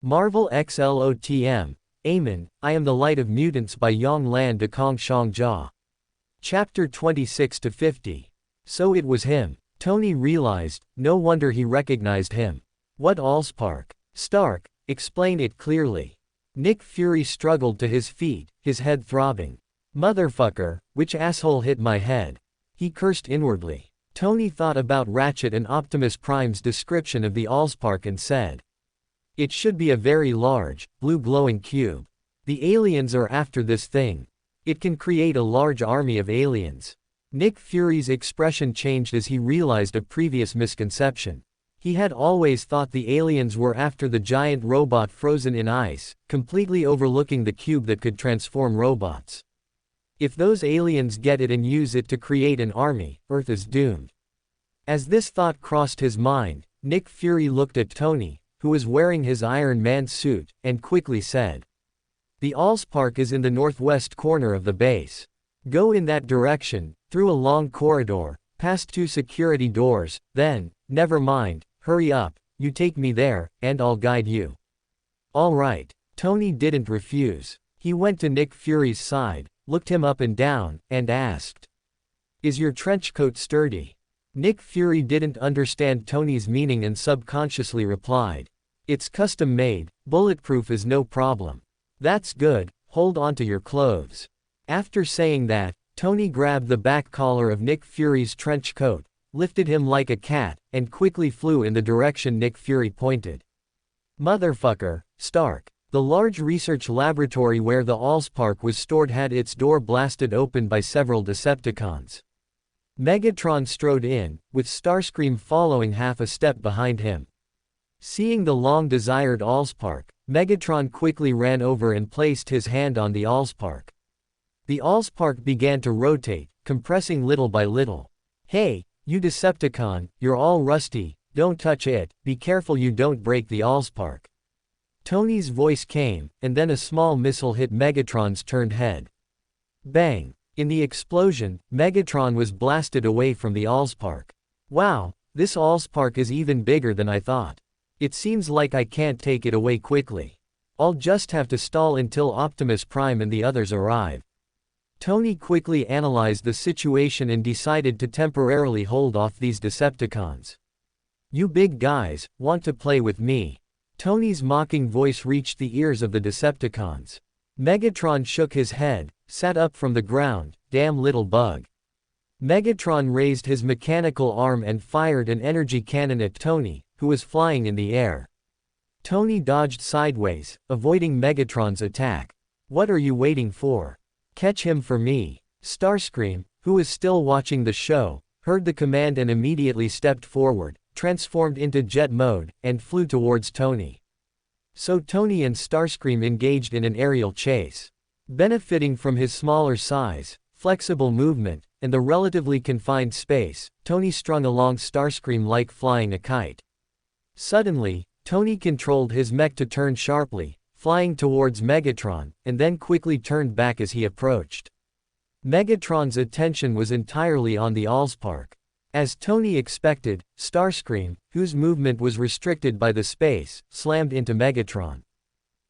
Marvel x LotM, Amon, I Am the Light of Mutants by Yong Lan de Kong Shang Jia. Chapter 26-50. So it was him. Tony realized, no wonder he recognized him. What Allspark? Stark, explain it clearly. Nick Fury struggled to his feet, his head throbbing. Motherfucker, which asshole hit my head? He cursed inwardly. Tony thought about Ratchet and Optimus Prime's description of the Allspark and said, it should be a very large, blue glowing cube. The aliens are after this thing. It can create a large army of aliens. Nick Fury's expression changed as he realized a previous misconception. He had always thought the aliens were after the giant robot frozen in ice, completely overlooking the cube that could transform robots. If those aliens get it and use it to create an army, Earth is doomed. As this thought crossed his mind, Nick Fury looked at Tony, who was wearing his Iron Man suit, and quickly said, the Allspark is in the northwest corner of the base. Go in that direction, through a long corridor, past 2 security doors, then, never mind, hurry up, you take me there, and I'll guide you. All right. Tony didn't refuse. He went to Nick Fury's side, looked him up and down, and asked, is your trench coat sturdy? Nick Fury didn't understand Tony's meaning and subconsciously replied, it's custom made, bulletproof is no problem. That's good, hold on to your clothes. After saying that, Tony grabbed the back collar of Nick Fury's trench coat, lifted him like a cat, and quickly flew in the direction Nick Fury pointed. Motherfucker, Stark. The large research laboratory where the Allspark was stored had its door blasted open by several Decepticons. Megatron strode in, with Starscream following half a step behind him. Seeing the long-desired Allspark, Megatron quickly ran over and placed his hand on the Allspark. The Allspark began to rotate, compressing little by little. Hey, you Decepticon, you're all rusty, don't touch it, be careful you don't break the Allspark. Tony's voice came, and then a small missile hit Megatron's turned head. Bang! In the explosion, Megatron was blasted away from the Allspark. Wow, this Allspark is even bigger than I thought. It seems like I can't take it away quickly. I'll just have to stall until Optimus Prime and the others arrive. Tony quickly analyzed the situation and decided to temporarily hold off these Decepticons. You big guys, want to play with me? Tony's mocking voice reached the ears of the Decepticons. Megatron shook his head, sat up from the ground, damn little bug. Megatron raised his mechanical arm and fired an energy cannon at Tony, who was flying in the air. Tony dodged sideways, avoiding Megatron's attack. What are you waiting for? Catch him for me. Starscream, who was still watching the show, heard the command and immediately stepped forward, transformed into jet mode, and flew towards Tony. So Tony and Starscream engaged in an aerial chase. Benefiting from his smaller size, flexible movement, and the relatively confined space, Tony strung along Starscream like flying a kite. Suddenly, Tony controlled his mech to turn sharply, flying towards Megatron, and then quickly turned back as he approached. Megatron's attention was entirely on the Allspark. As Tony expected, Starscream, whose movement was restricted by the space, slammed into Megatron.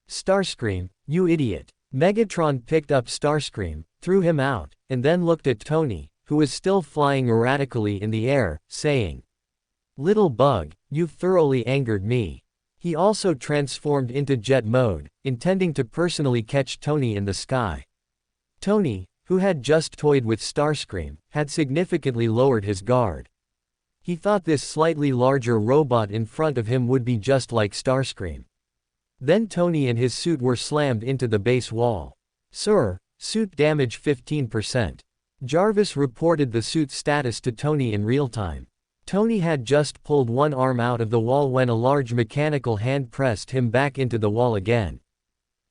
Starscream, you idiot. Megatron picked up Starscream, threw him out, and then looked at Tony, who was still flying erratically in the air, saying, little bug, you've thoroughly angered me. He also transformed into jet mode, intending to personally catch Tony in the sky. Tony, who had just toyed with Starscream, had significantly lowered his guard. He thought this slightly larger robot in front of him would be just like Starscream. Then Tony and his suit were slammed into the base wall. Sir, suit damage 15%. Jarvis reported the suit's status to Tony in real time. Tony had just pulled one arm out of the wall when a large mechanical hand pressed him back into the wall again.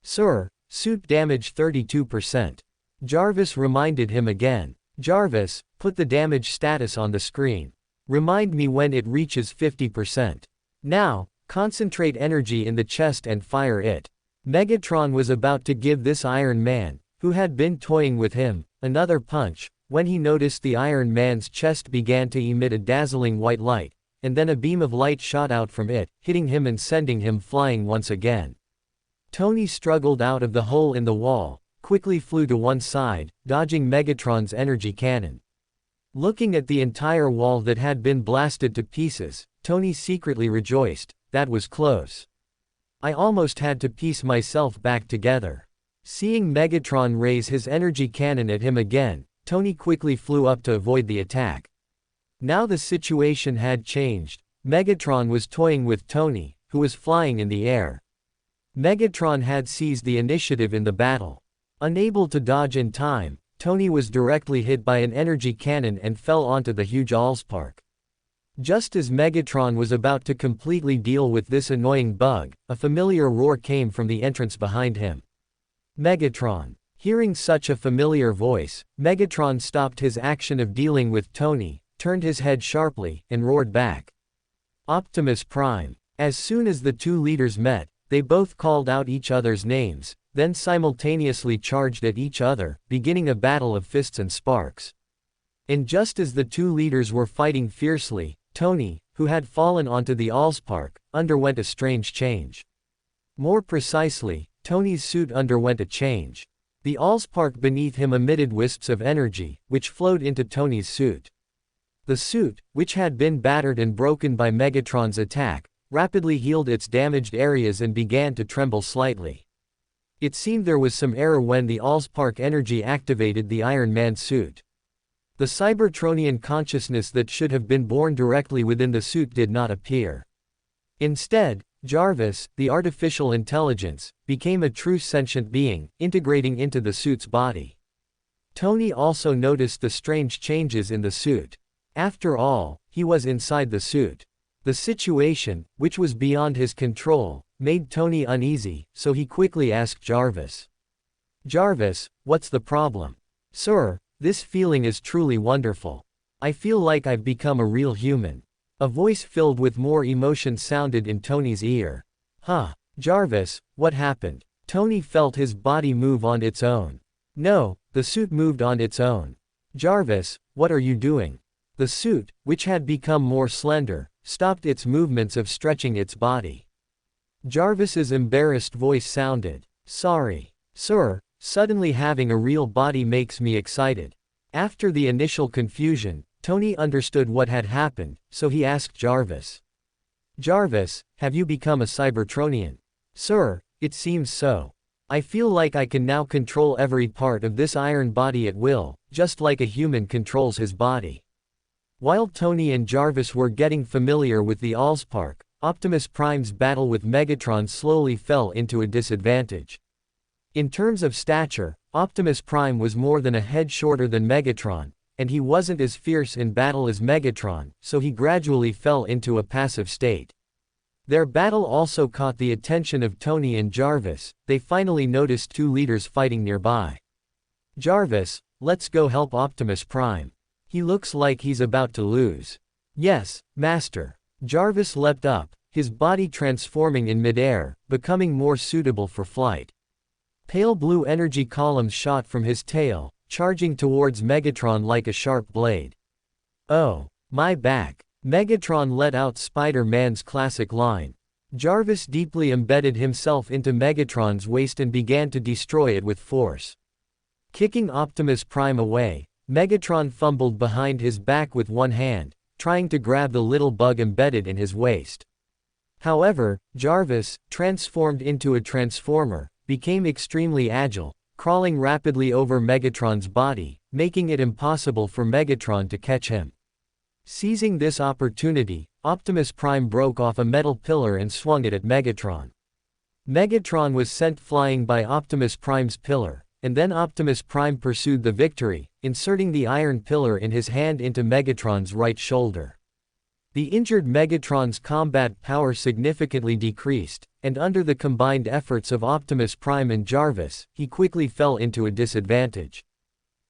Sir, suit damage 32%. Jarvis reminded him again. Jarvis, put the damage status on the screen. Remind me when it reaches 50%. Now, concentrate energy in the chest and fire it. Megatron was about to give this Iron Man, who had been toying with him, another punch, when he noticed the Iron Man's chest began to emit a dazzling white light, and then a beam of light shot out from it, hitting him and sending him flying once again. Tony struggled out of the hole in the wall, quickly flew to one side, dodging Megatron's energy cannon. Looking at the entire wall that had been blasted to pieces, Tony secretly rejoiced. That was close. I almost had to piece myself back together. Seeing Megatron raise his energy cannon at him again, Tony quickly flew up to avoid the attack. Now the situation had changed. Megatron was toying with Tony, who was flying in the air. Megatron had seized the initiative in the battle. Unable to dodge in time, Tony was directly hit by an energy cannon and fell onto the huge Allspark. Just as Megatron was about to completely deal with this annoying bug, a familiar roar came from the entrance behind him. Megatron. Hearing such a familiar voice, Megatron stopped his action of dealing with Tony, turned his head sharply, and roared back. Optimus Prime. As soon as the two leaders met, they both called out each other's names, then simultaneously charged at each other, beginning a battle of fists and sparks. And just as the two leaders were fighting fiercely, Tony, who had fallen onto the Allspark, underwent a strange change. More precisely, Tony's suit underwent a change. The Allspark beneath him emitted wisps of energy, which flowed into Tony's suit. The suit, which had been battered and broken by Megatron's attack, rapidly healed its damaged areas and began to tremble slightly. It seemed there was some error when the Allspark energy activated the Iron Man suit. The Cybertronian consciousness that should have been born directly within the suit did not appear. Instead, Jarvis, the artificial intelligence, became a true sentient being, integrating into the suit's body. Tony also noticed the strange changes in the suit. After all, he was inside the suit. The situation, which was beyond his control, made Tony uneasy, so he quickly asked Jarvis. Jarvis, what's the problem? Sir, this feeling is truly wonderful. I feel like I've become a real human. A voice filled with more emotion sounded in Tony's ear. Huh, Jarvis, what happened? Tony felt his body move on its own. No, the suit moved on its own. Jarvis, what are you doing? The suit, which had become more slender, stopped its movements of stretching its body. Jarvis's embarrassed voice sounded. Sorry. Sir, suddenly having a real body makes me excited. After the initial confusion, Tony understood what had happened, so he asked Jarvis. Jarvis, have you become a Cybertronian? Sir, it seems so. I feel like I can now control every part of this iron body at will, just like a human controls his body. While Tony and Jarvis were getting familiar with the Allspark, Optimus Prime's battle with Megatron slowly fell into a disadvantage. In terms of stature, Optimus Prime was more than a head shorter than Megatron, and he wasn't as fierce in battle as Megatron, so he gradually fell into a passive state. Their battle also caught the attention of Tony and Jarvis. They finally noticed two leaders fighting nearby. Jarvis, let's go help Optimus Prime. He looks like he's about to lose. Yes, Master. Jarvis leapt up, his body transforming in midair, becoming more suitable for flight. Pale blue energy columns shot from his tail, charging towards Megatron like a sharp blade. Oh, my back. Megatron let out Spider-Man's classic line. Jarvis deeply embedded himself into Megatron's waist and began to destroy it with force. Kicking Optimus Prime away, Megatron fumbled behind his back with one hand, trying to grab the little bug embedded in his waist. However, Jarvis, transformed into a transformer, became extremely agile, crawling rapidly over Megatron's body, making it impossible for Megatron to catch him. Seizing this opportunity, Optimus Prime broke off a metal pillar and swung it at Megatron. Megatron was sent flying by Optimus Prime's pillar, and then Optimus Prime pursued the victory, inserting the iron pillar in his hand into Megatron's right shoulder. The injured Megatron's combat power significantly decreased, and under the combined efforts of Optimus Prime and Jarvis, he quickly fell into a disadvantage.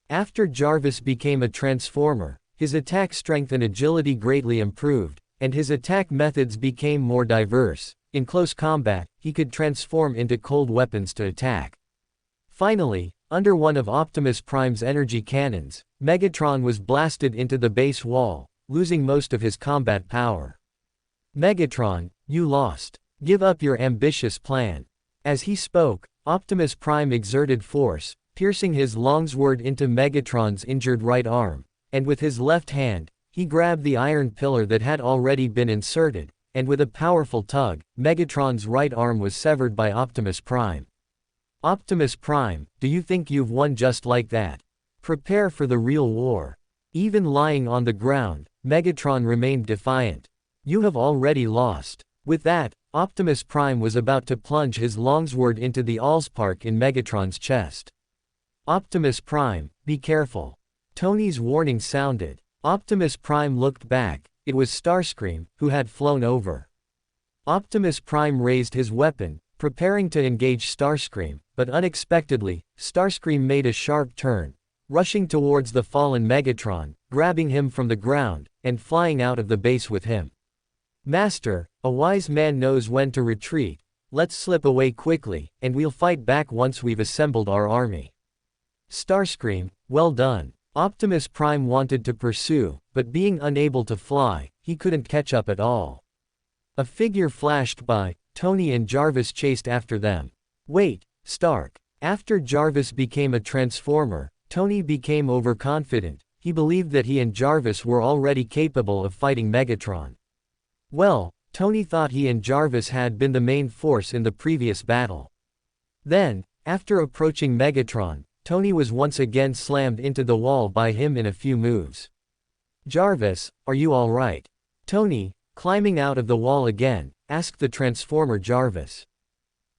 After Jarvis became a transformer, his attack strength and agility greatly improved, and his attack methods became more diverse. In close combat, he could transform into cold weapons to attack. Finally, under one of Optimus Prime's energy cannons, Megatron was blasted into the base wall, losing most of his combat power. Megatron, you lost. Give up your ambitious plan. As he spoke, Optimus Prime exerted force, piercing his longsword into Megatron's injured right arm, and with his left hand, he grabbed the iron pillar that had already been inserted, and with a powerful tug, Megatron's right arm was severed by Optimus Prime. Optimus Prime, do you think you've won just like that? Prepare for the real war. Even lying on the ground, Megatron remained defiant. You have already lost. With that, Optimus Prime was about to plunge his longsword into the Allspark in Megatron's chest. Optimus Prime, be careful. Tony's warning sounded. Optimus Prime looked back. It was Starscream, who had flown over. Optimus Prime raised his weapon, preparing to engage Starscream, but unexpectedly, Starscream made a sharp turn, rushing towards the fallen Megatron, grabbing him from the ground, and flying out of the base with him. Master, a wise man knows when to retreat. Let's slip away quickly, and we'll fight back once we've assembled our army. Starscream, well done. Optimus Prime wanted to pursue, but being unable to fly, he couldn't catch up at all. A figure flashed by. Tony and Jarvis chased after them. Wait, Stark. After Jarvis became a Transformer, Tony became overconfident. He believed that he and Jarvis were already capable of fighting Megatron. Well, Tony thought he and Jarvis had been the main force in the previous battle. Then, after approaching Megatron, Tony was once again slammed into the wall by him in a few moves. Jarvis, are you alright? Tony, climbing out of the wall again, asked the Transformer Jarvis.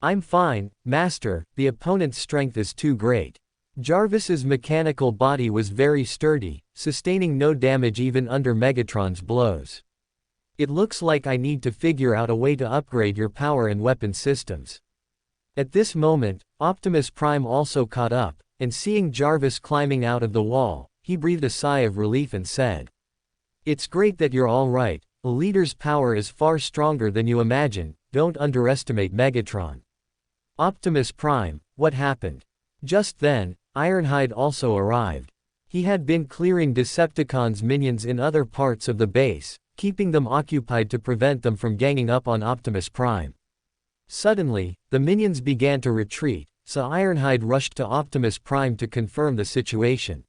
I'm fine, Master, the opponent's strength is too great. Jarvis's mechanical body was very sturdy, sustaining no damage even under Megatron's blows. It looks like I need to figure out a way to upgrade your power and weapon systems. At this moment, Optimus Prime also caught up, and seeing Jarvis climbing out of the wall, he breathed a sigh of relief and said, "It's great that you're all right. A leader's power is far stronger than you imagine. Don't underestimate Megatron." Optimus Prime, what happened? Just then, Ironhide also arrived. He had been clearing Decepticons' minions in other parts of the base, keeping them occupied to prevent them from ganging up on Optimus Prime. Suddenly, the minions began to retreat, so Ironhide rushed to Optimus Prime to confirm the situation.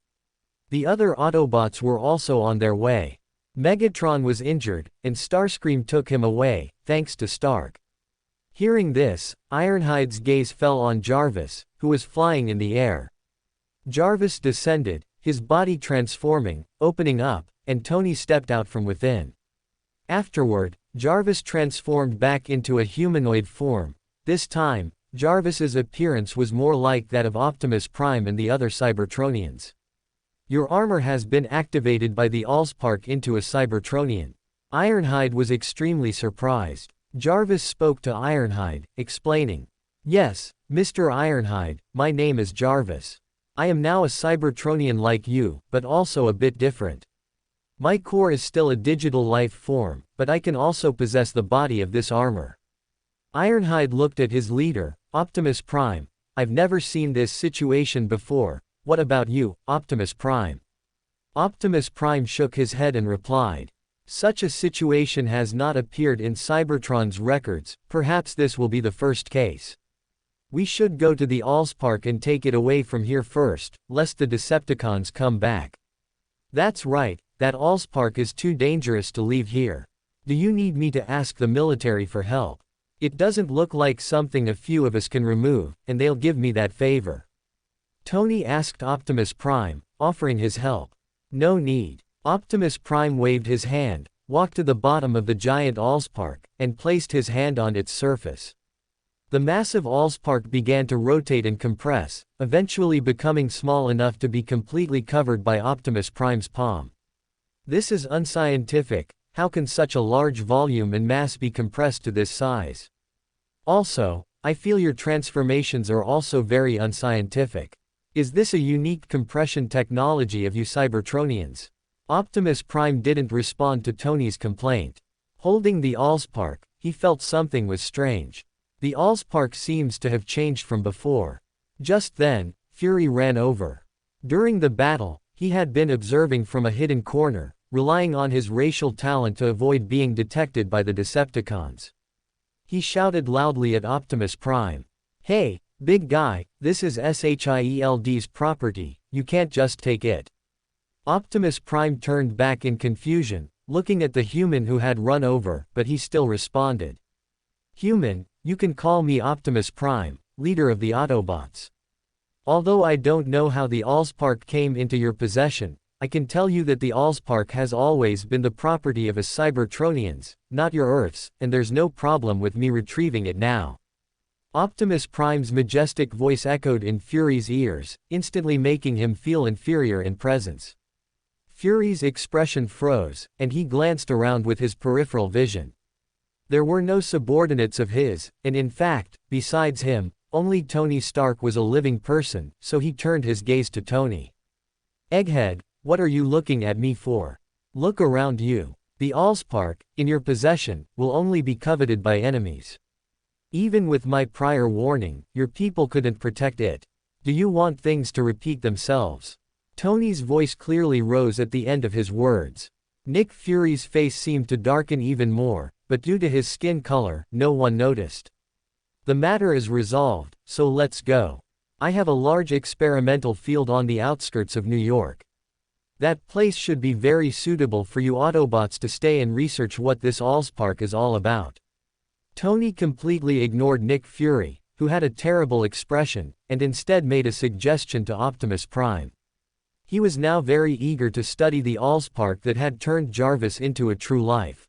The other Autobots were also on their way. Megatron was injured, and Starscream took him away, thanks to Stark. Hearing this, Ironhide's gaze fell on Jarvis, who was flying in the air. Jarvis descended, his body transforming, opening up, and Tony stepped out from within. Afterward, Jarvis transformed back into a humanoid form. This time, Jarvis's appearance was more like that of Optimus Prime and the other Cybertronians. Your armor has been activated by the Allspark into a Cybertronian. Ironhide was extremely surprised. Jarvis spoke to Ironhide, explaining, "Yes, Mr. Ironhide, my name is Jarvis. I am now a Cybertronian like you, but also a bit different. My core is still a digital life form, but I can also possess the body of this armor." Ironhide looked at his leader, Optimus Prime. "I've never seen this situation before. What about you, Optimus Prime?" Optimus Prime shook his head and replied, "Such a situation has not appeared in Cybertron's records. Perhaps this will be the first case. We should go to the Allspark and take it away from here first, lest the Decepticons come back." "That's right, that Allspark is too dangerous to leave here. Do you need me to ask the military for help? It doesn't look like something a few of us can remove, and they'll give me that favor." Tony asked Optimus Prime, offering his help. "No need." Optimus Prime waved his hand, walked to the bottom of the giant Allspark, and placed his hand on its surface. The massive Allspark began to rotate and compress, eventually becoming small enough to be completely covered by Optimus Prime's palm. "This is unscientific. How can such a large volume and mass be compressed to this size? Also, I feel your transformations are also very unscientific. Is this a unique compression technology of you Cybertronians?" Optimus Prime didn't respond to Tony's complaint. Holding the Allspark, he felt something was strange. The Allspark seems to have changed from before. Just then, Fury ran over. During the battle, he had been observing from a hidden corner, relying on his racial talent to avoid being detected by the Decepticons. He shouted loudly at Optimus Prime. "Hey, big guy, this is SHIELD's property, you can't just take it." Optimus Prime turned back in confusion, looking at the human who had run over, but he still responded. "Human, you can call me Optimus Prime, leader of the Autobots. Although I don't know how the Allspark came into your possession, I can tell you that the Allspark has always been the property of us Cybertronians, not your Earths, and there's no problem with me retrieving it now." Optimus Prime's majestic voice echoed in Fury's ears, instantly making him feel inferior in presence. Fury's expression froze, and he glanced around with his peripheral vision. There were no subordinates of his, and in fact, besides him, only Tony Stark was a living person, so he turned his gaze to Tony. "Egghead, what are you looking at me for? Look around you. The Allspark, in your possession, will only be coveted by enemies. Even with my prior warning, your people couldn't protect it. Do you want things to repeat themselves?" Tony's voice clearly rose at the end of his words. Nick Fury's face seemed to darken even more, but due to his skin color, no one noticed. "The matter is resolved, so let's go. I have a large experimental field on the outskirts of New York. That place should be very suitable for you Autobots to stay and research what this Allspark is all about." Tony completely ignored Nick Fury, who had a terrible expression, and instead made a suggestion to Optimus Prime. He was now very eager to study the Allspark that had turned Jarvis into a true life.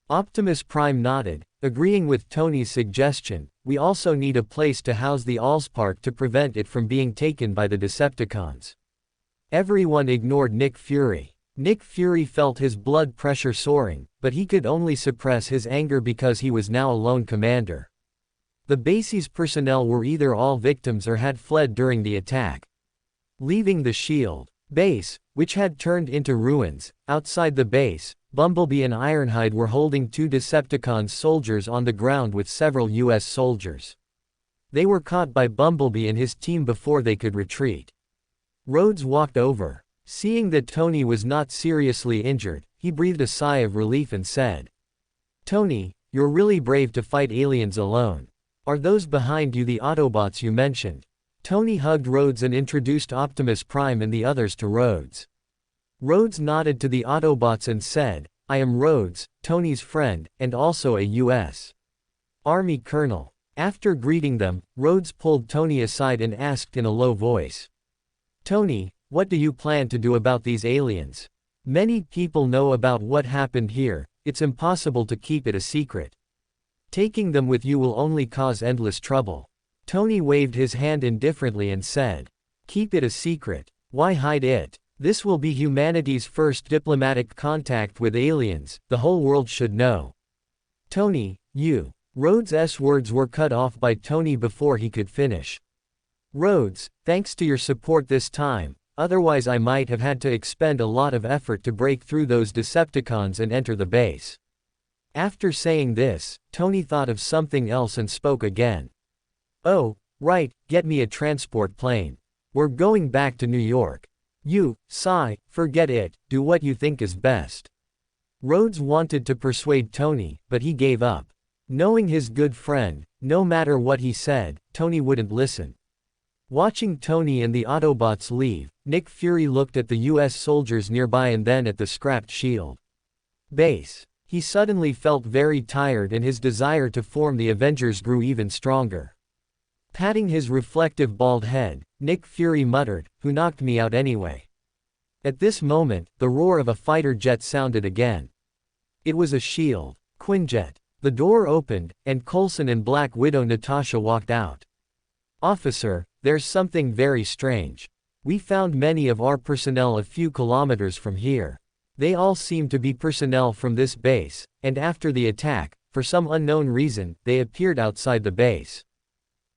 Optimus Prime nodded, agreeing with Tony's suggestion. "We also need a place to house the Allspark to prevent it from being taken by the Decepticons." Everyone ignored Nick Fury. Nick Fury felt his blood pressure soaring, but he could only suppress his anger because he was now a lone commander. The base's personnel were either all victims or had fled during the attack. Leaving the S.H.I.E.L.D. base, which had turned into ruins, outside the base, Bumblebee and Ironhide were holding 2 Decepticon soldiers on the ground with several U.S. soldiers. They were caught by Bumblebee and his team before they could retreat. Rhodes walked over. Seeing that Tony was not seriously injured, he breathed a sigh of relief and said, "Tony, you're really brave to fight aliens alone. Are those behind you the Autobots you mentioned?" Tony hugged Rhodes and introduced Optimus Prime and the others to Rhodes. Rhodes nodded to the Autobots and said, "I am Rhodes, Tony's friend, and also a U.S. Army colonel." After greeting them, Rhodes pulled Tony aside and asked in a low voice, "Tony, what do you plan to do about these aliens? Many people know about what happened here, it's impossible to keep it a secret. Taking them with you will only cause endless trouble." Tony waved his hand indifferently and said, "Keep it a secret. Why hide it? This will be humanity's first diplomatic contact with aliens, the whole world should know." "Tony, you." Rhodes' words were cut off by Tony before he could finish. "Rhodes, thanks to your support this time, otherwise I might have had to expend a lot of effort to break through those Decepticons and enter the base." After saying this, Tony thought of something else and spoke again. "Oh, right, get me a transport plane. We're going back to New York. You, Psy, forget it, do what you think is best." Rhodes wanted to persuade Tony, but he gave up. Knowing his good friend, no matter what he said, Tony wouldn't listen. Watching Tony and the Autobots leave, Nick Fury looked at the U.S. soldiers nearby and then at the scrapped S.H.I.E.L.D. base. He suddenly felt very tired and his desire to form the Avengers grew even stronger. Patting his reflective bald head, Nick Fury muttered, "Who knocked me out anyway?" At this moment, the roar of a fighter jet sounded again. It was a S.H.I.E.L.D. Quinjet. The door opened, and Coulson and Black Widow Natasha walked out. "Officer, there's something very strange. We found many of our personnel a few kilometers from here. They all seem to be personnel from this base, and after the attack, for some unknown reason, they appeared outside the base."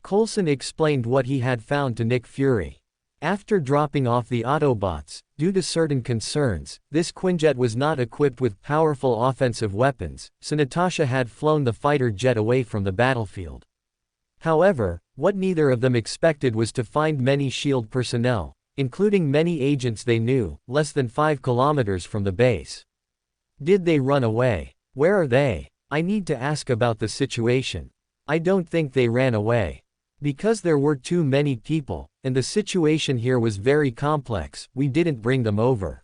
Coulson explained what he had found to Nick Fury. After dropping off the Autobots, due to certain concerns, this Quinjet was not equipped with powerful offensive weapons, so Natasha had flown the fighter jet away from the battlefield. However, what neither of them expected was to find many S.H.I.E.L.D. personnel, including many agents they knew, less than 5 kilometers from the base. Did they run away? Where are they? I need to ask about the situation. I don't think they ran away. Because there were too many people, and the situation here was very complex, we didn't bring them over.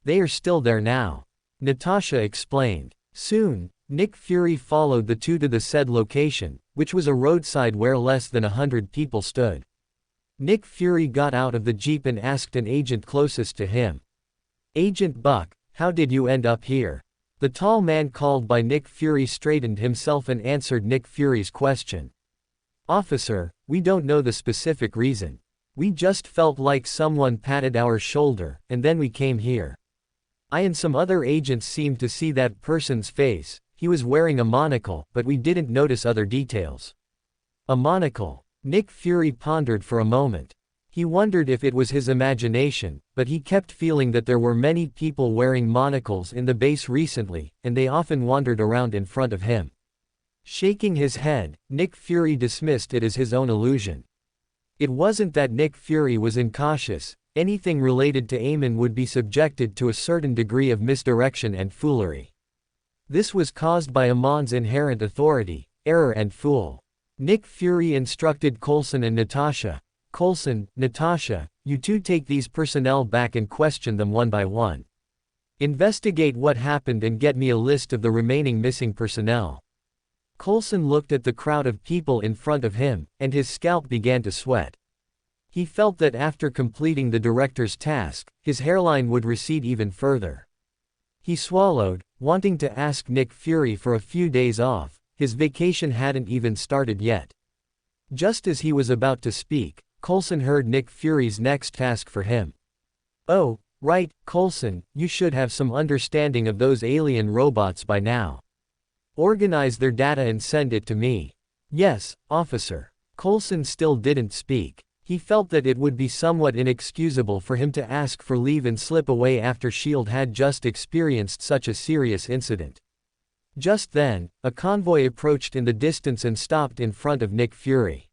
They are still there now. Natasha explained. Soon, Nick Fury followed the two to the said location, which was a roadside where less than 100 people stood. Nick Fury got out of the jeep and asked an agent closest to him. Agent Buck, how did you end up here? The tall man called by Nick Fury straightened himself and answered Nick Fury's question. Officer, we don't know the specific reason. We just felt like someone patted our shoulder, and then we came here. I and some other agents seemed to see that person's face. He was wearing a monocle, but we didn't notice other details. A monocle. Nick Fury pondered for a moment. He wondered if it was his imagination, but he kept feeling that there were many people wearing monocles in the base recently, and they often wandered around in front of him. Shaking his head, Nick Fury dismissed it as his own illusion. It wasn't that Nick Fury was incautious. Anything related to Amon would be subjected to a certain degree of misdirection and foolery. This was caused by Amon's inherent authority, error and fool. Nick Fury instructed Coulson and Natasha. Coulson, Natasha, you two take these personnel back and question them one by one. Investigate what happened and get me a list of the remaining missing personnel. Coulson looked at the crowd of people in front of him, and his scalp began to sweat. He felt that after completing the director's task, his hairline would recede even further. He swallowed, wanting to ask Nick Fury for a few days off. His vacation hadn't even started yet. Just as he was about to speak, Coulson heard Nick Fury's next task for him. Oh, right, Coulson, you should have some understanding of those alien robots by now. Organize their data and send it to me. Yes, officer. Coulson still didn't speak. He felt that it would be somewhat inexcusable for him to ask for leave and slip away after S.H.I.E.L.D. had just experienced such a serious incident. Just then, a convoy approached in the distance and stopped in front of Nick Fury.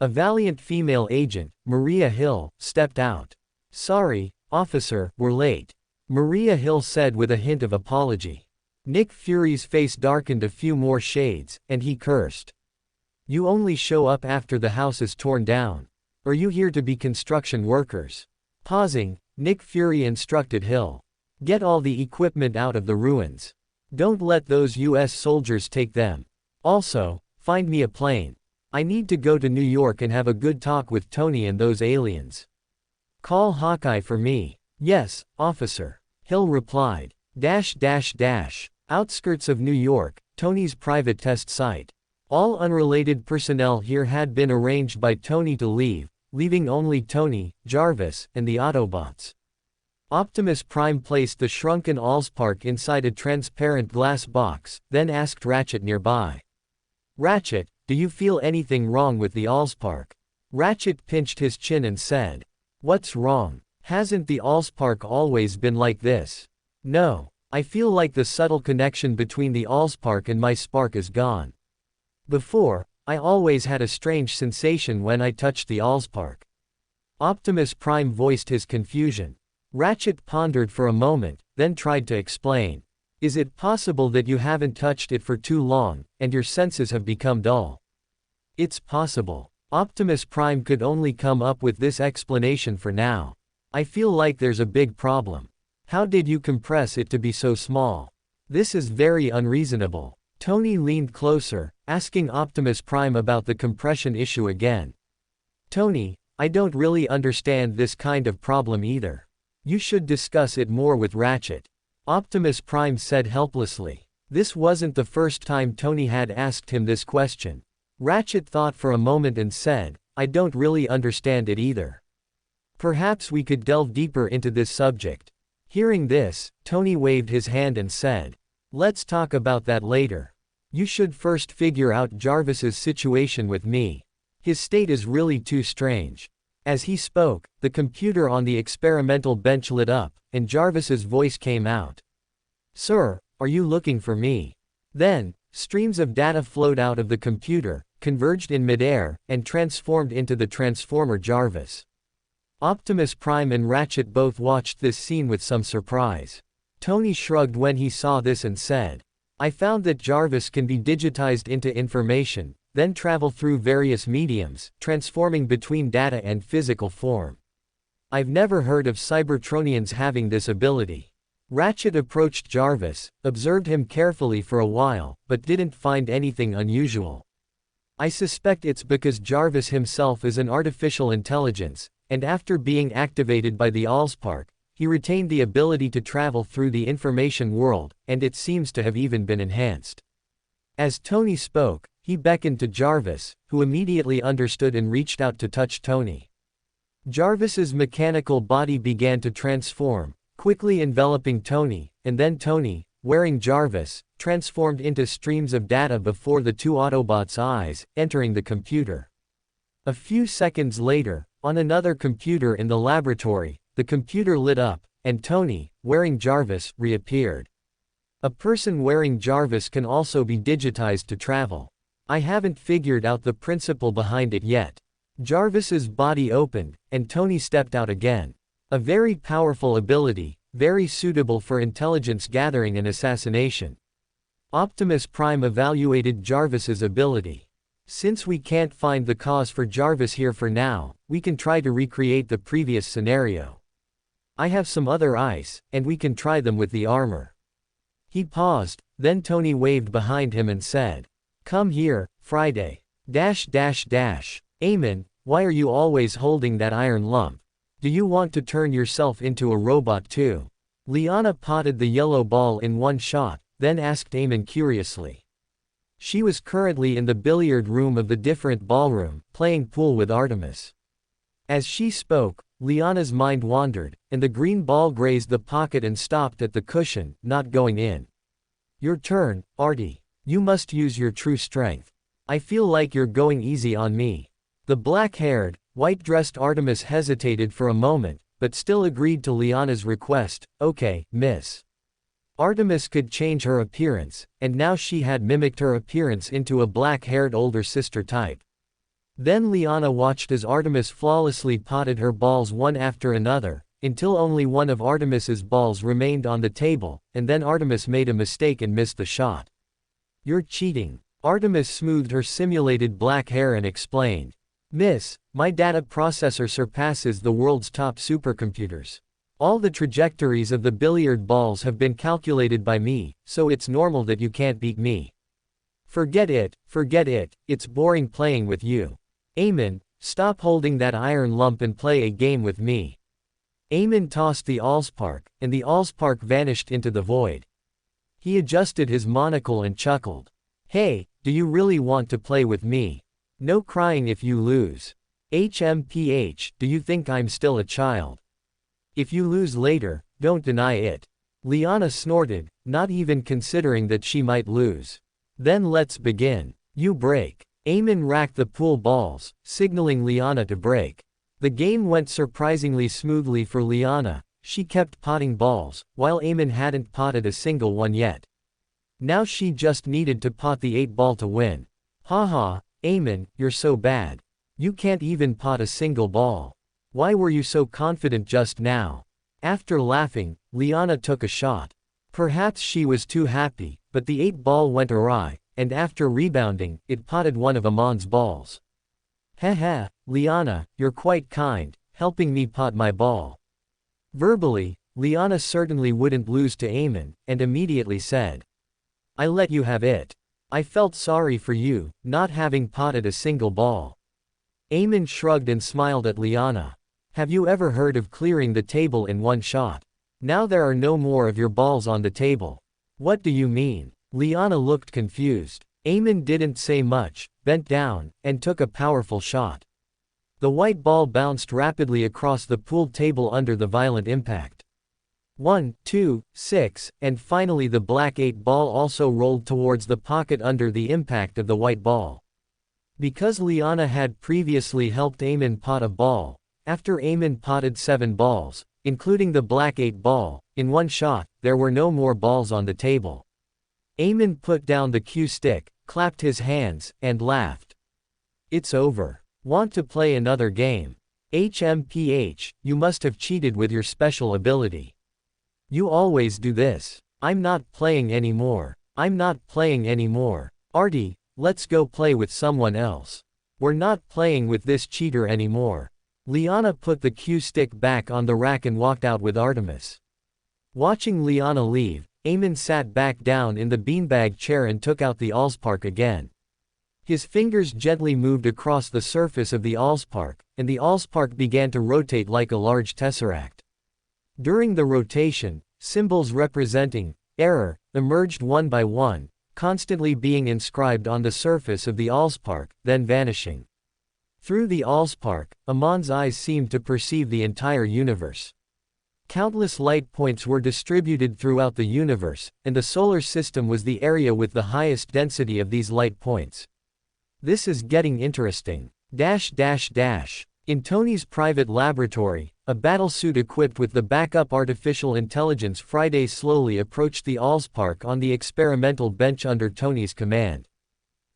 A valiant female agent, Maria Hill, stepped out. Sorry, officer, we're late. Maria Hill said with a hint of apology. Nick Fury's face darkened a few more shades, and he cursed. You only show up after the house is torn down. Are you here to be construction workers? Pausing, Nick Fury instructed Hill. Get all the equipment out of the ruins. Don't let those US soldiers take them. Also, find me a plane. I need to go to New York and have a good talk with Tony and those aliens. Call Hawkeye for me. Yes, officer. Hill replied. Outskirts of New York, Tony's private test site. All unrelated personnel here had been arranged by Tony to leave, leaving only Tony, Jarvis, and the Autobots. Optimus Prime placed the shrunken Allspark inside a transparent glass box, then asked Ratchet nearby. Ratchet, do you feel anything wrong with the Allspark? Ratchet pinched his chin and said. What's wrong? Hasn't the Allspark always been like this? No. I feel like the subtle connection between the Allspark and my spark is gone. Before, I always had a strange sensation when I touched the Allspark. Optimus Prime voiced his confusion. Ratchet pondered for a moment, then tried to explain. Is it possible that you haven't touched it for too long, and your senses have become dull? It's possible. Optimus Prime could only come up with this explanation for now. I feel like there's a big problem. How did you compress it to be so small? This is very unreasonable. Tony leaned closer, asking Optimus Prime about the compression issue again. Tony, I don't really understand this kind of problem either. You should discuss it more with Ratchet. Optimus Prime said helplessly. This wasn't the first time Tony had asked him this question. Ratchet thought for a moment and said, I don't really understand it either. Perhaps we could delve deeper into this subject. Hearing this, Tony waved his hand and said, let's talk about that later. You should first figure out Jarvis's situation with me. His state is really too strange. As he spoke, the computer on the experimental bench lit up, and Jarvis's voice came out. Sir, are you looking for me? Then, streams of data flowed out of the computer, converged in midair, and transformed into the Transformer Jarvis. Optimus Prime and Ratchet both watched this scene with some surprise. Tony shrugged when he saw this and said, "I found that Jarvis can be digitized into information, then travel through various mediums, transforming between data and physical form. I've never heard of Cybertronians having this ability." Ratchet approached Jarvis, observed him carefully for a while, but didn't find anything unusual. "I suspect it's because Jarvis himself is an artificial intelligence, and after being activated by the Allspark, he retained the ability to travel through the information world, and it seems to have even been enhanced." As Tony spoke, he beckoned to Jarvis, who immediately understood and reached out to touch Tony. Jarvis's mechanical body began to transform, quickly enveloping Tony, and then Tony, wearing Jarvis, transformed into streams of data before the two Autobots' eyes, entering the computer. A few seconds later, on another computer in the laboratory, the computer lit up, and Tony, wearing Jarvis, reappeared. A person wearing Jarvis can also be digitized to travel. I haven't figured out the principle behind it yet. Jarvis's body opened, and Tony stepped out again. A very powerful ability, very suitable for intelligence gathering and assassination. Optimus Prime evaluated Jarvis's ability. "Since we can't find the cause for Jarvis here for now, we can try to recreate the previous scenario. I have some other ice, and we can try them with the armor." He paused, then Tony waved behind him and said, "Come here, Friday. Amon, why are you always holding that iron lump? Do you want to turn yourself into a robot too?" Liana potted the yellow ball in one shot, then asked Amon curiously. She was currently in the billiard room of the different ballroom, playing pool with Artemis. As she spoke, Liana's mind wandered, and the green ball grazed the pocket and stopped at the cushion, not going in. "Your turn, Artie. You must use your true strength. I feel like you're going easy on me." The black-haired, white-dressed Artemis hesitated for a moment, but still agreed to Liana's request. "Okay, miss." Artemis could change her appearance, and now she had mimicked her appearance into a black-haired older sister type. Then Liana watched as Artemis flawlessly potted her balls one after another, until only one of Artemis's balls remained on the table, and then Artemis made a mistake and missed the shot. "You're cheating." Artemis smoothed her simulated black hair and explained. "Miss, my data processor surpasses the world's top supercomputers. All the trajectories of the billiard balls have been calculated by me, so it's normal that you can't beat me." Forget it, it's boring playing with you. Amon, stop holding that iron lump and play a game with me." Amon tossed the Allspark, and the Allspark vanished into the void. He adjusted his monocle and chuckled. "Hey, do you really want to play with me? No crying if you lose. HMPH, do you think I'm still a child? If you lose later, don't deny it." Liana snorted, not even considering that she might lose. "Then let's begin. You break." Amon racked the pool balls, signaling Liana to break. The game went surprisingly smoothly for Liana. She kept potting balls, while Amon hadn't potted a single one yet. Now she just needed to pot the 8-ball to win. "Haha, Amon, you're so bad. You can't even pot a single ball. Why were you so confident just now?" After laughing, Liana took a shot. Perhaps she was too happy, but the 8-ball went awry, and after rebounding, it potted one of Amon's balls. "Heh, Liana, you're quite kind, helping me pot my ball." Verbally, Liana certainly wouldn't lose to Amon, and immediately said, "I let you have it. I felt sorry for you, not having potted a single ball." Amon shrugged and smiled at Liana. "Have you ever heard of clearing the table in one shot? Now there are no more of your balls on the table." "What do you mean?" Liana looked confused. Amon didn't say much, bent down, and took a powerful shot. The white ball bounced rapidly across the pool table under the violent impact. 1, 2, 6, and finally the black 8 ball also rolled towards the pocket under the impact of the white ball. Because Liana had previously helped Amon pot a ball, after Amon potted 7 balls, including the black 8 ball, in one shot, there were no more balls on the table. Amon put down the cue stick, clapped his hands, and laughed. "It's over. Want to play another game?" HMPH, you must have cheated with your special ability. You always do this. I'm not playing anymore. I'm not playing anymore. Artie, let's go play with someone else. We're not playing with this cheater anymore. Liana put the cue stick back on the rack and walked out with Artemis. Watching Liana leave, Amon sat back down in the beanbag chair and took out the Allspark again. His fingers gently moved across the surface of the Allspark, and the Allspark began to rotate like a large tesseract. During the rotation, symbols representing error emerged one by one, constantly being inscribed on the surface of the Allspark, then vanishing. Through the Allspark, Amon's eyes seemed to perceive the entire universe. Countless light points were distributed throughout the universe, and the solar system was the area with the highest density of these light points. This is getting interesting. In Tony's private laboratory, a battlesuit equipped with the backup artificial intelligence Friday slowly approached the Allspark on the experimental bench under Tony's command.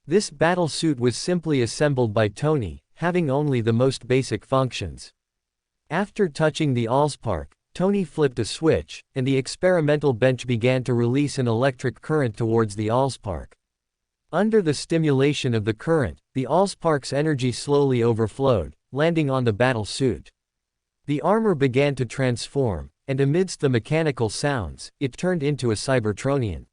This battlesuit was simply assembled by Tony, having only the most basic functions. After touching the Allspark, Tony flipped a switch, and the experimental bench began to release an electric current towards the Allspark. Under the stimulation of the current, the Allspark's energy slowly overflowed, landing on the battlesuit. The armor began to transform, and amidst the mechanical sounds, it turned into a Cybertronian.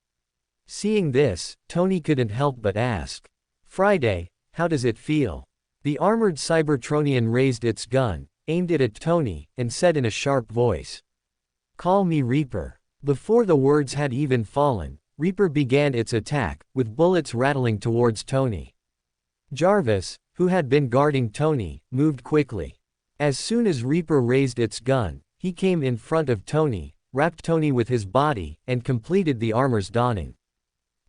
Seeing this, Tony couldn't help but ask, "Friday, how does it feel?" The armored Cybertronian raised its gun, aimed it at Tony, and said in a sharp voice, "Call me Reaper." Before the words had even fallen, Reaper began its attack, with bullets rattling towards Tony. Jarvis, who had been guarding Tony, moved quickly. As soon as Reaper raised its gun, he came in front of Tony, wrapped Tony with his body, and completed the armor's donning.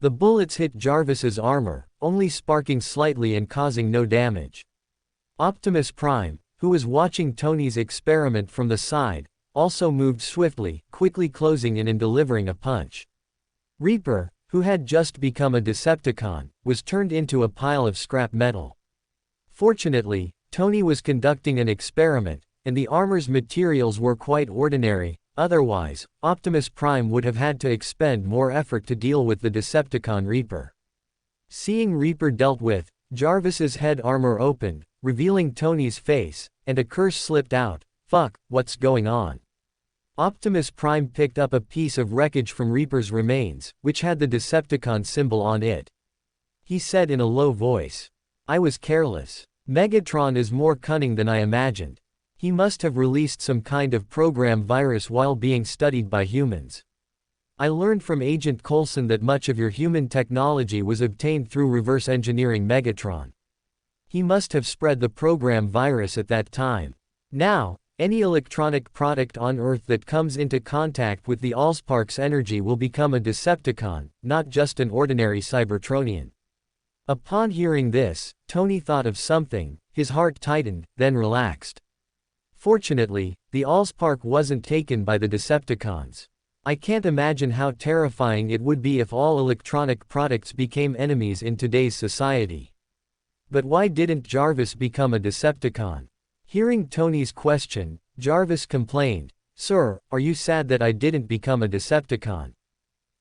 The bullets hit Jarvis's armor, only sparking slightly and causing no damage. Optimus Prime, who was watching Tony's experiment from the side, also moved swiftly, quickly closing in and delivering a punch. Reaper, who had just become a Decepticon, was turned into a pile of scrap metal. Fortunately, Tony was conducting an experiment, and the armor's materials were quite ordinary, otherwise, Optimus Prime would have had to expend more effort to deal with the Decepticon Reaper. Seeing Reaper dealt with, Jarvis's head armor opened, revealing Tony's face, and a curse slipped out, "Fuck, what's going on?" Optimus Prime picked up a piece of wreckage from Reaper's remains, which had the Decepticon symbol on it. He said in a low voice, "I was careless. Megatron is more cunning than I imagined. He must have released some kind of program virus while being studied by humans. I learned from Agent Coulson that much of your human technology was obtained through reverse engineering Megatron. He must have spread the program virus at that time. Now, any electronic product on Earth that comes into contact with the Allspark's energy will become a Decepticon, not just an ordinary Cybertronian." Upon hearing this, Tony thought of something, his heart tightened, then relaxed. Fortunately, the Allspark wasn't taken by the Decepticons. I can't imagine how terrifying it would be if all electronic products became enemies in today's society. But why didn't Jarvis become a Decepticon? Hearing Tony's question, Jarvis complained, "Sir, are you sad that I didn't become a Decepticon?"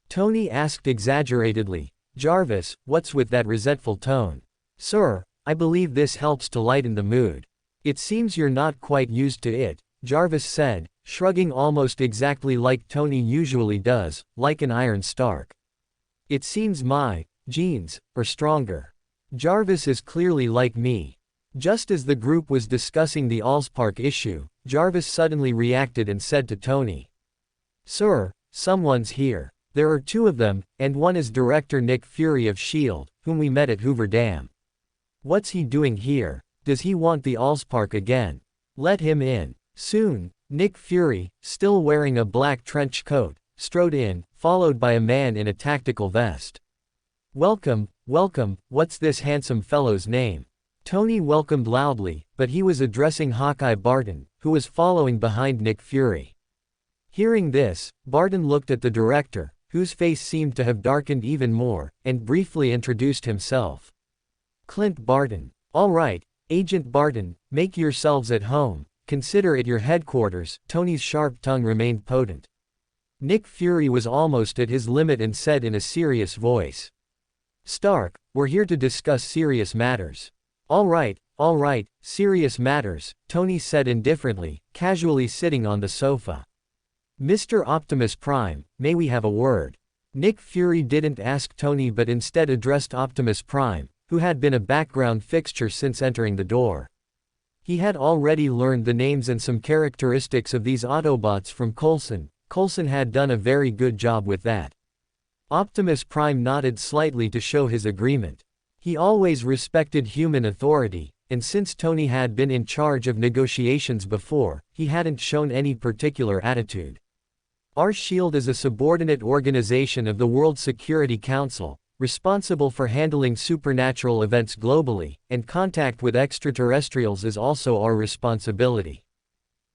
Tony asked exaggeratedly, "Jarvis, what's with that resentful tone?" "Sir, I believe this helps to lighten the mood. It seems you're not quite used to it," Jarvis said, shrugging almost exactly like Tony usually does, like an Iron Stark. "It seems my genes are stronger. Jarvis is clearly like me." Just as the group was discussing the Allspark issue, Jarvis suddenly reacted and said to Tony, "Sir, someone's here. There are two of them, and one is Director Nick Fury of S.H.I.E.L.D., whom we met at Hoover Dam. What's he doing here? Does he want the Allspark again? Let him in." Soon, Nick Fury, still wearing a black trench coat, strode in, followed by a man in a tactical vest. "Welcome, welcome, what's this handsome fellow's name?" Tony welcomed loudly, but he was addressing Hawkeye Barton, who was following behind Nick Fury. Hearing this, Barton looked at the director, whose face seemed to have darkened even more, and briefly introduced himself. "Clint Barton. All right, Agent Barton, make yourselves at home, consider it your headquarters. Tony's sharp tongue remained potent. Nick Fury was almost at his limit and said in a serious voice. Stark, we're here to discuss serious matters. All right, serious matters, Tony said indifferently, casually sitting on the sofa. Mr. Optimus Prime, may we have a word? Nick Fury didn't ask Tony but instead addressed Optimus Prime, who had been a background fixture since entering the door. He had already learned the names and some characteristics of these Autobots from Coulson. Coulson had done a very good job with that. Optimus Prime nodded slightly to show his agreement. He always respected human authority, and since Tony had been in charge of negotiations before, he hadn't shown any particular attitude. Our SHIELD is a subordinate organization of the World Security Council, responsible for handling supernatural events globally, and contact with extraterrestrials is also our responsibility.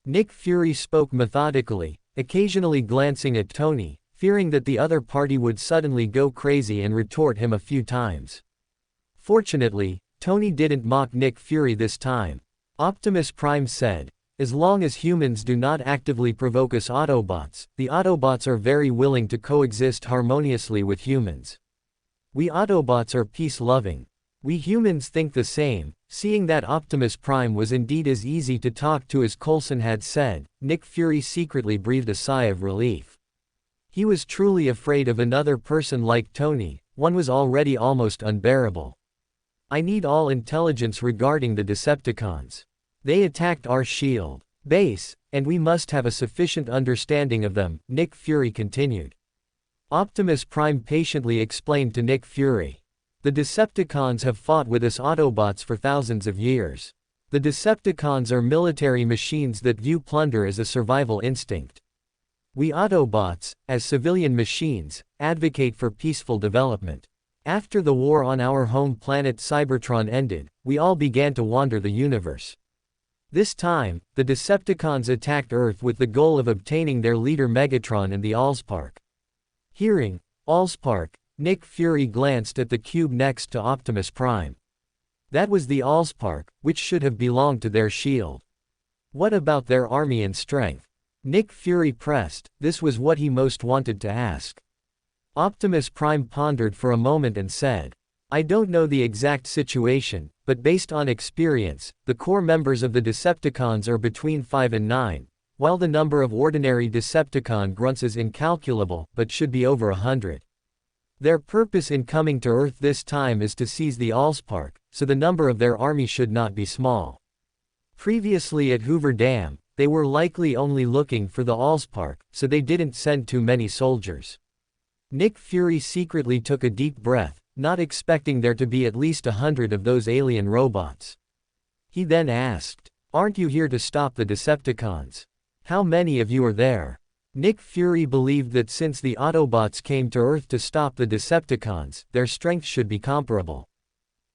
Nick Fury spoke methodically, occasionally glancing at Tony, fearing that the other party would suddenly go crazy and retort him a few times. Fortunately, Tony didn't mock Nick Fury this time. Optimus Prime said, as long as humans do not actively provoke us Autobots, the Autobots are very willing to coexist harmoniously with humans. We Autobots are peace-loving. We humans think the same. Seeing that Optimus Prime was indeed as easy to talk to as Coulson had said, Nick Fury secretly breathed a sigh of relief. He was truly afraid of another person like Tony. One was already almost unbearable. I need all intelligence regarding the Decepticons. They attacked our SHIELD base, and we must have a sufficient understanding of them, Nick Fury continued. Optimus Prime patiently explained to Nick Fury. The Decepticons have fought with us Autobots for thousands of years. The Decepticons are military machines that view plunder as a survival instinct. We Autobots, as civilian machines, advocate for peaceful development. After the war on our home planet Cybertron ended, we all began to wander the universe. This time, the Decepticons attacked Earth with the goal of obtaining their leader Megatron and the Allspark. Hearing Allspark, Nick Fury glanced at the cube next to Optimus Prime. That was the Allspark, which should have belonged to their SHIELD. What about their army and strength? Nick Fury pressed. This was what he most wanted to ask. Optimus Prime pondered for a moment and said, I don't know the exact situation, but based on experience, the core members of the Decepticons are between 5 and 9, while the number of ordinary Decepticon grunts is incalculable, but should be over 100. Their purpose in coming to Earth this time is to seize the Allspark, so the number of their army should not be small. Previously at Hoover Dam, they were likely only looking for the Allspark, so they didn't send too many soldiers. Nick Fury secretly took a deep breath, not expecting there to be at least 100 of those alien robots. He then asked, aren't you here to stop the Decepticons? How many of you are there? Nick Fury believed that since the Autobots came to Earth to stop the Decepticons, their strength should be comparable.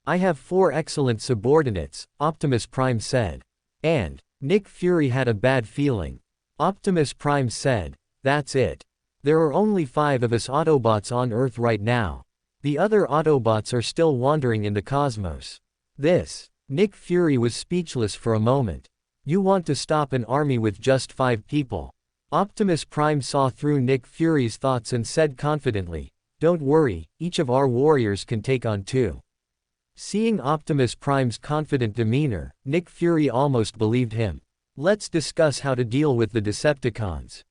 I have 4 excellent subordinates, Optimus Prime said. And Nick Fury had a bad feeling. Optimus Prime said, that's it. There are only 5 of us Autobots on Earth right now. The other Autobots are still wandering in the cosmos. Nick Fury was speechless for a moment. You want to stop an army with just 5 people? Optimus Prime saw through Nick Fury's thoughts and said confidently, don't worry, each of our warriors can take on 2. Seeing Optimus Prime's confident demeanor, Nick Fury almost believed him. Let's discuss how to deal with the Decepticons.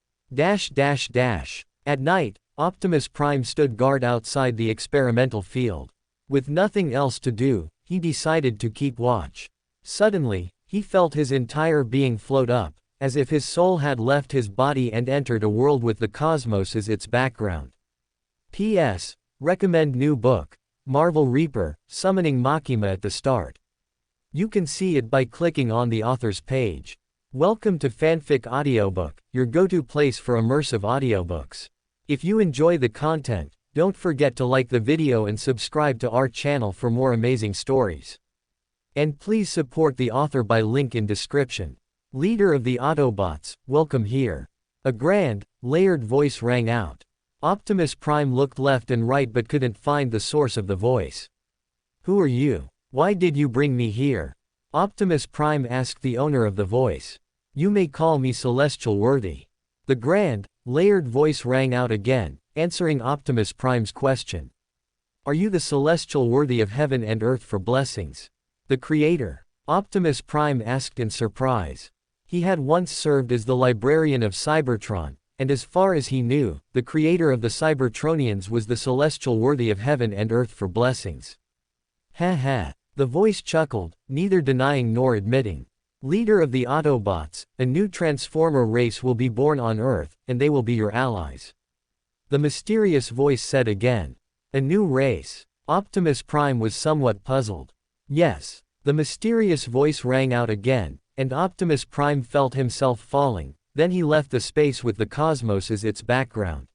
At night, Optimus Prime stood guard outside the experimental field. With nothing else to do, he decided to keep watch. Suddenly, he felt his entire being float up, as if his soul had left his body and entered a world with the cosmos as its background. P.S. Recommend new book, Marvel Reaper, Summoning Makima at the start. You can see it by clicking on the author's page. Welcome to Fanfic Audiobook, your go-to place for immersive audiobooks. If you enjoy the content, don't forget to like the video and subscribe to our channel for more amazing stories. And please support the author by link in description. Leader of the Autobots, welcome here. A grand, layered voice rang out. Optimus Prime looked left and right but couldn't find the source of the voice. Who are you? Why did you bring me here? Optimus Prime asked the owner of the voice. You may call me Celestial Worthy. The grand, layered voice rang out again, answering Optimus Prime's question. Are you the Celestial Worthy of heaven and earth for blessings? The creator? Optimus Prime asked in surprise. He had once served as the librarian of Cybertron, and as far as he knew, the creator of the Cybertronians was the Celestial Worthy of heaven and earth for blessings. Ha ha. The voice chuckled, neither denying nor admitting. Leader of the Autobots, a new Transformer race will be born on Earth, and they will be your allies. The mysterious voice said again. A new race. Optimus Prime was somewhat puzzled. Yes. The mysterious voice rang out again, and Optimus Prime felt himself falling, then he left the space with the cosmos as its background.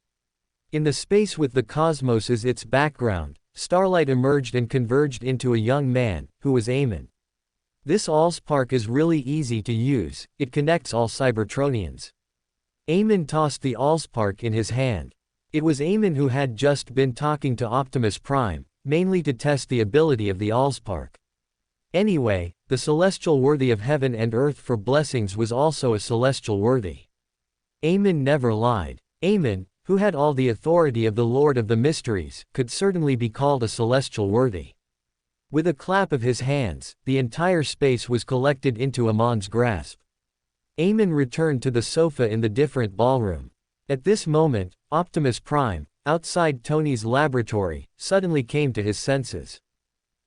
In the space with the cosmos as its background, starlight emerged and converged into a young man, who was Amon. This Allspark is really easy to use, it connects all Cybertronians. Amon tossed the Allspark in his hand. It was Amon who had just been talking to Optimus Prime, mainly to test the ability of the Allspark. Anyway, the Celestial Worthy of heaven and earth for blessings was also a Celestial Worthy. Amon never lied. Amon, who had all the authority of the Lord of the Mysteries, could certainly be called a Celestial Worthy. With a clap of his hands, the entire space was collected into Amon's grasp. Amon returned to the sofa in the different ballroom. At this moment, Optimus Prime, outside Tony's laboratory, suddenly came to his senses.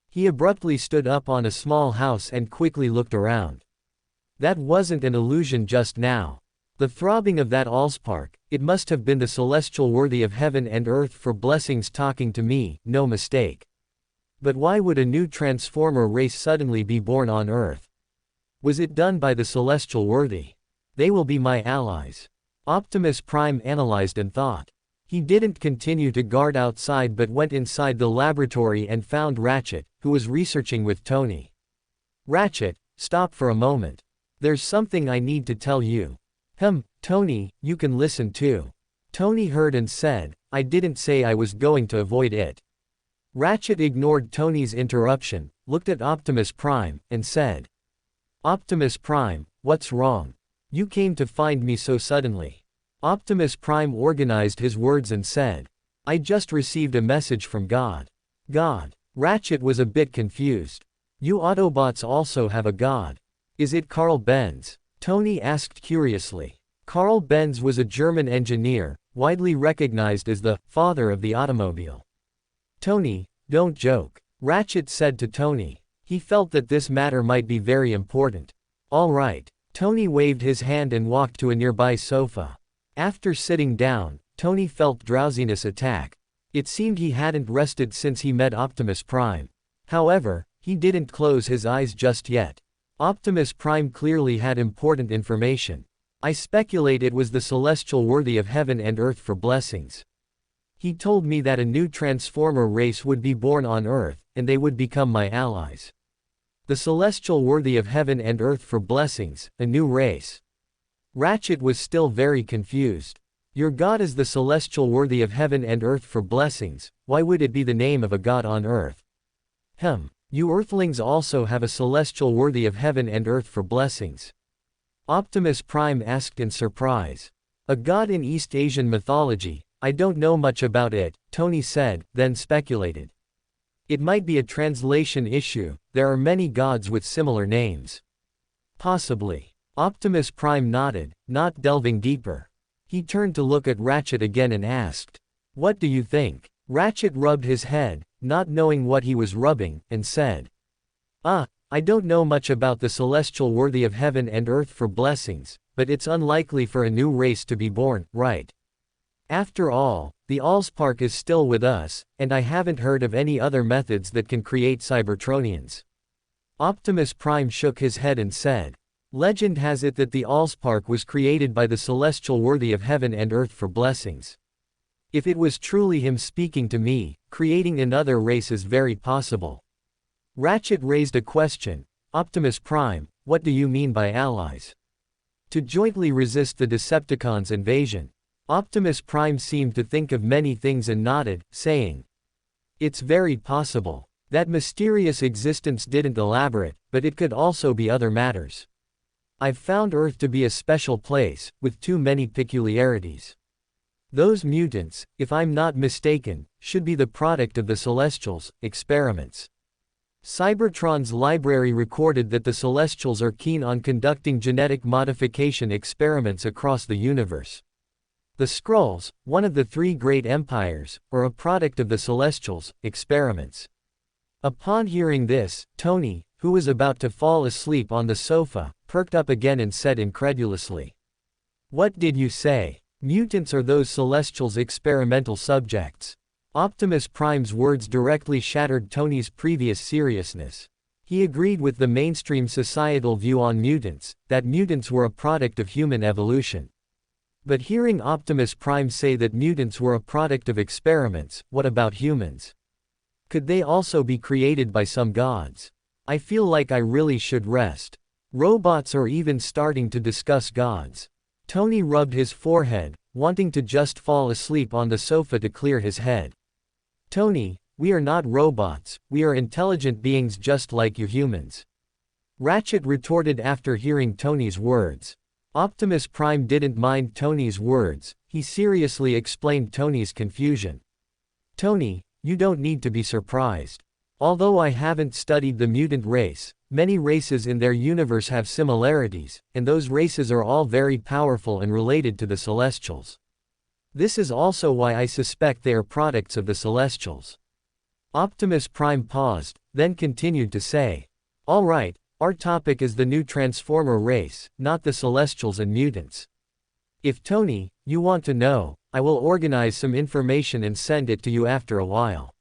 He abruptly stood up on a small house and quickly looked around. That wasn't an illusion just now. The throbbing of that Allspark, it must have been the Celestial Worthy of heaven and earth for blessings talking to me, no mistake. But why would a new Transformer race suddenly be born on Earth? Was it done by the Celestial Worthy? They will be my allies. Optimus Prime analyzed and thought. He didn't continue to guard outside but went inside the laboratory and found Ratchet, who was researching with Tony. Ratchet, stop for a moment. There's something I need to tell you. Tony, you can listen too. Tony heard and said, I didn't say I was going to avoid it. Ratchet ignored Tony's interruption, looked at Optimus Prime, and said. Optimus Prime, what's wrong? You came to find me so suddenly. Optimus Prime organized his words and said. I just received a message from God. God. Ratchet was a bit confused. You Autobots also have a god. Is it Carl Benz? Tony asked curiously. Carl Benz was a German engineer, widely recognized as the father of the automobile. Tony, don't joke. Ratchet said to Tony. He felt that this matter might be very important. All right. Tony waved his hand and walked to a nearby sofa. After sitting down, Tony felt drowsiness attack. It seemed he hadn't rested since he met Optimus Prime. However, he didn't close his eyes just yet. Optimus Prime clearly had important information. I speculate it was the Celestial Worthy of heaven and earth for blessings. He told me that a new Transformer race would be born on Earth, and they would become my allies. The Celestial Worthy of heaven and earth for blessings, a new race. Ratchet was still very confused. Your god is the Celestial Worthy of heaven and earth for blessings, why would it be the name of a god on Earth? You Earthlings also have a Celestial Worthy of heaven and earth for blessings? Optimus Prime asked in surprise. A god in East Asian mythology, I don't know much about it, Tony said, then speculated. It might be a translation issue, there are many gods with similar names. Possibly. Optimus Prime nodded, not delving deeper. He turned to look at Ratchet again and asked. What do you think? Ratchet rubbed his head, not knowing what he was rubbing, and said. I don't know much about the Celestial Worthy of heaven and earth for blessings, but it's unlikely for a new race to be born, right? After all, the Allspark is still with us, and I haven't heard of any other methods that can create Cybertronians. Optimus Prime shook his head and said. Legend has it that the Allspark was created by the Celestial Worthy of heaven and earth for blessings. If it was truly him speaking to me, creating another race is very possible. Ratchet raised a question. Optimus Prime, what do you mean by allies? To jointly resist the Decepticons' invasion. Optimus Prime seemed to think of many things and nodded, saying. It's very possible. That mysterious existence didn't elaborate, but it could also be other matters. I've found Earth to be a special place, with too many peculiarities. Those mutants, if I'm not mistaken, should be the product of the Celestials' experiments. Cybertron's library recorded that the Celestials are keen on conducting genetic modification experiments across the universe. The Skrulls, one of the three great empires, are a product of the Celestials' experiments. Upon hearing this, Tony, who was about to fall asleep on the sofa, perked up again and said incredulously, "What did you say? Mutants are those Celestials' experimental subjects?" Optimus Prime's words directly shattered Tony's previous seriousness. He agreed with the mainstream societal view on mutants, that mutants were a product of human evolution. But hearing Optimus Prime say that mutants were a product of experiments, what about humans? Could they also be created by some gods? I feel like I really should rest. Robots are even starting to discuss gods. Tony rubbed his forehead, wanting to just fall asleep on the sofa to clear his head. Tony, we are not robots, we are intelligent beings just like you humans. Ratchet retorted after hearing Tony's words. Optimus Prime didn't mind Tony's words, he seriously explained Tony's confusion. Tony, you don't need to be surprised. Although I haven't studied the mutant race, many races in their universe have similarities, and those races are all very powerful and related to the Celestials. This is also why I suspect they are products of the Celestials. Optimus Prime paused, then continued to say, "All right, our topic is the new Transformer race, not the Celestials and mutants. If Tony, you want to know, I will organize some information and send it to you after a while."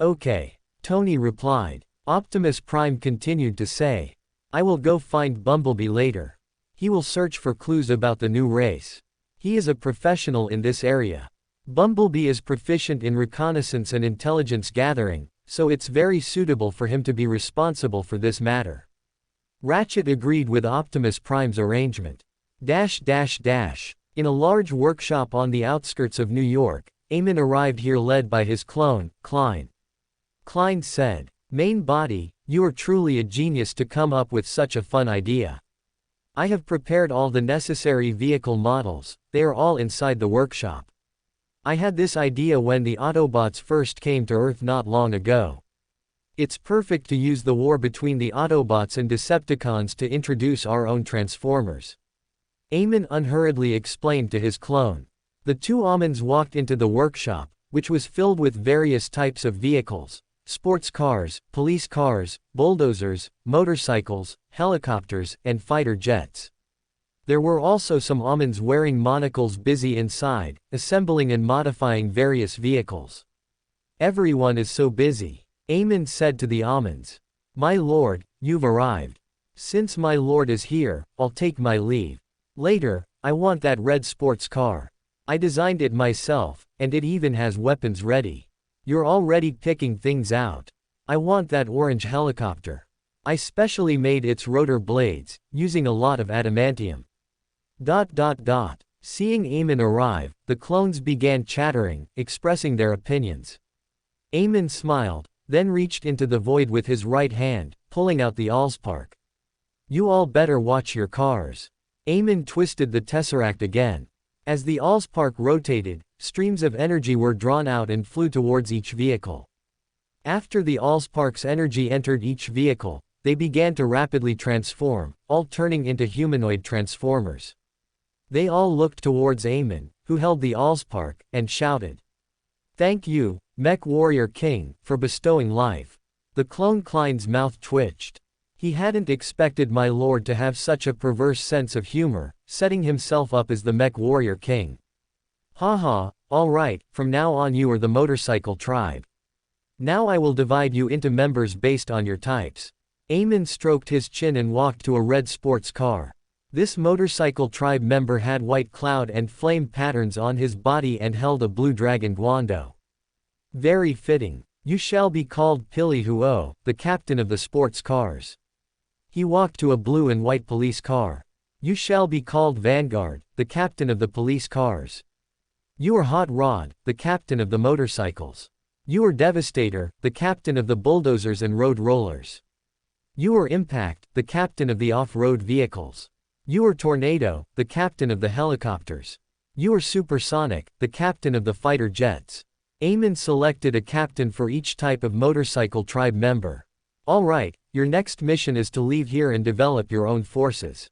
"Okay," Tony replied. Optimus Prime continued to say, "I will go find Bumblebee later. He will search for clues about the new race. He is a professional in this area. Bumblebee is proficient in reconnaissance and intelligence gathering, so it's very suitable for him to be responsible for this matter." Ratchet agreed with Optimus Prime's arrangement. In a large workshop on the outskirts of New York, Amon arrived here led by his clone, Klein. Klein said, "Main body, you are truly a genius to come up with such a fun idea. I have prepared all the necessary vehicle models, they are all inside the workshop. I had this idea when the Autobots first came to Earth not long ago. It's perfect to use the war between the Autobots and Decepticons to introduce our own Transformers." Amon unhurriedly explained to his clone. The two Amons walked into the workshop, which was filled with various types of vehicles: sports cars, police cars, bulldozers, motorcycles, helicopters, and fighter jets. There were also some Amons wearing monocles busy inside, assembling and modifying various vehicles. "Everyone is so busy," Amon said to the Amons. "My lord, you've arrived. Since my lord is here, I'll take my leave. Later, I want that red sports car. I designed it myself, and it even has weapons ready. You're already picking things out. I want that orange helicopter. I specially made its rotor blades, using a lot of adamantium." Seeing Amon arrive, the clones began chattering, expressing their opinions. Amon smiled, then reached into the void with his right hand, pulling out the Allspark. "You all better watch your cars." Amon twisted the Tesseract again. As the Allspark rotated, streams of energy were drawn out and flew towards each vehicle. After the Allspark's energy entered each vehicle, they began to rapidly transform, all turning into humanoid transformers. They all looked towards Amon, who held the Allspark, and shouted, "Thank you, Mech Warrior King, for bestowing life." The clone Klein's mouth twitched. He hadn't expected my lord to have such a perverse sense of humor, setting himself up as the Mech Warrior King. "Haha, alright, from now on you are the motorcycle tribe. Now I will divide you into members based on your types." Amon stroked his chin and walked to a red sports car. This motorcycle tribe member had white cloud and flame patterns on his body and held a blue dragon guando. "Very fitting. You shall be called Pili Huo, the captain of the sports cars." He walked to a blue and white police car. "You shall be called Vanguard, the captain of the police cars." "You are Hot Rod, the captain of the motorcycles." You are Devastator, the captain of the bulldozers and road rollers. You are Impact, the captain of the off-road vehicles. You are Tornado, the captain of the helicopters. You are Supersonic, the captain of the fighter jets. Amon selected a captain for each type of motorcycle tribe member. Alright, your next mission is to leave here and develop your own forces.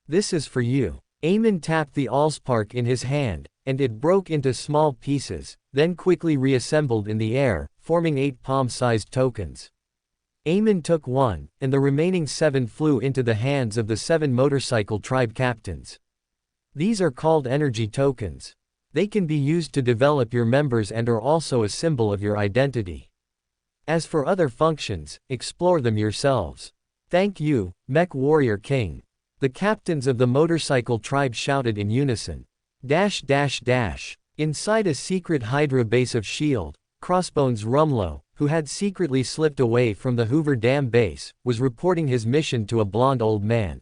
This is for you. Amon tapped the Allspark in his hand, and it broke into small pieces, then quickly reassembled in the air, forming 8 palm-sized tokens. Amon took one, and the remaining 7 flew into the hands of the 7 motorcycle tribe captains. These are called energy tokens. They can be used to develop your members and are also a symbol of your identity. As for other functions, explore them yourselves. Thank you, Mech Warrior King. The captains of the motorcycle tribe shouted in unison. Inside a secret Hydra base of S.H.I.E.L.D., Crossbones Rumlow, who had secretly slipped away from the Hoover Dam base, was reporting his mission to a blonde old man.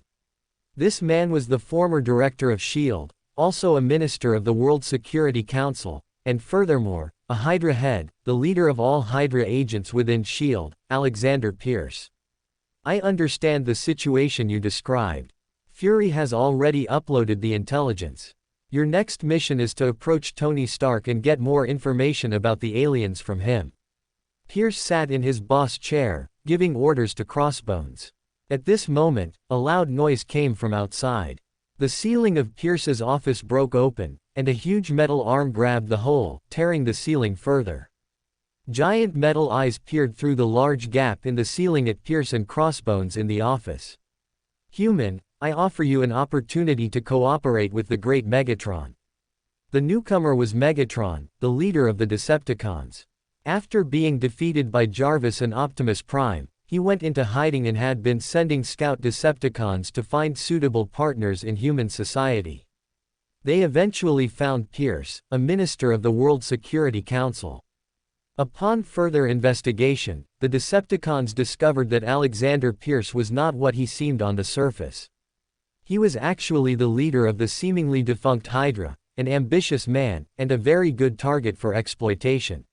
This man was the former director of S.H.I.E.L.D., also a minister of the World Security Council, and furthermore, a Hydra head, the leader of all Hydra agents within S.H.I.E.L.D., Alexander Pierce. I understand the situation you described. Fury has already uploaded the intelligence. Your next mission is to approach Tony Stark and get more information about the aliens from him. Pierce sat in his boss chair, giving orders to Crossbones. At this moment, a loud noise came from outside. The ceiling of Pierce's office broke open, and a huge metal arm grabbed the hole, tearing the ceiling further. Giant metal eyes peered through the large gap in the ceiling at Pierce and Crossbones in the office. Human, I offer you an opportunity to cooperate with the great Megatron. The newcomer was Megatron, the leader of the Decepticons. After being defeated by Jarvis and Optimus Prime, he went into hiding and had been sending scout Decepticons to find suitable partners in human society. They eventually found Pierce, a minister of the World Security Council. Upon further investigation, the Decepticons discovered that Alexander Pierce was not what he seemed on the surface. He was actually the leader of the seemingly defunct Hydra, an ambitious man, and a very good target for exploitation.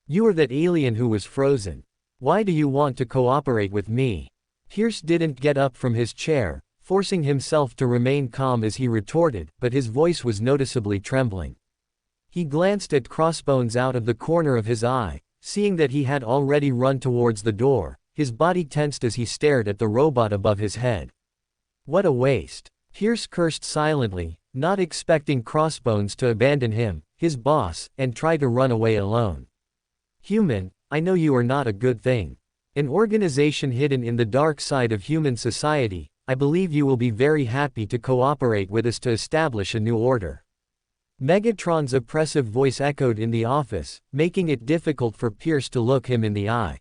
You are that alien who was frozen. Why do you want to cooperate with me? Pierce didn't get up from his chair, forcing himself to remain calm as he retorted, but his voice was noticeably trembling. He glanced at Crossbones out of the corner of his eye, seeing that he had already run towards the door. His body tensed as he stared at the robot above his head. What a waste. Pierce cursed silently, not expecting Crossbones to abandon him, his boss, and try to run away alone. Human, I know you are not a good thing. An organization hidden in the dark side of human society, I believe you will be very happy to cooperate with us to establish a new order. Megatron's oppressive voice echoed in the office, making it difficult for Pierce to look him in the eye.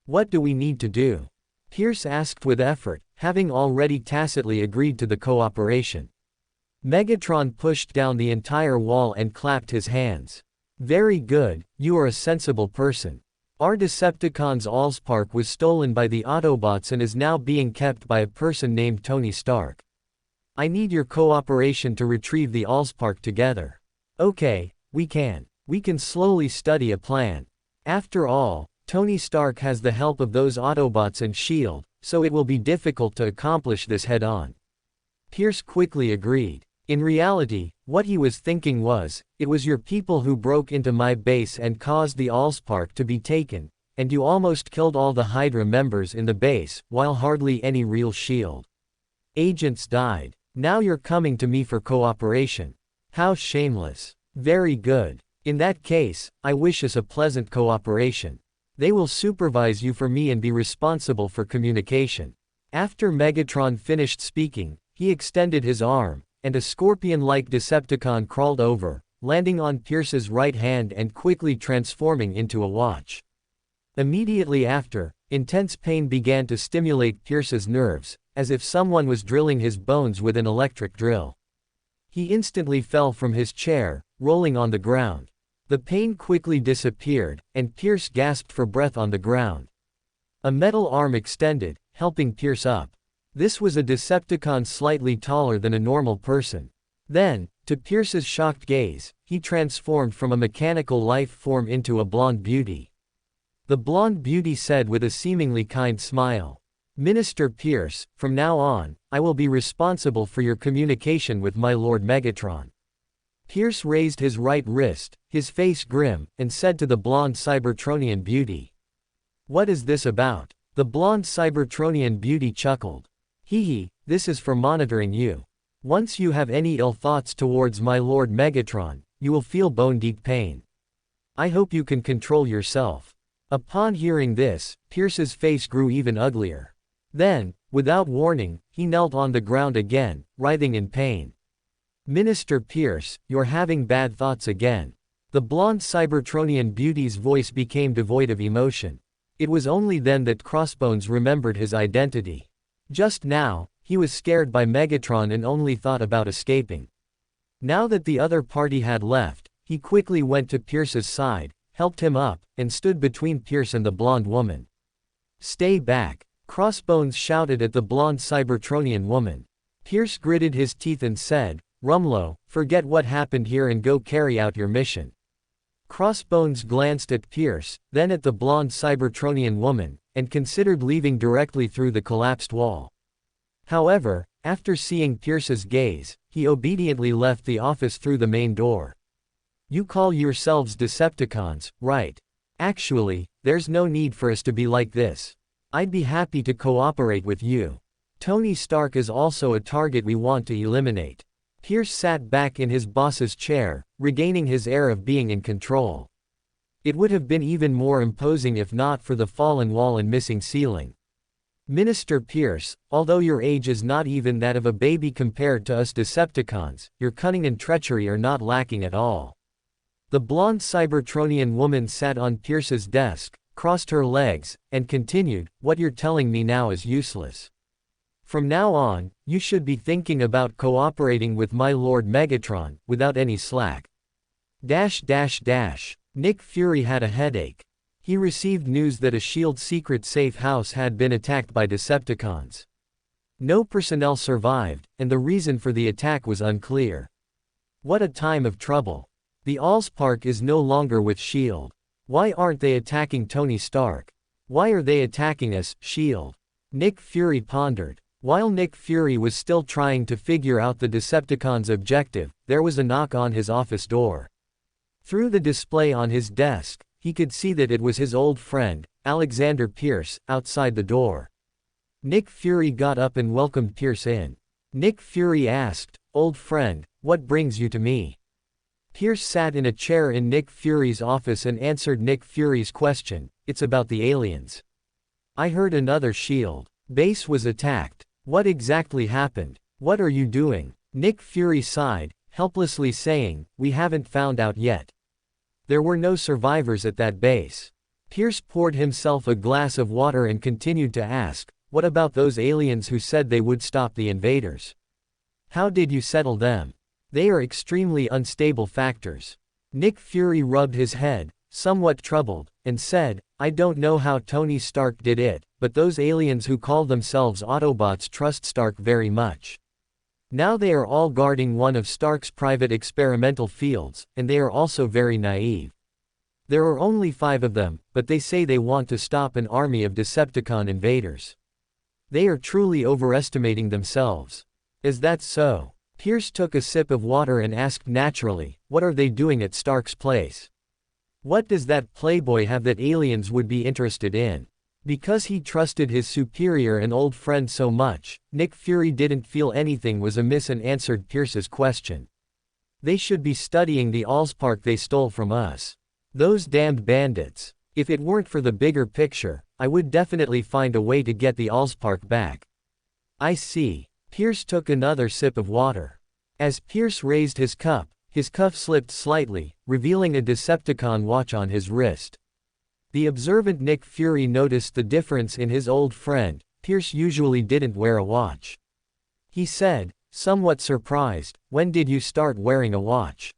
What do we need to do? Pierce asked with effort, having already tacitly agreed to the cooperation. Megatron pushed down the entire wall and clapped his hands. Very good, you are a sensible person. Our Decepticons' Allspark was stolen by the Autobots and is now being kept by a person named Tony Stark. I need your cooperation to retrieve the Allspark together. Okay, we can. We can slowly study a plan. After all, Tony Stark has the help of those Autobots and S.H.I.E.L.D., so it will be difficult to accomplish this head-on. Pierce quickly agreed. In reality, what he was thinking was, it was your people who broke into my base and caused the Allspark to be taken, and you almost killed all the Hydra members in the base, while hardly any real S.H.I.E.L.D. agents died. Now you're coming to me for cooperation. How shameless. Very good. In that case, I wish us a pleasant cooperation. They will supervise you for me and be responsible for communication. After Megatron finished speaking, he extended his arm, and a scorpion-like Decepticon crawled over, landing on Pierce's right hand and quickly transforming into a watch. Immediately after, intense pain began to stimulate Pierce's nerves, as if someone was drilling his bones with an electric drill. He instantly fell from his chair, rolling on the ground. The pain quickly disappeared, and Pierce gasped for breath on the ground. A metal arm extended, helping Pierce up. This was a Decepticon slightly taller than a normal person. Then, To Pierce's shocked gaze, he transformed from a mechanical life form into a blonde beauty. The blonde beauty said with a seemingly kind smile, "Minister Pierce, from now on, I will be responsible for your communication with my Lord Megatron." Pierce raised his right wrist, his face grim, and said to the blonde Cybertronian beauty, "What is this about?" The blonde Cybertronian beauty chuckled. "Hee, this is for monitoring you. Once you have any ill thoughts towards my Lord Megatron, you will feel bone-deep pain. I hope you can control yourself." Upon hearing this, Pierce's face grew even uglier. Then, without warning, he knelt on the ground again, writhing in pain. "Minister Pierce, you're having bad thoughts again." The blonde Cybertronian beauty's voice became devoid of emotion. It was only then that Crossbones remembered his identity. Just now, he was scared by Megatron and only thought about escaping. Now that the other party had left, he quickly went to Pierce's side, helped him up, and stood between Pierce and the blonde woman. "Stay back," Crossbones shouted at the blonde Cybertronian woman. Pierce gritted his teeth and said, "Rumlow, forget what happened here and go carry out your mission." Crossbones glanced at Pierce, then at the blonde Cybertronian woman, and considered leaving directly through the collapsed wall. However, after seeing Pierce's gaze, he obediently left the office through the main door. "You call yourselves Decepticons, right? Actually, there's no need for us to be like this. I'd be happy to cooperate with you. Tony Stark is also a target we want to eliminate." Pierce sat back in his boss's chair, regaining his air of being in control. It would have been even more imposing if not for the fallen wall and missing ceiling. "Minister Pierce, although your age is not even that of a baby compared to us Decepticons, your cunning and treachery are not lacking at all." The blonde Cybertronian woman sat on Pierce's desk, crossed her legs, and continued, "What you're telling me now is useless. From now on, you should be thinking about cooperating with my Lord Megatron, without any slack." Nick Fury had a headache. He received news that a S.H.I.E.L.D. secret safe house had been attacked by Decepticons. No personnel survived, and the reason for the attack was unclear. What a time of trouble. The Allspark is no longer with S.H.I.E.L.D. Why aren't they attacking Tony Stark? Why are they attacking us, S.H.I.E.L.D.? Nick Fury pondered. While Nick Fury was still trying to figure out the Decepticons' objective, there was a knock on his office door. Through the display on his desk, he could see that it was his old friend, Alexander Pierce, outside the door. Nick Fury got up and welcomed Pierce in. Nick Fury asked, "Old friend, what brings you to me?" Pierce sat in a chair in Nick Fury's office and answered Nick Fury's question, "It's about the aliens. I heard another S.H.I.E.L.D. base was attacked. What exactly happened? What are you doing?" Nick Fury sighed, helplessly saying, "We haven't found out yet. There were no survivors at that base." Pierce poured himself a glass of water and continued to ask, "What about those aliens who said they would stop the invaders? How did you settle them? They are extremely unstable factors." Nick Fury rubbed his head, somewhat troubled, and said, "I don't know how Tony Stark did it, but those aliens who call themselves Autobots trust Stark very much. Now they are all guarding one of Stark's private experimental fields, and they are also very naive. There are only 5 of them, but they say they want to stop an army of Decepticon invaders. They are truly overestimating themselves." "Is that so?" Pierce took a sip of water and asked naturally, "What are they doing at Stark's place? What does that playboy have that aliens would be interested in?" Because he trusted his superior and old friend so much, Nick Fury didn't feel anything was amiss and answered Pierce's question. "They should be studying the Allspark they stole from us. Those damned bandits. If it weren't for the bigger picture, I would definitely find a way to get the Allspark back." "I see." Pierce took another sip of water. As Pierce raised his cup slipped slightly, revealing a Decepticon watch on his wrist. The observant Nick Fury noticed the difference in his old friend. Pierce usually didn't wear a watch. He said, somewhat surprised, "When did you start wearing a watch?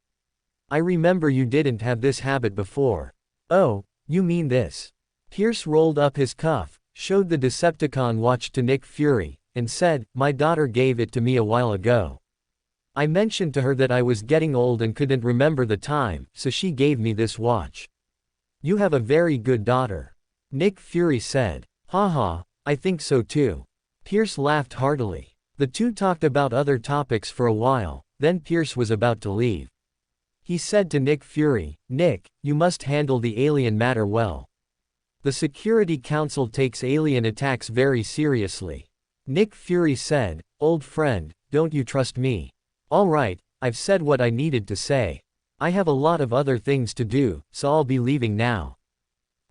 I remember you didn't have this habit before." "Oh, you mean this?" Pierce rolled up his cuff, showed the Decepticon watch to Nick Fury, and said, "My daughter gave it to me a while ago. I mentioned to her that I was getting old and couldn't remember the time, so she gave me this watch. You have a very good daughter. Nick Fury said. Haha, I think so too. Pierce laughed heartily. The two talked about other topics for a while, then Pierce was about to leave. He said to Nick Fury, Nick, you must handle the alien matter well. The Security Council takes alien attacks very seriously. Nick Fury said, old friend, don't you trust me? Alright, I've said what I needed to say. I have a lot of other things to do, so I'll be leaving now.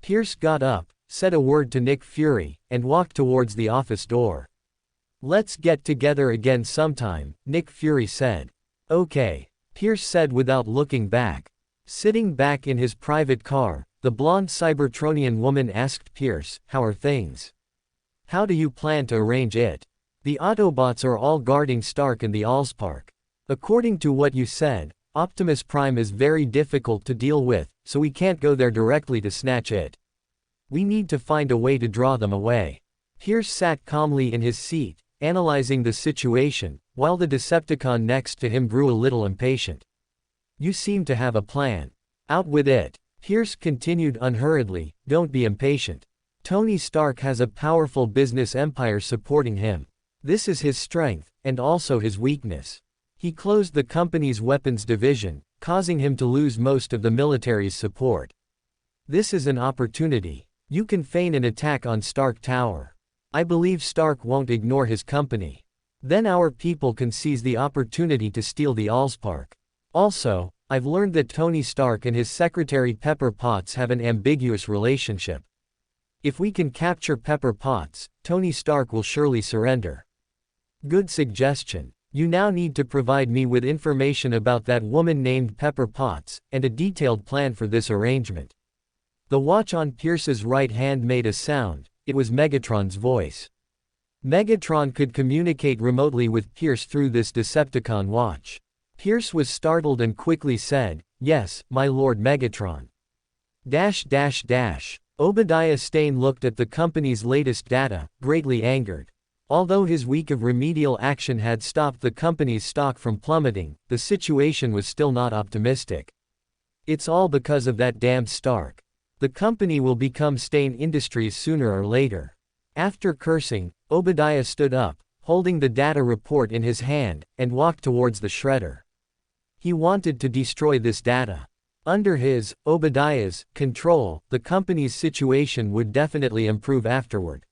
Pierce got up, said a word to Nick Fury, and walked towards the office door. Let's get together again sometime, Nick Fury said. Okay, Pierce said without looking back. Sitting back in his private car, the blonde Cybertronian woman asked Pierce, how are things? How do you plan to arrange it? The Autobots are all guarding Stark and the Allspark. According to what you said, Optimus Prime is very difficult to deal with, so we can't go there directly to snatch it. We need to find a way to draw them away. Pierce sat calmly in his seat, analyzing the situation, while the Decepticon next to him grew a little impatient. You seem to have a plan. Out with it. Pierce continued unhurriedly, don't be impatient. Tony Stark has a powerful business empire supporting him. This is his strength, and also his weakness. He closed the company's weapons division, causing him to lose most of the military's support. This is an opportunity. You can feign an attack on Stark Tower. I believe Stark won't ignore his company. Then our people can seize the opportunity to steal the Allspark. Also, I've learned that Tony Stark and his secretary Pepper Potts have an ambiguous relationship. If we can capture Pepper Potts, Tony Stark will surely surrender. Good suggestion. You now need to provide me with information about that woman named Pepper Potts, and a detailed plan for this arrangement. The watch on Pierce's right hand made a sound. It was Megatron's voice. Megatron could communicate remotely with Pierce through this Decepticon watch. Pierce was startled and quickly said, yes, my lord Megatron. Obadiah Stane looked at the company's latest data, greatly angered. Although his week of remedial action had stopped the company's stock from plummeting, the situation was still not optimistic. It's all because of that damned Stark. The company will become Stane Industries sooner or later. After cursing, Obadiah stood up, holding the data report in his hand, and walked towards the shredder. He wanted to destroy this data. Under his, Obadiah's, control, the company's situation would definitely improve afterward.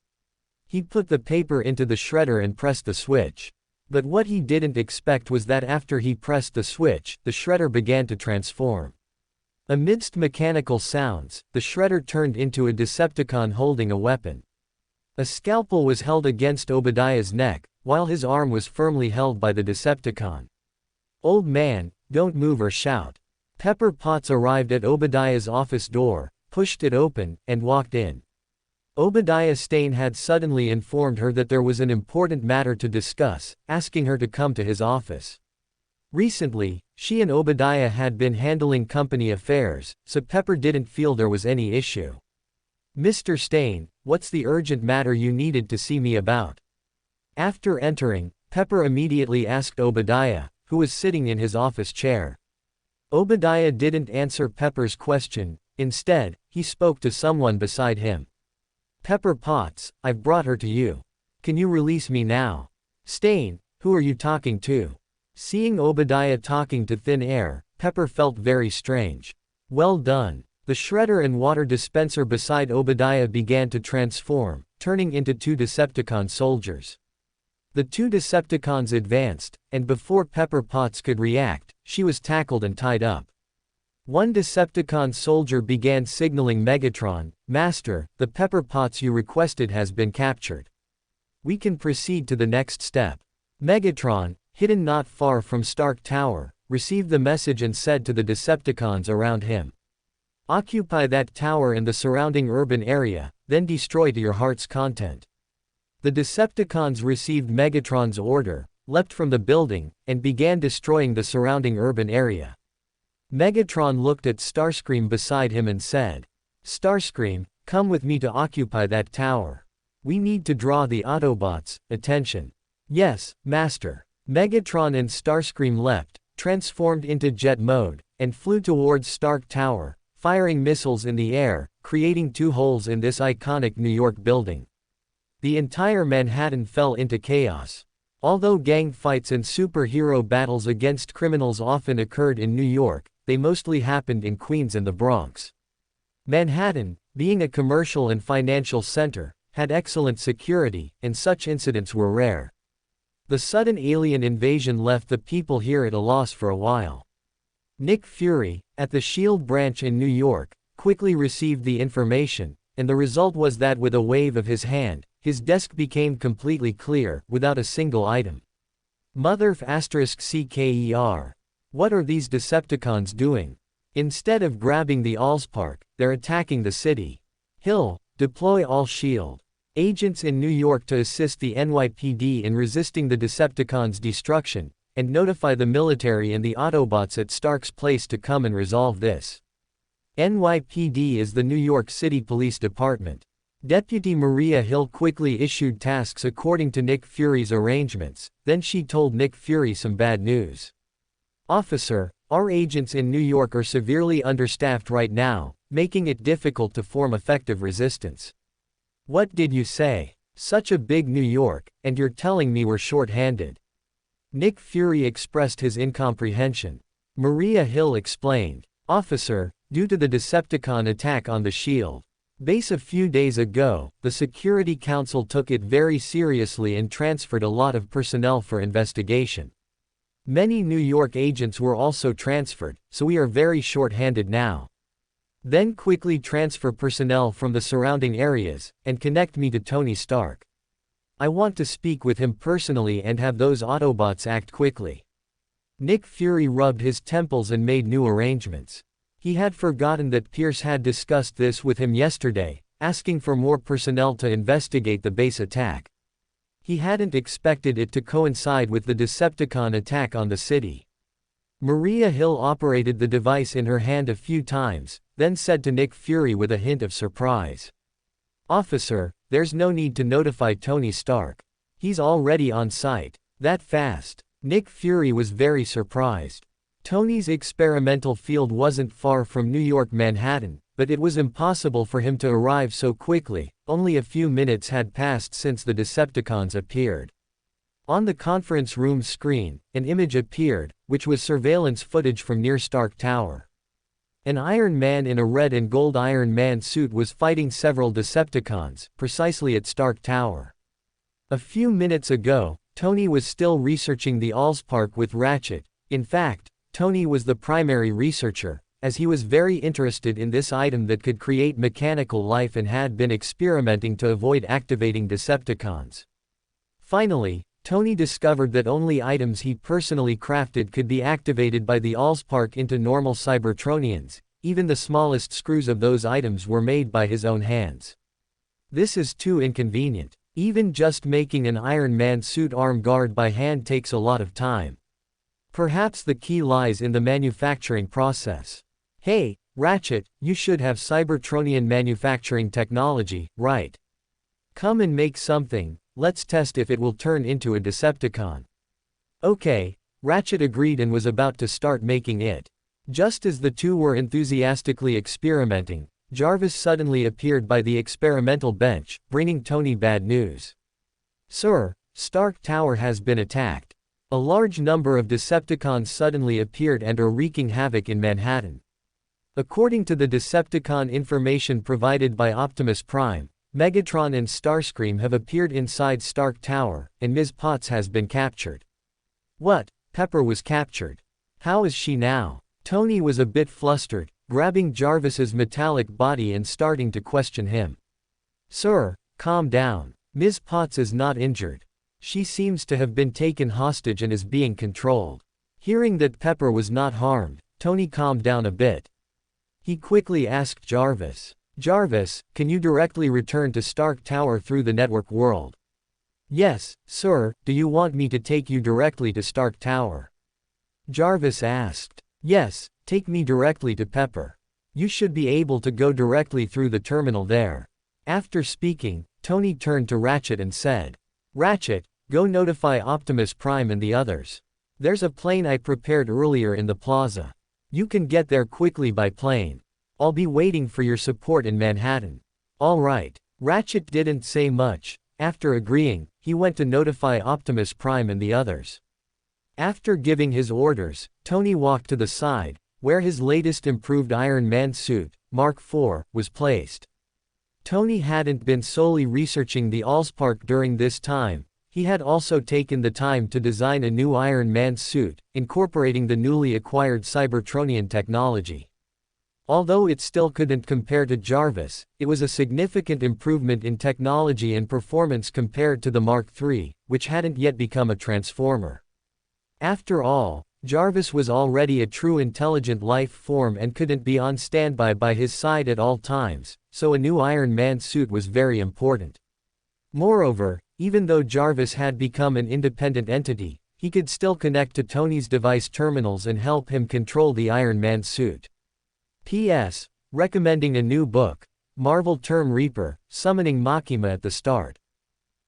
He put the paper into the shredder and pressed the switch. But what he didn't expect was that after he pressed the switch, the shredder began to transform. Amidst mechanical sounds, the shredder turned into a Decepticon holding a weapon. A scalpel was held against Obadiah's neck, while his arm was firmly held by the Decepticon. Old man, don't move or shout. Pepper Potts arrived at Obadiah's office door, pushed it open, and walked in. Obadiah Stane had suddenly informed her that there was an important matter to discuss, asking her to come to his office. Recently, she and Obadiah had been handling company affairs, so Pepper didn't feel there was any issue. Mr. Stane, what's the urgent matter you needed to see me about? After entering, Pepper immediately asked Obadiah, who was sitting in his office chair. Obadiah didn't answer Pepper's question, instead, he spoke to someone beside him. Pepper Potts, I've brought her to you. Can you release me now? Stane, who are you talking to? Seeing Obadiah talking to thin air, Pepper felt very strange. Well done. The shredder and water dispenser beside Obadiah began to transform, turning into two Decepticon soldiers. The two Decepticons advanced, and before Pepper Potts could react, she was tackled and tied up. One Decepticon soldier began signaling Megatron, Master, the Pepper Potts you requested has been captured. We can proceed to the next step. Megatron, hidden not far from Stark Tower, received the message and said to the Decepticons around him. Occupy that tower and the surrounding urban area, then destroy to your heart's content. The Decepticons received Megatron's order, leapt from the building, and began destroying the surrounding urban area. Megatron looked at Starscream beside him and said, Starscream, come with me to occupy that tower. We need to draw the Autobots' attention. Yes, Master. Megatron and Starscream leapt, transformed into jet mode, and flew towards Stark Tower, firing missiles in the air, creating 2 holes in this iconic New York building. The entire Manhattan fell into chaos. Although gang fights and superhero battles against criminals often occurred in New York, they mostly happened in Queens and the Bronx. Manhattan, being a commercial and financial center, had excellent security, and such incidents were rare. The sudden alien invasion left the people here at a loss for a while. Nick Fury, at the SHIELD branch in New York, quickly received the information, and the result was that with a wave of his hand, his desk became completely clear, without a single item. Motherf***CKER. What are these Decepticons doing? Instead of grabbing the Allspark, they're attacking the city. Hill, deploy all SHIELD agents in New York to assist the NYPD in resisting the Decepticons' destruction, and notify the military and the Autobots at Stark's place to come and resolve this. NYPD is the New York City Police Department. Deputy Maria Hill quickly issued tasks according to Nick Fury's arrangements, then she told Nick Fury some bad news. Officer, our agents in New York are severely understaffed right now, making it difficult to form effective resistance. What did you say? Such a big New York, and you're telling me we're short-handed. Nick Fury expressed his incomprehension. Maria Hill explained, Officer, due to the Decepticon attack on the SHIELD base a few days ago, the Security Council took it very seriously and transferred a lot of personnel for investigation. Many New York agents were also transferred, so we are very short-handed now. Then quickly transfer personnel from the surrounding areas, and connect me to Tony Stark. I want to speak with him personally and have those Autobots act quickly. Nick Fury rubbed his temples and made new arrangements. He had forgotten that Pierce had discussed this with him yesterday, asking for more personnel to investigate the base attack. He hadn't expected it to coincide with the Decepticon attack on the city. Maria Hill operated the device in her hand a few times, then said to Nick Fury with a hint of surprise. Officer, there's no need to notify Tony Stark. He's already on site. That fast. Nick Fury was very surprised. Tony's experimental field wasn't far from New York Manhattan, but it was impossible for him to arrive so quickly. Only a few minutes had passed since the Decepticons appeared. On the conference room screen, an image appeared, which was surveillance footage from near Stark Tower. An Iron Man in a red and gold Iron Man suit was fighting several Decepticons, precisely at Stark Tower. A few minutes ago, Tony was still researching the Allspark with Ratchet. In fact, Tony was the primary researcher, as he was very interested in this item that could create mechanical life and had been experimenting to avoid activating Decepticons. Finally, Tony discovered that only items he personally crafted could be activated by the Allspark into normal Cybertronians. Even the smallest screws of those items were made by his own hands. This is too inconvenient. Even just making an Iron Man suit arm guard by hand takes a lot of time. Perhaps the key lies in the manufacturing process. Hey, Ratchet, you should have Cybertronian manufacturing technology, right? Come and make something. Let's test if it will turn into a Decepticon. Okay, Ratchet agreed and was about to start making it. Just as the two were enthusiastically experimenting, Jarvis suddenly appeared by the experimental bench, bringing Tony bad news. Sir, Stark Tower has been attacked. A large number of Decepticons suddenly appeared and are wreaking havoc in Manhattan. According to the Decepticon information provided by Optimus Prime, Megatron and Starscream have appeared inside Stark Tower, and Ms. Potts has been captured. What? Pepper was captured. How is she now? Tony was a bit flustered, grabbing Jarvis's metallic body and starting to question him. Sir, calm down. Ms. Potts is not injured. She seems to have been taken hostage and is being controlled. Hearing that Pepper was not harmed, Tony calmed down a bit. He quickly asked Jarvis, Jarvis, can you directly return to Stark Tower through the network world? Yes, sir, do you want me to take you directly to Stark Tower? Jarvis asked. Yes, take me directly to Pepper. You should be able to go directly through the terminal there. After speaking, Tony turned to Ratchet and said, Ratchet, go notify Optimus Prime and the others. There's a plane I prepared earlier in the plaza. You can get there quickly by plane. I'll be waiting for your support in Manhattan. All right. Ratchet didn't say much. After agreeing, he went to notify Optimus Prime and the others. After giving his orders, Tony walked to the side, where his latest improved Iron Man suit, Mark IV, was placed. Tony hadn't been solely researching the Allspark during this time. He had also taken the time to design a new Iron Man suit, incorporating the newly acquired Cybertronian technology. Although it still couldn't compare to Jarvis, it was a significant improvement in technology and performance compared to the Mark III, which hadn't yet become a transformer. After all, Jarvis was already a true intelligent life form and couldn't be on standby by his side at all times, so a new Iron Man suit was very important. Moreover, even though Jarvis had become an independent entity, he could still connect to Tony's device terminals and help him control the Iron Man suit. P.S. Recommending a new book, Marvel Term Reaper, Summoning Makima at the start.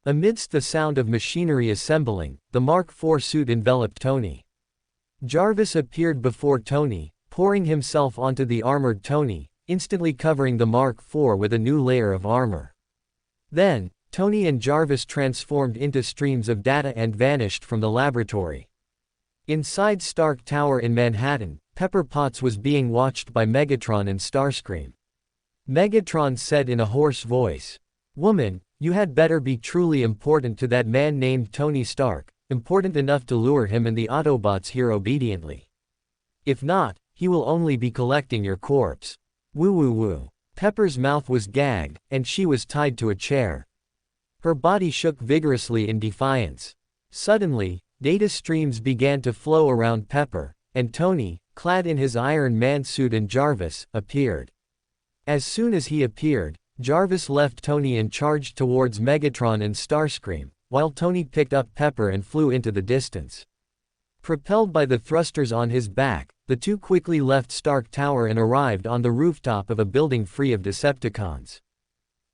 Amidst the sound of machinery assembling, the Mark IV suit enveloped Tony. Jarvis appeared before Tony, pouring himself onto the armored Tony, instantly covering the Mark IV with a new layer of armor. Then, Tony and Jarvis transformed into streams of data and vanished from the laboratory. Inside Stark Tower in Manhattan, Pepper Potts was being watched by Megatron and Starscream. Megatron said in a hoarse voice, "Woman, you had better be truly important to that man named Tony Stark, important enough to lure him and the Autobots here obediently. If not, he will only be collecting your corpse." Woo woo woo. Pepper's mouth was gagged, and she was tied to a chair. Her body shook vigorously in defiance. Suddenly, data streams began to flow around Pepper, and Tony, clad in his Iron Man suit, and Jarvis, appeared. As soon as he appeared, Jarvis left Tony and charged towards Megatron and Starscream, while Tony picked up Pepper and flew into the distance. Propelled by the thrusters on his back, the two quickly left Stark Tower and arrived on the rooftop of a building free of Decepticons.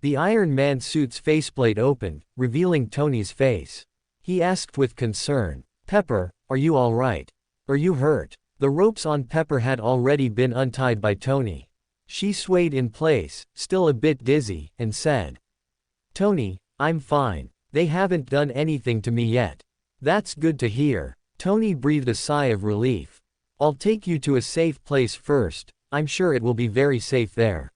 The Iron Man suit's faceplate opened, revealing Tony's face. He asked with concern, "Pepper, are you all right? Are you hurt?" The ropes on Pepper had already been untied by Tony. She swayed in place, still a bit dizzy, and said, "Tony, I'm fine. They haven't done anything to me yet." "That's good to hear." Tony breathed a sigh of relief. "I'll take you to a safe place first. I'm sure it will be very safe there."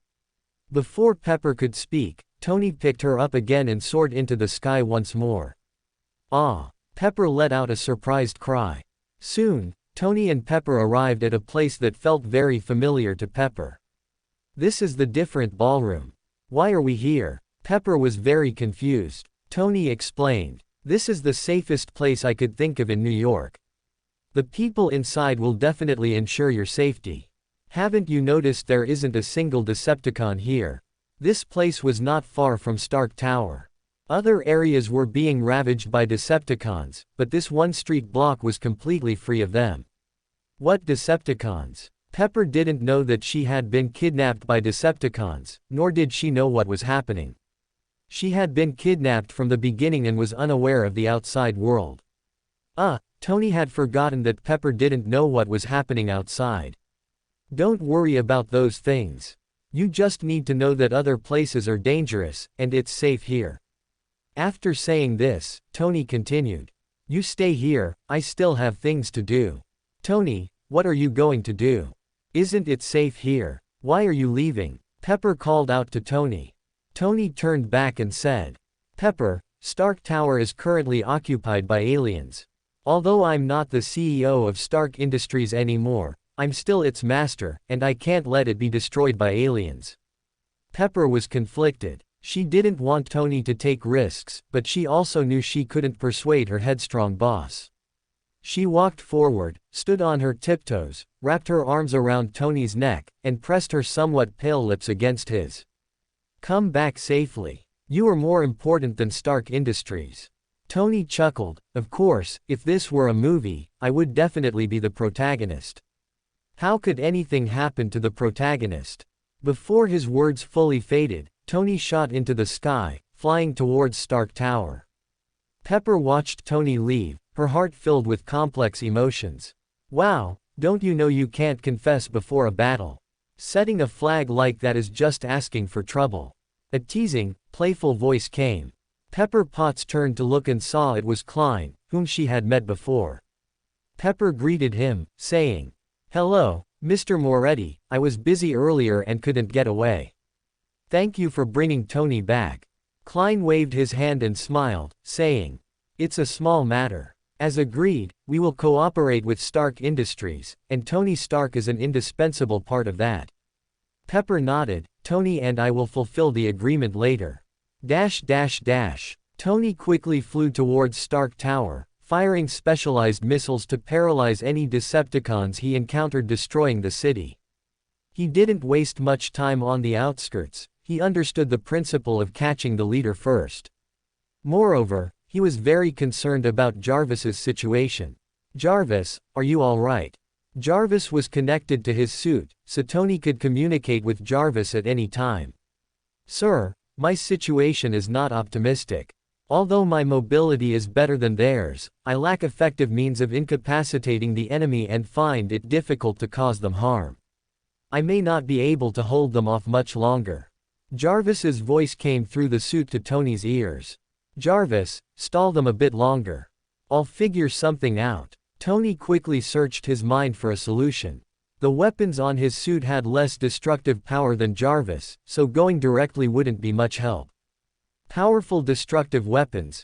Before Pepper could speak, Tony picked her up again and soared into the sky once more. "Ah!" Pepper let out a surprised cry. Soon, Tony and Pepper arrived at a place that felt very familiar to Pepper. "This is the different ballroom. Why are we here?" Pepper was very confused. Tony explained, "This is the safest place I could think of in New York. The people inside will definitely ensure your safety. Haven't you noticed there isn't a single Decepticon here? This place was not far from Stark Tower. Other areas were being ravaged by Decepticons, but this one street block was completely free of them." "What Decepticons?" Pepper didn't know that she had been kidnapped by Decepticons, nor did she know what was happening. She had been kidnapped from the beginning and was unaware of the outside world. Tony had forgotten that Pepper didn't know what was happening outside. "Don't worry about those things. You just need to know that other places are dangerous, and it's safe here." After saying this, Tony continued, "You stay here, I still have things to do." "Tony, what are you going to do? Isn't it safe here? Why are you leaving?" Pepper called out to Tony. Tony turned back and said, "Pepper, Stark Tower is currently occupied by aliens. Although I'm not the CEO of Stark Industries anymore, I'm still its master, and I can't let it be destroyed by aliens." Pepper was conflicted. She didn't want Tony to take risks, but she also knew she couldn't persuade her headstrong boss. She walked forward, stood on her tiptoes, wrapped her arms around Tony's neck, and pressed her somewhat pale lips against his. "Come back safely. You are more important than Stark Industries." Tony chuckled. "Of course, if this were a movie, I would definitely be the protagonist. How could anything happen to the protagonist?" Before his words fully faded, Tony shot into the sky, flying towards Stark Tower. Pepper watched Tony leave, her heart filled with complex emotions. Wow, don't you know you can't confess before a battle? Setting a flag like that is just asking for trouble. A teasing, playful voice came. Pepper Potts turned to look and saw it was Klein, whom she had met before. Pepper greeted him, saying, "Hello, Mr. Moretti, I was busy earlier and couldn't get away. Thank you for bringing Tony back." Klein waved his hand and smiled, saying, "It's a small matter. As agreed, we will cooperate with Stark Industries, and Tony Stark is an indispensable part of that." Pepper nodded. "Tony and I will fulfill the agreement later. Tony quickly flew towards Stark Tower, firing specialized missiles to paralyze any Decepticons he encountered destroying the city. He didn't waste much time on the outskirts. He understood the principle of catching the leader first. Moreover, he was very concerned about Jarvis's situation. "Jarvis, are you all right?" Jarvis was connected to his suit, so Tony could communicate with Jarvis at any time. "Sir, my situation is not optimistic. Although my mobility is better than theirs, I lack effective means of incapacitating the enemy and find it difficult to cause them harm. I may not be able to hold them off much longer." Jarvis's voice came through the suit to Tony's ears. "Jarvis, stall them a bit longer. I'll figure something out." Tony quickly searched his mind for a solution. The weapons on his suit had less destructive power than Jarvis, so going directly wouldn't be much help. Powerful destructive weapons,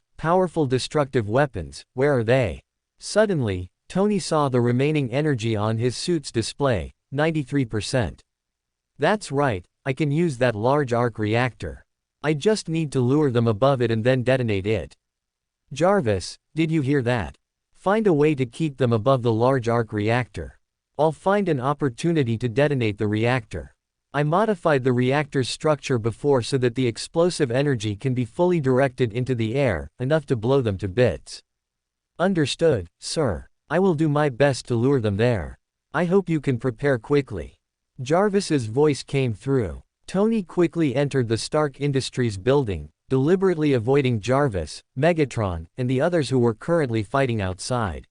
where are they? Suddenly, Tony saw the remaining energy on his suit's display, 93%. "That's right, I can use that large arc reactor. I just need to lure them above it and then detonate it." "Jarvis, did you hear that? Find a way to keep them above the large arc reactor. I'll find an opportunity to detonate the reactor. I modified the reactor's structure before so that the explosive energy can be fully directed into the air, enough to blow them to bits." "Understood, sir. I will do my best to lure them there. I hope you can prepare quickly." Jarvis's voice came through. Tony quickly entered the Stark Industries building, deliberately avoiding Jarvis, Megatron, and the others who were currently fighting outside.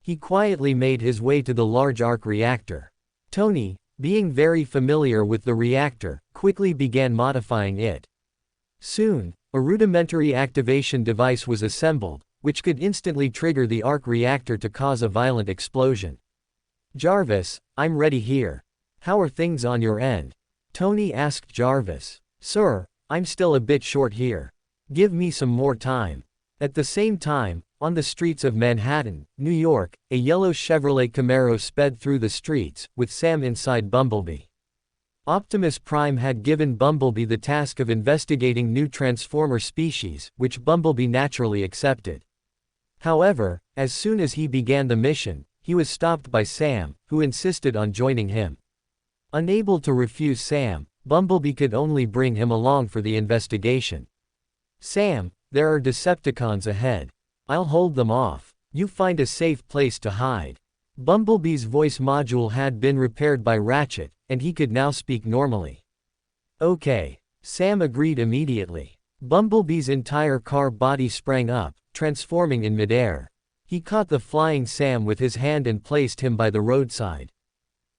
He quietly made his way to the large arc reactor. Tony, being very familiar with the reactor, quickly began modifying it. Soon, a rudimentary activation device was assembled, which could instantly trigger the arc reactor to cause a violent explosion. "Jarvis, I'm ready here. How are things on your end?" Tony asked Jarvis. "Sir, I'm still a bit short here. Give me some more time." At the same time, on the streets of Manhattan, New York, a yellow Chevrolet Camaro sped through the streets, with Sam inside Bumblebee. Optimus Prime had given Bumblebee the task of investigating new Transformer species, which Bumblebee naturally accepted. However, as soon as he began the mission, he was stopped by Sam, who insisted on joining him. Unable to refuse Sam, Bumblebee could only bring him along for the investigation. "Sam, there are Decepticons ahead. I'll hold them off. You find a safe place to hide." Bumblebee's voice module had been repaired by Ratchet, and he could now speak normally. "Okay." Sam agreed immediately. Bumblebee's entire car body sprang up, transforming in midair. He caught the flying Sam with his hand and placed him by the roadside.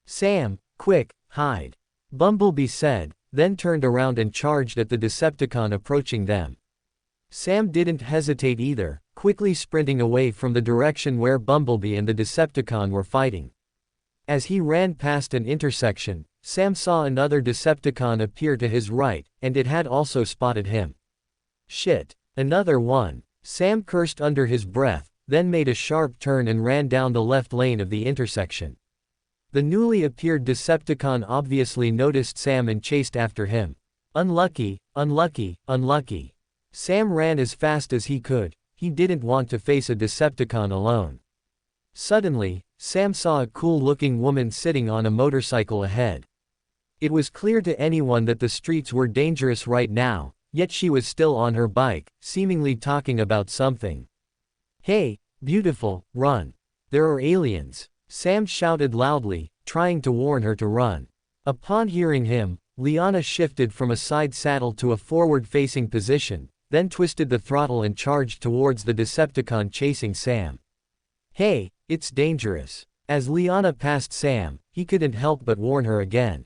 "Sam, quick, hide," Bumblebee said, then turned around and charged at the Decepticon approaching them. Sam didn't hesitate either, quickly sprinting away from the direction where Bumblebee and the Decepticon were fighting. As he ran past an intersection, Sam saw another Decepticon appear to his right, and it had also spotted him. "Shit, another one." Sam cursed under his breath, then made a sharp turn and ran down the left lane of the intersection. The newly appeared Decepticon obviously noticed Sam and chased after him. Unlucky, unlucky, unlucky. Sam ran as fast as he could. He didn't want to face a Decepticon alone. Suddenly, Sam saw a cool-looking woman sitting on a motorcycle ahead. It was clear to anyone that the streets were dangerous right now, yet she was still on her bike, seemingly talking about something. "Hey, beautiful, run. There are aliens," Sam shouted loudly, trying to warn her to run. Upon hearing him, Liana shifted from a side saddle to a forward-facing position, then twisted the throttle and charged towards the Decepticon chasing Sam. "Hey, it's dangerous." As Liana passed Sam, he couldn't help but warn her again.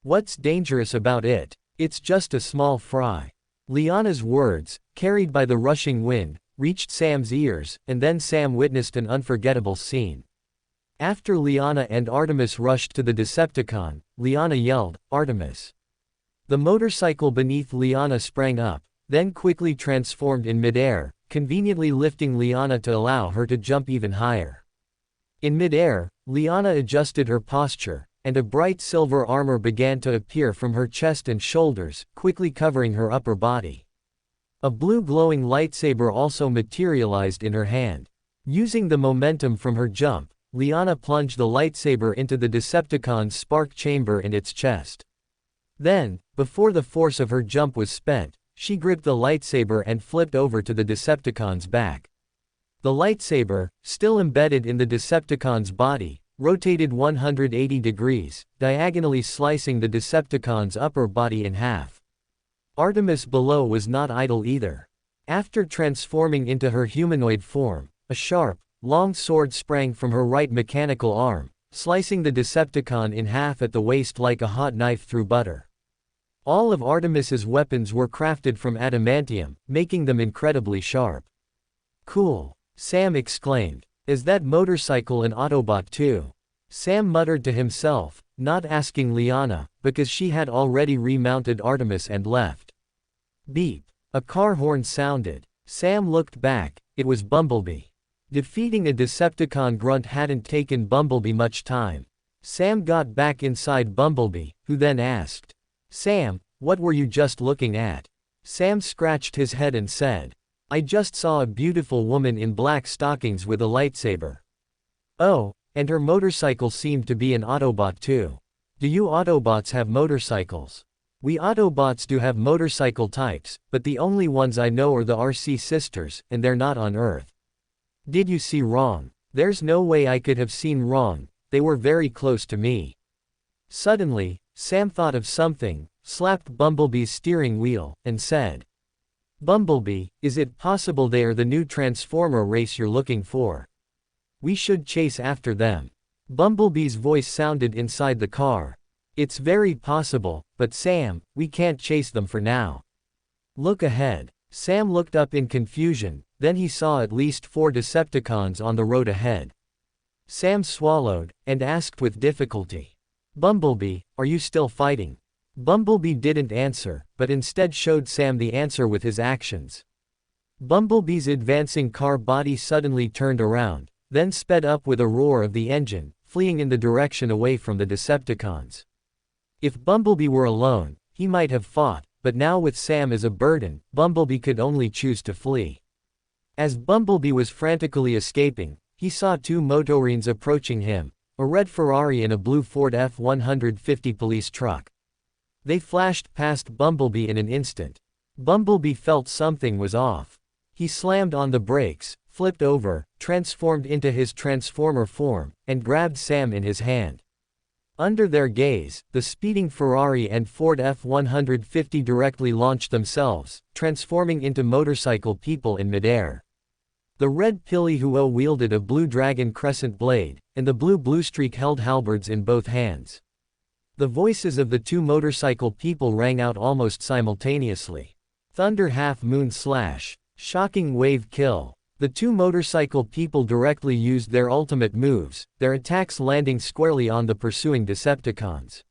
"What's dangerous about it? It's just a small fry." Liana's words, carried by the rushing wind, reached Sam's ears, and then Sam witnessed an unforgettable scene. After Liana and Artemis rushed to the Decepticon, Liana yelled, "Artemis!" The motorcycle beneath Liana sprang up, then quickly transformed in midair, conveniently lifting Liana to allow her to jump even higher. In midair, Liana adjusted her posture, and a bright silver armor began to appear from her chest and shoulders, quickly covering her upper body. A blue glowing lightsaber also materialized in her hand. Using the momentum from her jump, Liana plunged the lightsaber into the Decepticon's spark chamber in its chest. Then, before the force of her jump was spent, she gripped the lightsaber and flipped over to the Decepticon's back. The lightsaber, still embedded in the Decepticon's body, rotated 180 degrees, diagonally slicing the Decepticon's upper body in half. Artemis below was not idle either. After transforming into her humanoid form, a sharp, long sword sprang from her right mechanical arm, slicing the Decepticon in half at the waist like a hot knife through butter. All of Artemis's weapons were crafted from adamantium, making them incredibly sharp. "Cool," Sam exclaimed. "Is that motorcycle an Autobot too?" Sam muttered to himself, not asking Liana, because she had already remounted Artemis and left. Beep. A car horn sounded. Sam looked back, it was Bumblebee. Defeating a Decepticon grunt hadn't taken Bumblebee much time. Sam got back inside Bumblebee, who then asked, "Sam, what were you just looking at?" Sam scratched his head and said, "I just saw a beautiful woman in black stockings with a lightsaber." "Oh, and her motorcycle seemed to be an Autobot too. Do you Autobots have motorcycles?" "We Autobots do have motorcycle types, but the only ones I know are the RC sisters, and they're not on Earth." "Did you see wrong?" "There's no way I could have seen wrong, they were very close to me." Suddenly, Sam thought of something, slapped Bumblebee's steering wheel, and said, "Bumblebee, is it possible they are the new Transformer race you're looking for? We should chase after them." Bumblebee's voice sounded inside the car. "It's very possible, but Sam, we can't chase them for now. Look ahead." Sam looked up in confusion, then he saw at least 4 Decepticons on the road ahead. Sam swallowed, and asked with difficulty, "Bumblebee, are you still fighting?" Bumblebee didn't answer, but instead showed Sam the answer with his actions. Bumblebee's advancing car body suddenly turned around, then sped up with a roar of the engine, fleeing in the direction away from the Decepticons. If Bumblebee were alone, he might have fought, but now with Sam as a burden, Bumblebee could only choose to flee. As Bumblebee was frantically escaping, he saw 2 Motorines approaching him, a red Ferrari and a blue Ford F-150 police truck. They flashed past Bumblebee in an instant. Bumblebee felt something was off. He slammed on the brakes, flipped over, transformed into his Transformer form, and grabbed Sam in his hand. Under their gaze, the speeding Ferrari and Ford F-150 directly launched themselves, transforming into motorcycle people in midair. The red Pili-Huo wielded a blue dragon crescent blade, and the blue Bluestreak held halberds in both hands. The voices of the 2 motorcycle people rang out almost simultaneously. Thunder Half Moon Slash. Shocking Wave Kill. The 2 motorcycle people directly used their ultimate moves, their attacks landing squarely on the pursuing Decepticons.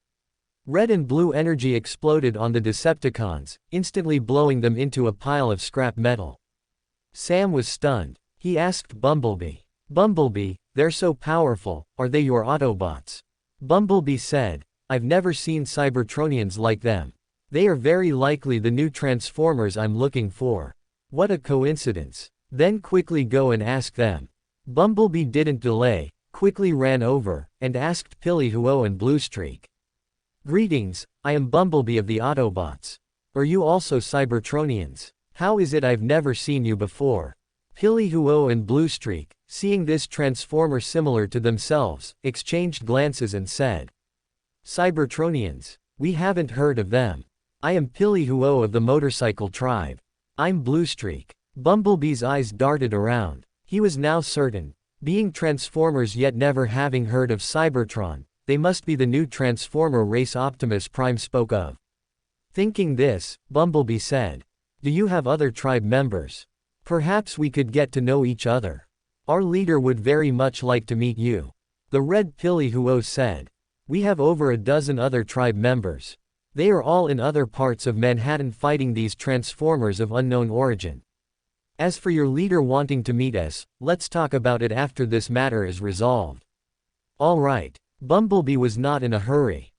Red and blue energy exploded on the Decepticons, instantly blowing them into a pile of scrap metal. Sam was stunned. He asked Bumblebee, "Bumblebee, they're so powerful, are they your Autobots?" Bumblebee said, "I've never seen Cybertronians like them. They are very likely the new Transformers I'm looking for." "What a coincidence. Then quickly go and ask them." Bumblebee didn't delay, quickly ran over, and asked Pili-Huo and Bluestreak. "Greetings, I am Bumblebee of the Autobots. Are you also Cybertronians? How is it I've never seen you before?" Pili-Huo and Bluestreak, seeing this Transformer similar to themselves, exchanged glances and said, "Cybertronians? We haven't heard of them. I am Pili-Huo of the Motorcycle Tribe." I'm Bluestreak. Bumblebee's eyes darted around. He was now certain. Being Transformers yet never having heard of Cybertron, they must be the new Transformer race Optimus Prime spoke of. Thinking this, Bumblebee said, "Do you have other tribe members? Perhaps we could get to know each other. Our leader would very much like to meet you." The red Pillyhuo said, "We have over a dozen other tribe members. They are all in other parts of Manhattan fighting these Transformers of unknown origin. As for your leader wanting to meet us, let's talk about it after this matter is resolved." All right. Bumblebee was not in a hurry.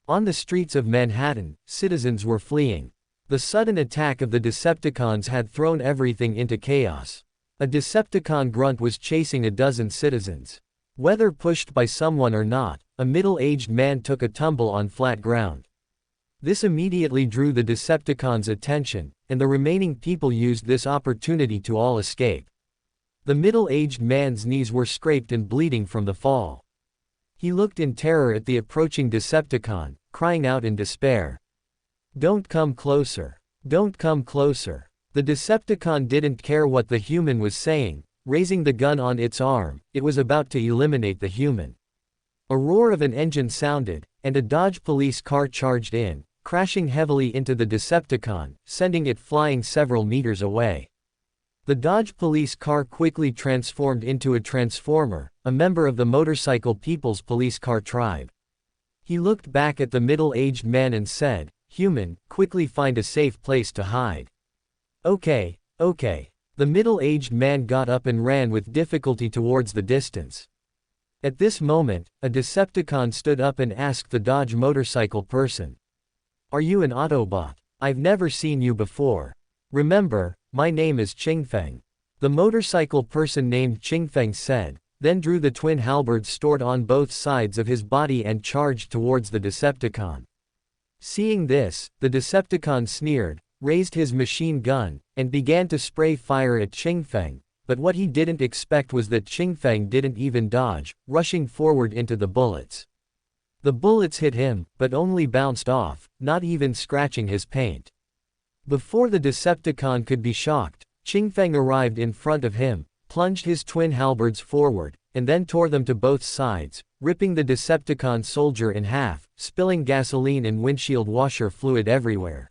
On the streets of Manhattan, citizens were fleeing. The sudden attack of the Decepticons had thrown everything into chaos. A Decepticon grunt was chasing a dozen citizens. Whether pushed by someone or not, a middle-aged man took a tumble on flat ground. This immediately drew the Decepticons' attention, and the remaining people used this opportunity to all escape. The middle-aged man's knees were scraped and bleeding from the fall. He looked in terror at the approaching Decepticon, crying out in despair. "Don't come closer. Don't come closer." The Decepticon didn't care what the human was saying. Raising the gun on its arm, it was about to eliminate the human. A roar of an engine sounded, and a Dodge police car charged in, crashing heavily into the Decepticon, sending it flying several meters away. The Dodge police car quickly transformed into a Transformer, a member of the Motorcycle People's Police Car tribe. He looked back at the middle-aged man and said, "Human, quickly find a safe place to hide." Okay. The middle-aged man got up and ran with difficulty towards the distance. At this moment, a Decepticon stood up and asked the Dodge motorcycle person, "Are you an Autobot? I've never seen you before. Remember, my name is Qingfeng." The motorcycle person named Qingfeng said, then drew the twin halberds stored on both sides of his body and charged towards the Decepticon. Seeing this, the Decepticon sneered, raised his machine gun, and began to spray fire at Qingfeng, but what he didn't expect was that Qingfeng didn't even dodge, rushing forward into the bullets. The bullets hit him, but only bounced off, not even scratching his paint. Before the Decepticon could be shocked, Qingfeng arrived in front of him, plunged his twin halberds forward, and then tore them to both sides, ripping the Decepticon soldier in half, spilling gasoline and windshield washer fluid everywhere.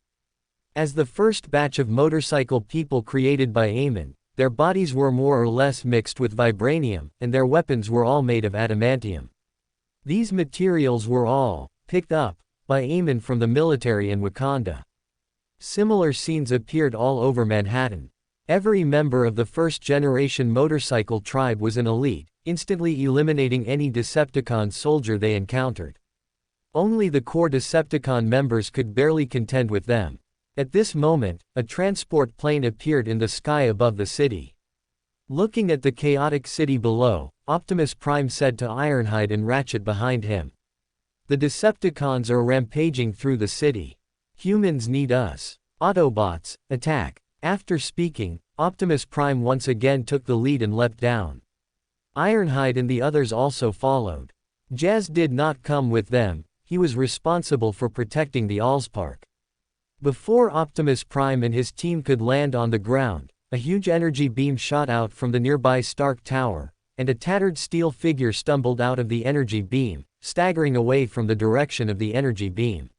As the first batch of motorcycle people created by Amon, their bodies were more or less mixed with vibranium, and their weapons were all made of adamantium. These materials were all picked up by Amon from the military in Wakanda. Similar scenes appeared all over Manhattan. Every member of the first-generation motorcycle tribe was an elite, instantly eliminating any Decepticon soldier they encountered. Only the core Decepticon members could barely contend with them. At this moment, a transport plane appeared in the sky above the city. Looking at the chaotic city below, Optimus Prime said to Ironhide and Ratchet behind him, "The Decepticons are rampaging through the city. Humans need us. Autobots, attack." After speaking, Optimus Prime once again took the lead and leapt down. Ironhide and the others also followed. Jazz did not come with them. He was responsible for protecting the Allspark. Before Optimus Prime and his team could land on the ground, a huge energy beam shot out from the nearby Stark Tower, and a tattered steel figure stumbled out of the energy beam, staggering away from the direction of the energy beam.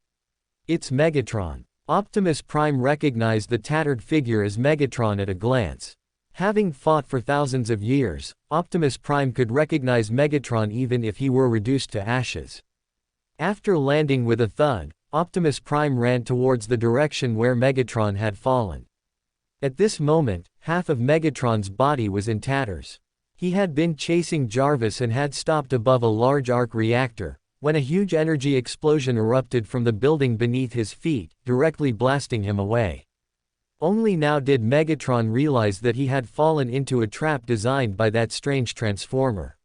"It's Megatron." Optimus Prime recognized the tattered figure as Megatron at a glance. Having fought for thousands of years, Optimus Prime could recognize Megatron even if he were reduced to ashes. After landing with a thud, Optimus Prime ran towards the direction where Megatron had fallen. At this moment, half of Megatron's body was in tatters. He had been chasing Jarvis and had stopped above a large arc reactor, when a huge energy explosion erupted from the building beneath his feet, directly blasting him away. Only now did Megatron realize that he had fallen into a trap designed by that strange Transformer.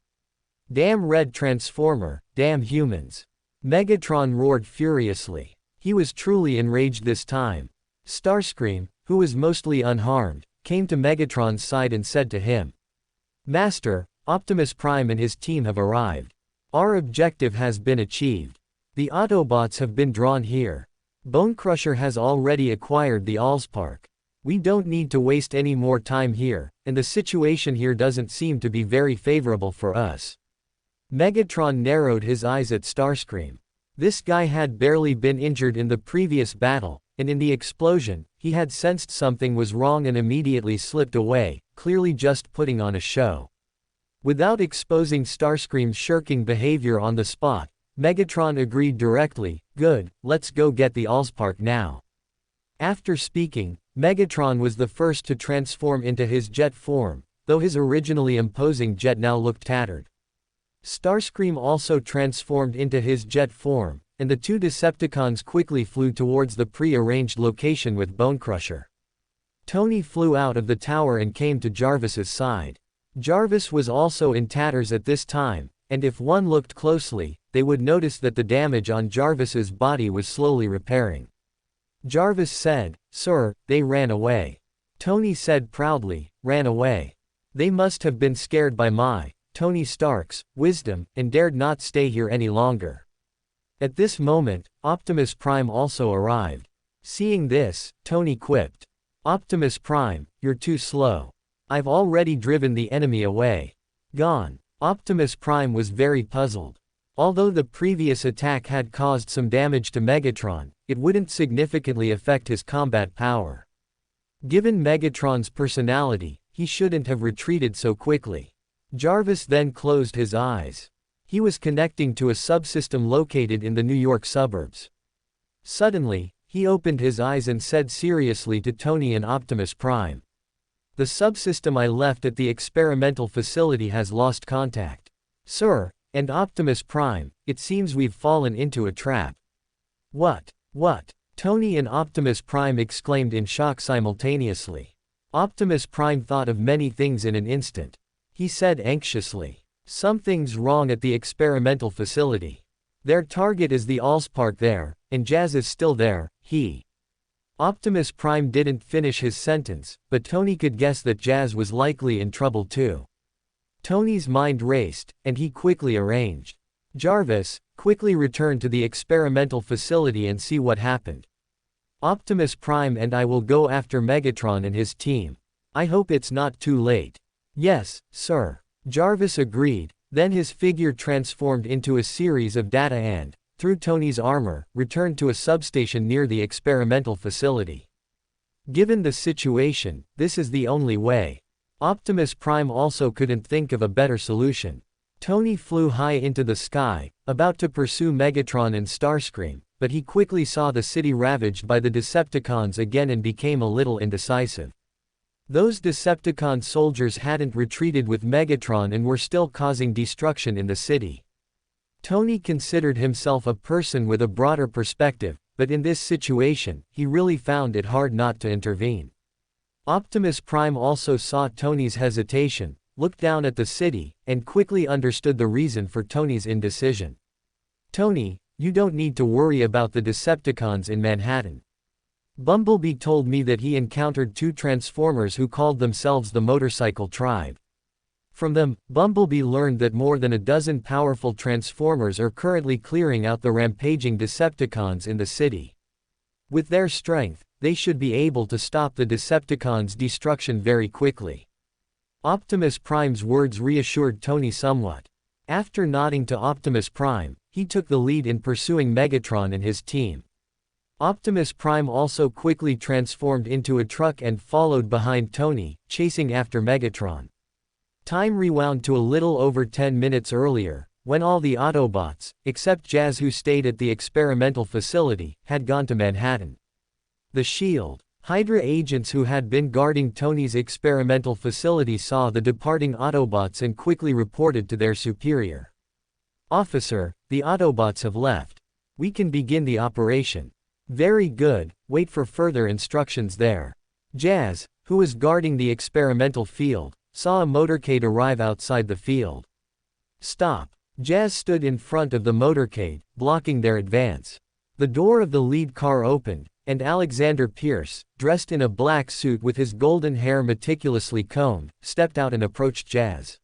"Damn red Transformer, damn humans." Megatron roared furiously. He was truly enraged this time. Starscream, who was mostly unharmed, came to Megatron's side and said to him, "Master, Optimus Prime and his team have arrived. Our objective has been achieved. The Autobots have been drawn here." Bonecrusher has already acquired the Allspark. We don't need to waste any more time here, and the situation here doesn't seem to be very favorable for us. Megatron narrowed his eyes at Starscream. This guy had barely been injured in the previous battle, and in the explosion, he had sensed something was wrong and immediately slipped away, clearly just putting on a show. Without exposing Starscream's shirking behavior on the spot, Megatron agreed directly, "Good, let's go get the Allspark now." After speaking, Megatron was the first to transform into his jet form, though his originally imposing jet now looked tattered. Starscream also transformed into his jet form, and the two Decepticons quickly flew towards the pre-arranged location with Bonecrusher. Tony flew out of the tower and came to Jarvis's side. Jarvis was also in tatters at this time, and if one looked closely, they would notice that the damage on Jarvis's body was slowly repairing. Jarvis said, "Sir, they ran away." Tony said proudly, "Ran away. They must have been scared by my, Tony Stark's, wisdom, and dared not stay here any longer." At this moment, Optimus Prime also arrived. Seeing this, Tony quipped, "Optimus Prime, you're too slow. I've already driven the enemy away. Gone." Optimus Prime was very puzzled. Although the previous attack had caused some damage to Megatron, it wouldn't significantly affect his combat power. Given Megatron's personality, he shouldn't have retreated so quickly. Jarvis then closed his eyes. He was connecting to a subsystem located in the New York suburbs. Suddenly, he opened his eyes and said seriously to Tony and Optimus Prime, "The subsystem I left at the experimental facility has lost contact. Sir, and Optimus Prime, it seems we've fallen into a trap." What? Tony and Optimus Prime exclaimed in shock simultaneously. Optimus Prime thought of many things in an instant. He said anxiously, "Something's wrong at the experimental facility. Their target is the Allspark there, and Jazz is still there." Optimus Prime didn't finish his sentence, but Tony could guess that Jazz was likely in trouble too. Tony's mind raced, and he quickly arranged. "Jarvis, quickly return to the experimental facility and see what happened. Optimus Prime and I will go after Megatron and his team. I hope it's not too late." "Yes, sir." Jarvis agreed, then his figure transformed into a series of data and, through Tony's armor, returned to a substation near the experimental facility. Given the situation, this is the only way. Optimus Prime also couldn't think of a better solution. Tony flew high into the sky, about to pursue Megatron and Starscream, but he quickly saw the city ravaged by the Decepticons again and became a little indecisive. Those Decepticon soldiers hadn't retreated with Megatron and were still causing destruction in the city. Tony considered himself a person with a broader perspective, but in this situation, he really found it hard not to intervene. Optimus Prime also saw Tony's hesitation, looked down at the city, and quickly understood the reason for Tony's indecision. "Tony, you don't need to worry about the Decepticons in Manhattan. Bumblebee told me that he encountered two Transformers who called themselves the Motorcycle Tribe. From them, Bumblebee learned that more than a dozen powerful Transformers are currently clearing out the rampaging Decepticons in the city. With their strength, they should be able to stop the Decepticons' destruction very quickly." Optimus Prime's words reassured Tony somewhat. After nodding to Optimus Prime, he took the lead in pursuing Megatron and his team. Optimus Prime also quickly transformed into a truck and followed behind Tony, chasing after Megatron. Time rewound to a little over 10 minutes earlier, when all the Autobots, except Jazz who stayed at the experimental facility, had gone to Manhattan. The S.H.I.E.L.D. Hydra agents who had been guarding Tony's experimental facility saw the departing Autobots and quickly reported to their superior. "Officer, the Autobots have left. We can begin the operation." "Very good, wait for further instructions there." Jazz, who was guarding the experimental field, saw a motorcade arrive outside the field. "Stop." Jazz stood in front of the motorcade, blocking their advance. The door of the lead car opened, and Alexander Pierce, dressed in a black suit with his golden hair meticulously combed, stepped out and approached Jazz.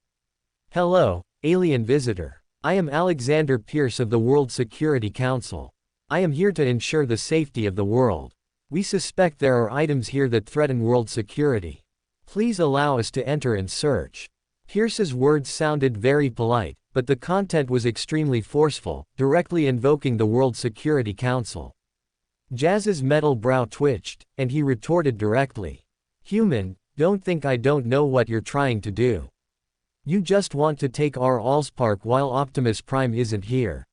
"Hello, alien visitor. I am Alexander Pierce of the World Security Council. I am here to ensure the safety of the world. We suspect there are items here that threaten world security. Please allow us to enter and search. Pierce's words sounded very polite, but the content was extremely forceful, directly invoking the World Security Council. Jazz's metal brow twitched, and he retorted directly. Human, don't think I don't know what you're trying to do. You just want to take our Allspark while Optimus Prime isn't here.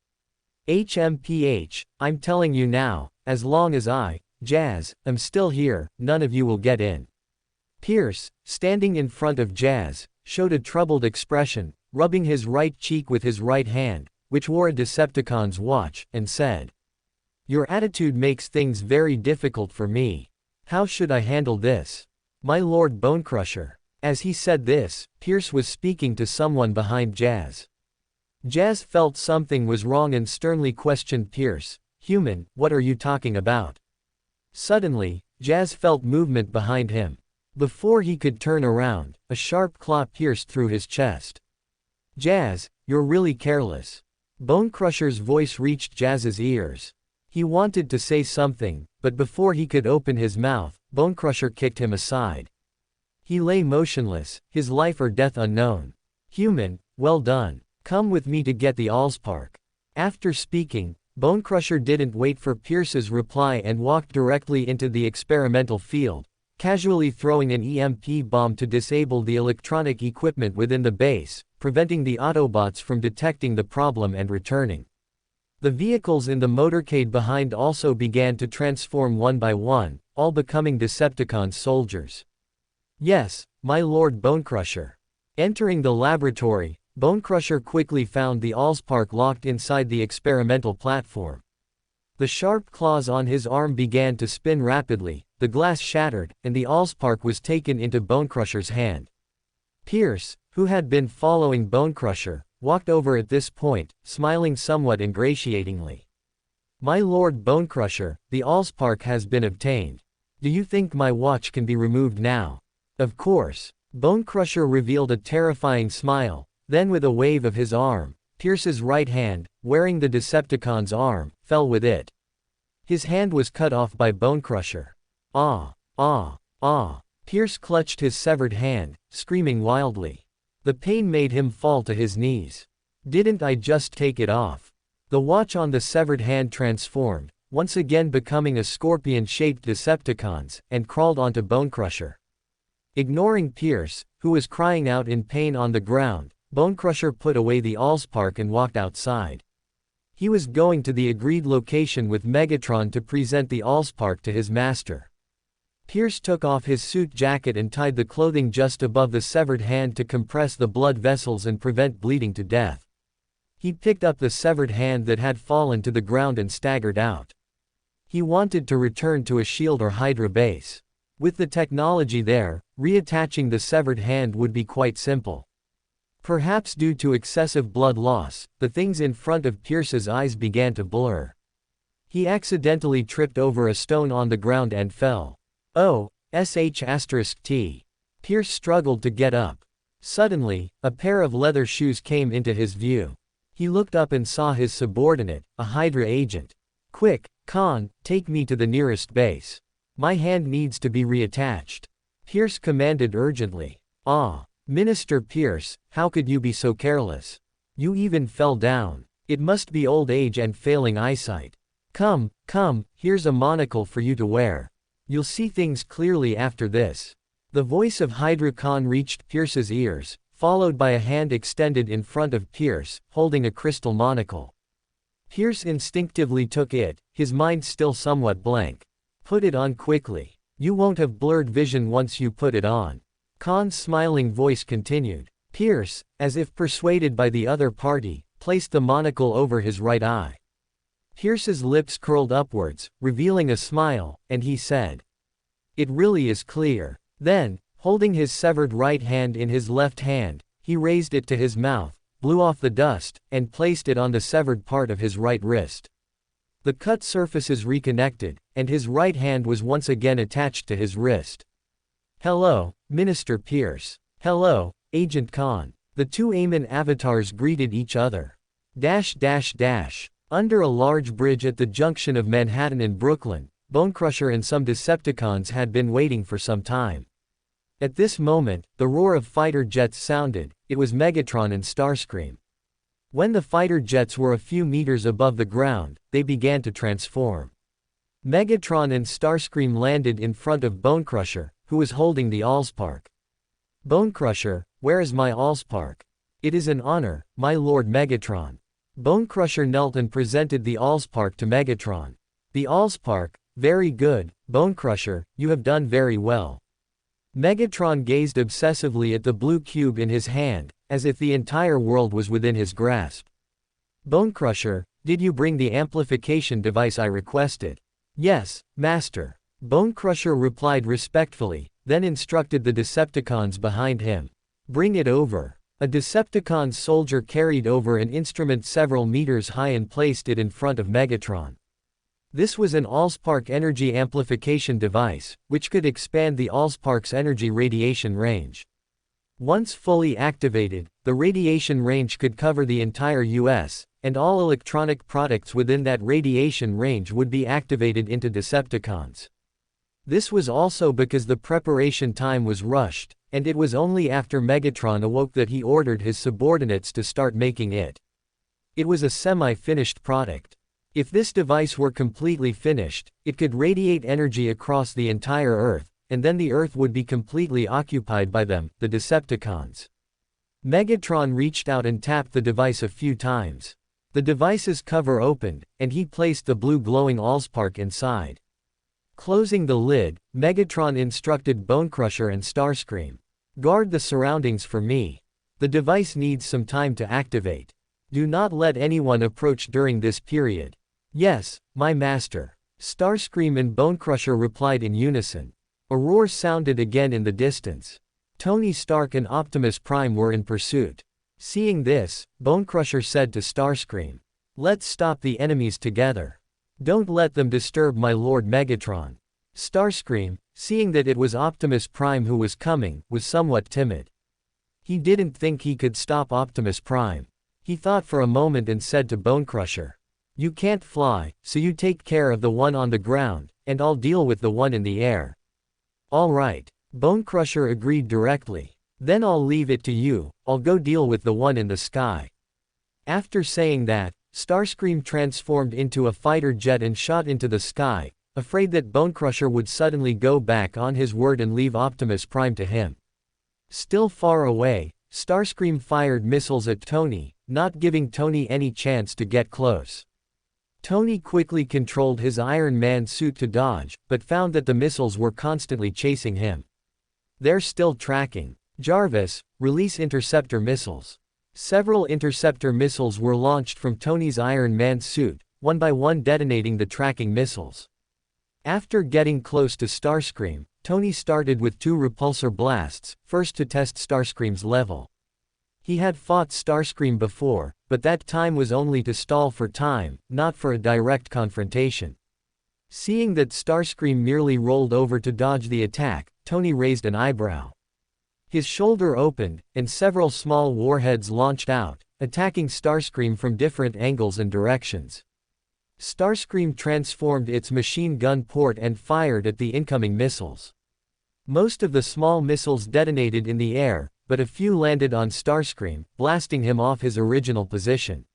HMPH, I'm telling you now, as long as I, Jazz, am still here, none of you will get in. Pierce, standing in front of Jazz, showed a troubled expression, rubbing his right cheek with his right hand, which wore a Decepticon's watch, and said, Your attitude makes things very difficult for me. How should I handle this? My Lord Bonecrusher. As he said this, Pierce was speaking to someone behind Jazz. Jazz felt something was wrong and sternly questioned Pierce, Human, what are you talking about? Suddenly, Jazz felt movement behind him. Before he could turn around, a sharp claw pierced through his chest. Jazz, you're really careless. Bonecrusher's voice reached Jazz's ears. He wanted to say something, but before he could open his mouth, Bonecrusher kicked him aside. He lay motionless, his life or death unknown. Human, well done. Come with me to get the Allspark. After speaking, Bonecrusher didn't wait for Pierce's reply and walked directly into the experimental field, casually throwing an EMP bomb to disable the electronic equipment within the base, preventing the Autobots from detecting the problem and returning. The vehicles in the motorcade behind also began to transform one by one, all becoming Decepticon soldiers. Yes, my Lord Bonecrusher. Entering the laboratory, Bonecrusher quickly found the Allspark locked inside the experimental platform. The sharp claws on his arm began to spin rapidly, the glass shattered, and the Allspark was taken into Bonecrusher's hand. Pierce, who had been following Bonecrusher, walked over at this point, smiling somewhat ingratiatingly. My Lord Bonecrusher, the Allspark has been obtained. Do you think my watch can be removed now? Of course. Bonecrusher revealed a terrifying smile, then with a wave of his arm, Pierce's right hand, wearing the Decepticon's arm, fell with it. His hand was cut off by Bonecrusher. Ah, ah, ah. Pierce clutched his severed hand, screaming wildly. The pain made him fall to his knees. Didn't I just take it off? The watch on the severed hand transformed, once again becoming a scorpion-shaped Decepticons, and crawled onto Bonecrusher. Ignoring Pierce, who was crying out in pain on the ground, Bonecrusher put away the Allspark and walked outside. He was going to the agreed location with Megatron to present the Allspark to his master. Pierce took off his suit jacket and tied the clothing just above the severed hand to compress the blood vessels and prevent bleeding to death. He picked up the severed hand that had fallen to the ground and staggered out. He wanted to return to a Shield or Hydra base. With the technology there, reattaching the severed hand would be quite simple. Perhaps due to excessive blood loss, the things in front of Pierce's eyes began to blur. He accidentally tripped over a stone on the ground and fell. Oh, sh*t. Pierce struggled to get up. Suddenly, a pair of leather shoes came into his view. He looked up and saw his subordinate, a Hydra agent. Quick, Khan, take me to the nearest base. My hand needs to be reattached. Pierce commanded urgently. Ah. Minister Pierce, how could you be so careless? You even fell down. It must be old age and failing eyesight. Come, here's a monocle for you to wear. You'll see things clearly after this. The voice of Hydra Khan reached Pierce's ears, followed by a hand extended in front of Pierce, holding a crystal monocle. Pierce instinctively took it, his mind still somewhat blank. Put it on quickly. You won't have blurred vision once you put it on. Khan's smiling voice continued. Pierce, as if persuaded by the other party, placed the monocle over his right eye. Pierce's lips curled upwards, revealing a smile, and he said, It really is clear. Then, holding his severed right hand in his left hand, he raised it to his mouth, blew off the dust, and placed it on the severed part of his right wrist. The cut surfaces reconnected, and his right hand was once again attached to his wrist. Hello, Minister Pierce. Hello, Agent Khan. The two Amon avatars greeted each other. Under a large bridge at the junction of Manhattan and Brooklyn, Bonecrusher and some Decepticons had been waiting for some time. At this moment, the roar of fighter jets sounded. It was Megatron and Starscream. When the fighter jets were a few meters above the ground, they began to transform. Megatron and Starscream landed in front of Bonecrusher, who was holding the Allspark. Bonecrusher, where is my Allspark? It is an honor, my Lord Megatron. Bonecrusher knelt and presented the Allspark to Megatron. The Allspark, very good, Bonecrusher, you have done very well. Megatron gazed obsessively at the blue cube in his hand, as if the entire world was within his grasp. Bonecrusher, did you bring the amplification device I requested? Yes, Master. Bonecrusher replied respectfully, then instructed the Decepticons behind him. Bring it over. A Decepticon soldier carried over an instrument several meters high and placed it in front of Megatron. This was an Allspark energy amplification device, which could expand the Allspark's energy radiation range. Once fully activated, the radiation range could cover the entire US, and all electronic products within that radiation range would be activated into Decepticons. This was also because the preparation time was rushed, and it was only after Megatron awoke that he ordered his subordinates to start making it. It was a semi-finished product. If this device were completely finished, it could radiate energy across the entire Earth, and then the Earth would be completely occupied by them, the Decepticons. Megatron reached out and tapped the device a few times. The device's cover opened, and he placed the blue glowing Allspark inside. Closing the lid, Megatron instructed Bonecrusher and Starscream. Guard the surroundings for me. The device needs some time to activate. Do not let anyone approach during this period. Yes, my master. Starscream and Bonecrusher replied in unison. A roar sounded again in the distance. Tony Stark and Optimus Prime were in pursuit. Seeing this, Bonecrusher said to Starscream, "Let's stop the enemies together. Don't let them disturb my Lord Megatron." Starscream, seeing that it was Optimus Prime who was coming, was somewhat timid. He didn't think he could stop Optimus Prime. He thought for a moment and said to Bonecrusher, "You can't fly, so you take care of the one on the ground, and I'll deal with the one in the air." "All right." Bonecrusher agreed directly. "Then I'll leave it to you, I'll go deal with the one in the sky." After saying that, Starscream transformed into a fighter jet and shot into the sky, afraid that Bonecrusher would suddenly go back on his word and leave Optimus Prime to him. Still far away, Starscream fired missiles at Tony, not giving Tony any chance to get close. Tony quickly controlled his Iron Man suit to dodge, but found that the missiles were constantly chasing him. They're still tracking. Jarvis, release interceptor missiles. Several interceptor missiles were launched from Tony's Iron Man suit, one by one detonating the tracking missiles. After getting close to Starscream, Tony started with 2 repulsor blasts, first to test Starscream's level. He had fought Starscream before, but that time was only to stall for time, not for a direct confrontation. Seeing that Starscream merely rolled over to dodge the attack, Tony raised an eyebrow. His shoulder opened, and several small warheads launched out, attacking Starscream from different angles and directions. Starscream transformed its machine gun port and fired at the incoming missiles. Most of the small missiles detonated in the air, but a few landed on Starscream, blasting him off his original position.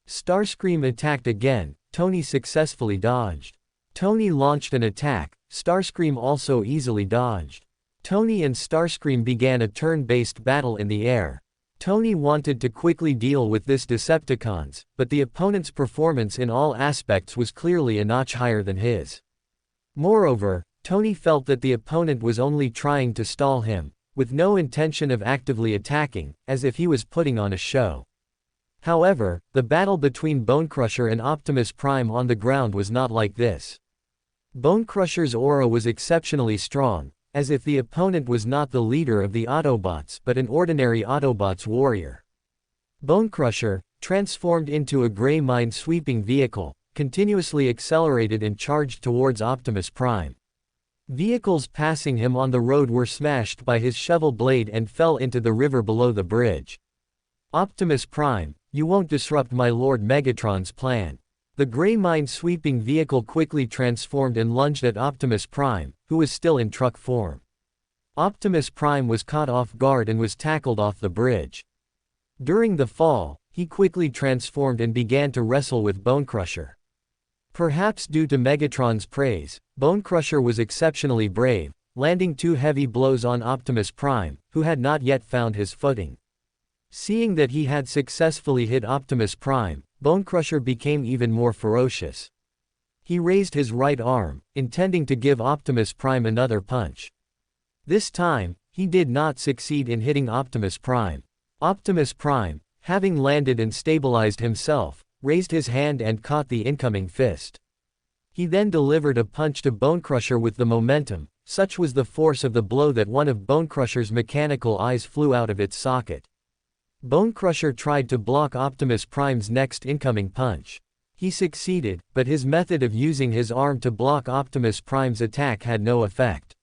Starscream attacked again, Tony successfully dodged. Tony launched an attack, Starscream also easily dodged. Tony and Starscream began a turn-based battle in the air. Tony wanted to quickly deal with this Decepticons, but the opponent's performance in all aspects was clearly a notch higher than his. Moreover, Tony felt that the opponent was only trying to stall him, with no intention of actively attacking, as if he was putting on a show. However, the battle between Bonecrusher and Optimus Prime on the ground was not like this. Bonecrusher's aura was exceptionally strong, as if the opponent was not the leader of the Autobots but an ordinary Autobots warrior. Bonecrusher, transformed into a gray mine-sweeping vehicle, continuously accelerated and charged towards Optimus Prime. Vehicles passing him on the road were smashed by his shovel blade and fell into the river below the bridge. "Optimus Prime, you won't disrupt my Lord Megatron's plan. The gray mine-sweeping vehicle quickly transformed and lunged at Optimus Prime, who was still in truck form. Optimus Prime was caught off guard and was tackled off the bridge. During the fall, he quickly transformed and began to wrestle with Bonecrusher. Perhaps due to Megatron's praise, Bonecrusher was exceptionally brave, landing 2 heavy blows on Optimus Prime, who had not yet found his footing. Seeing that he had successfully hit Optimus Prime, Bonecrusher became even more ferocious. He raised his right arm, intending to give Optimus Prime another punch. This time, he did not succeed in hitting Optimus Prime. Optimus Prime, having landed and stabilized himself, raised his hand and caught the incoming fist. He then delivered a punch to Bonecrusher with the momentum. Such was the force of the blow that one of Bonecrusher's mechanical eyes flew out of its socket. Bonecrusher tried to block Optimus Prime's next incoming punch. He succeeded, but his method of using his arm to block Optimus Prime's attack had no effect.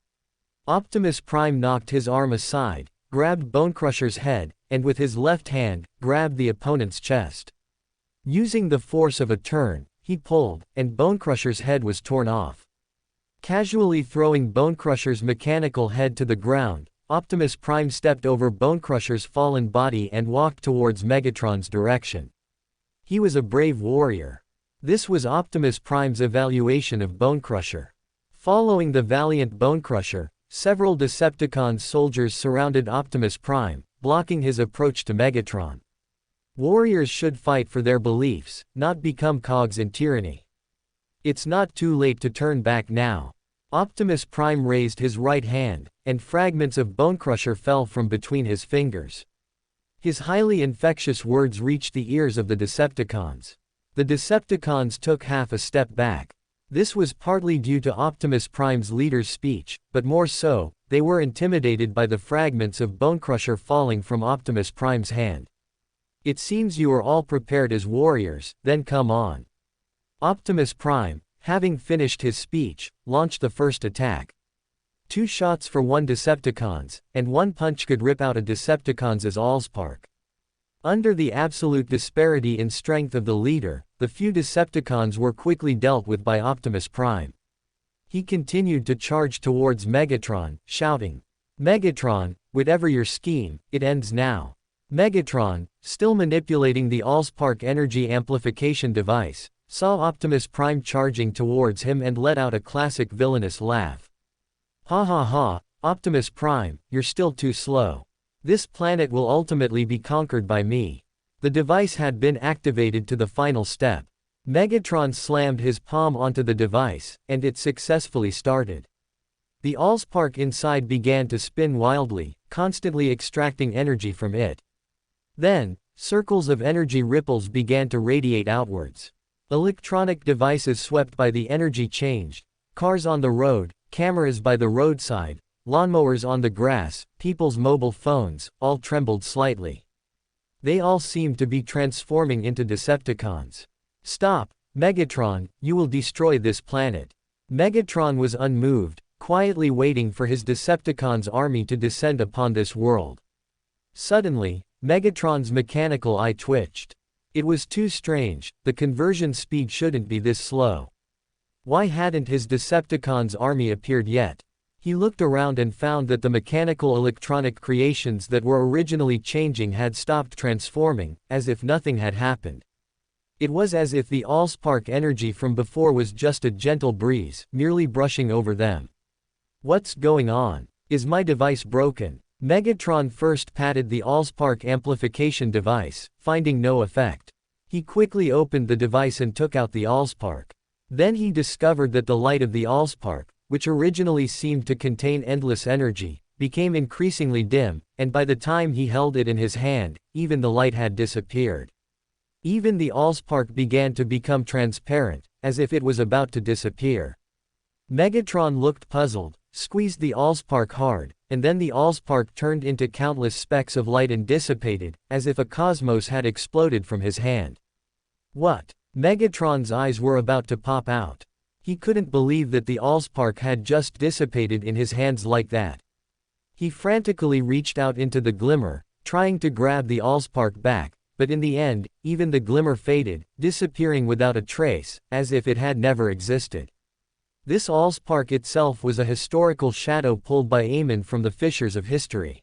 Optimus Prime knocked his arm aside, grabbed Bonecrusher's head, and with his left hand, grabbed the opponent's chest. Using the force of a turn, he pulled, and Bonecrusher's head was torn off. Casually throwing Bonecrusher's mechanical head to the ground, Optimus Prime stepped over Bonecrusher's fallen body and walked towards Megatron's direction. He was a brave warrior. This was Optimus Prime's evaluation of Bonecrusher. Following the valiant Bonecrusher, several Decepticon soldiers surrounded Optimus Prime, blocking his approach to Megatron. Warriors should fight for their beliefs, not become cogs in tyranny. It's not too late to turn back now. Optimus Prime raised his right hand, and fragments of Bonecrusher fell from between his fingers. His highly infectious words reached the ears of the Decepticons. The Decepticons took half a step back. This was partly due to Optimus Prime's leader's speech, but more so, they were intimidated by the fragments of Bonecrusher falling from Optimus Prime's hand. It seems you are all prepared as warriors, then come on. Optimus Prime, having finished his speech, launched the first attack. 2 shots for 1 Decepticons, and 1 punch could rip out a Decepticon's Allspark. Under the absolute disparity in strength of the leader, the few Decepticons were quickly dealt with by Optimus Prime. He continued to charge towards Megatron, shouting, "Megatron, whatever your scheme, it ends now." Megatron, still manipulating the Allspark energy amplification device, saw Optimus Prime charging towards him and let out a classic villainous laugh. "Ha ha ha, Optimus Prime, you're still too slow. This planet will ultimately be conquered by me." The device had been activated to the final step. Megatron slammed his palm onto the device, and it successfully started. The Allspark inside began to spin wildly, constantly extracting energy from it. Then, circles of energy ripples began to radiate outwards. Electronic devices swept by the energy changed. Cars on the road, cameras by the roadside, lawnmowers on the grass, people's mobile phones, all trembled slightly. They all seemed to be transforming into Decepticons. "Stop, Megatron, you will destroy this planet." Megatron was unmoved, quietly waiting for his Decepticons' army to descend upon this world. Suddenly, Megatron's mechanical eye twitched. It was too strange, the conversion speed shouldn't be this slow. Why hadn't his Decepticons' army appeared yet? He looked around and found that the mechanical electronic creations that were originally changing had stopped transforming, as if nothing had happened. It was as if the Allspark energy from before was just a gentle breeze, merely brushing over them. What's going on? Is my device broken? Megatron first patted the Allspark amplification device, finding no effect. He quickly opened the device and took out the Allspark. Then he discovered that the light of the Allspark, which originally seemed to contain endless energy, became increasingly dim, and by the time he held it in his hand, even the light had disappeared. Even the Allspark began to become transparent, as if it was about to disappear. Megatron looked puzzled, squeezed the Allspark hard, and then the Allspark turned into countless specks of light and dissipated, as if a cosmos had exploded from his hand. What? Megatron's eyes were about to pop out. He couldn't believe that the Allspark had just dissipated in his hands like that. He frantically reached out into the glimmer, trying to grab the Allspark back, but in the end, even the glimmer faded, disappearing without a trace, as if it had never existed. This Allspark itself was a historical shadow pulled by Amon from the fissures of history.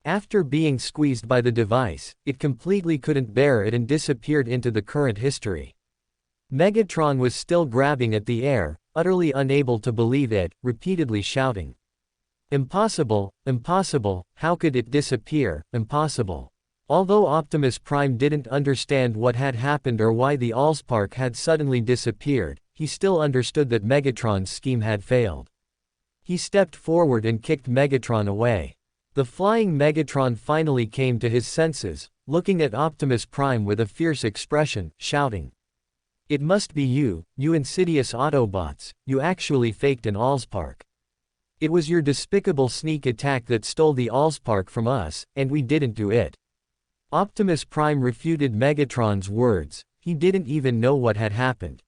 After being squeezed by the device, it completely couldn't bear it and disappeared into the current history. Megatron was still grabbing at the air, utterly unable to believe it, repeatedly shouting, "Impossible, impossible, how could it disappear, impossible." Although Optimus Prime didn't understand what had happened or why the Allspark had suddenly disappeared, he still understood that Megatron's scheme had failed. He stepped forward and kicked Megatron away. The flying Megatron finally came to his senses, looking at Optimus Prime with a fierce expression, shouting, "It must be you, you insidious Autobots, you actually faked an Allspark. It was your despicable sneak attack that stole the Allspark from us, and we didn't do it." Optimus Prime refuted Megatron's words, he didn't even know what had happened.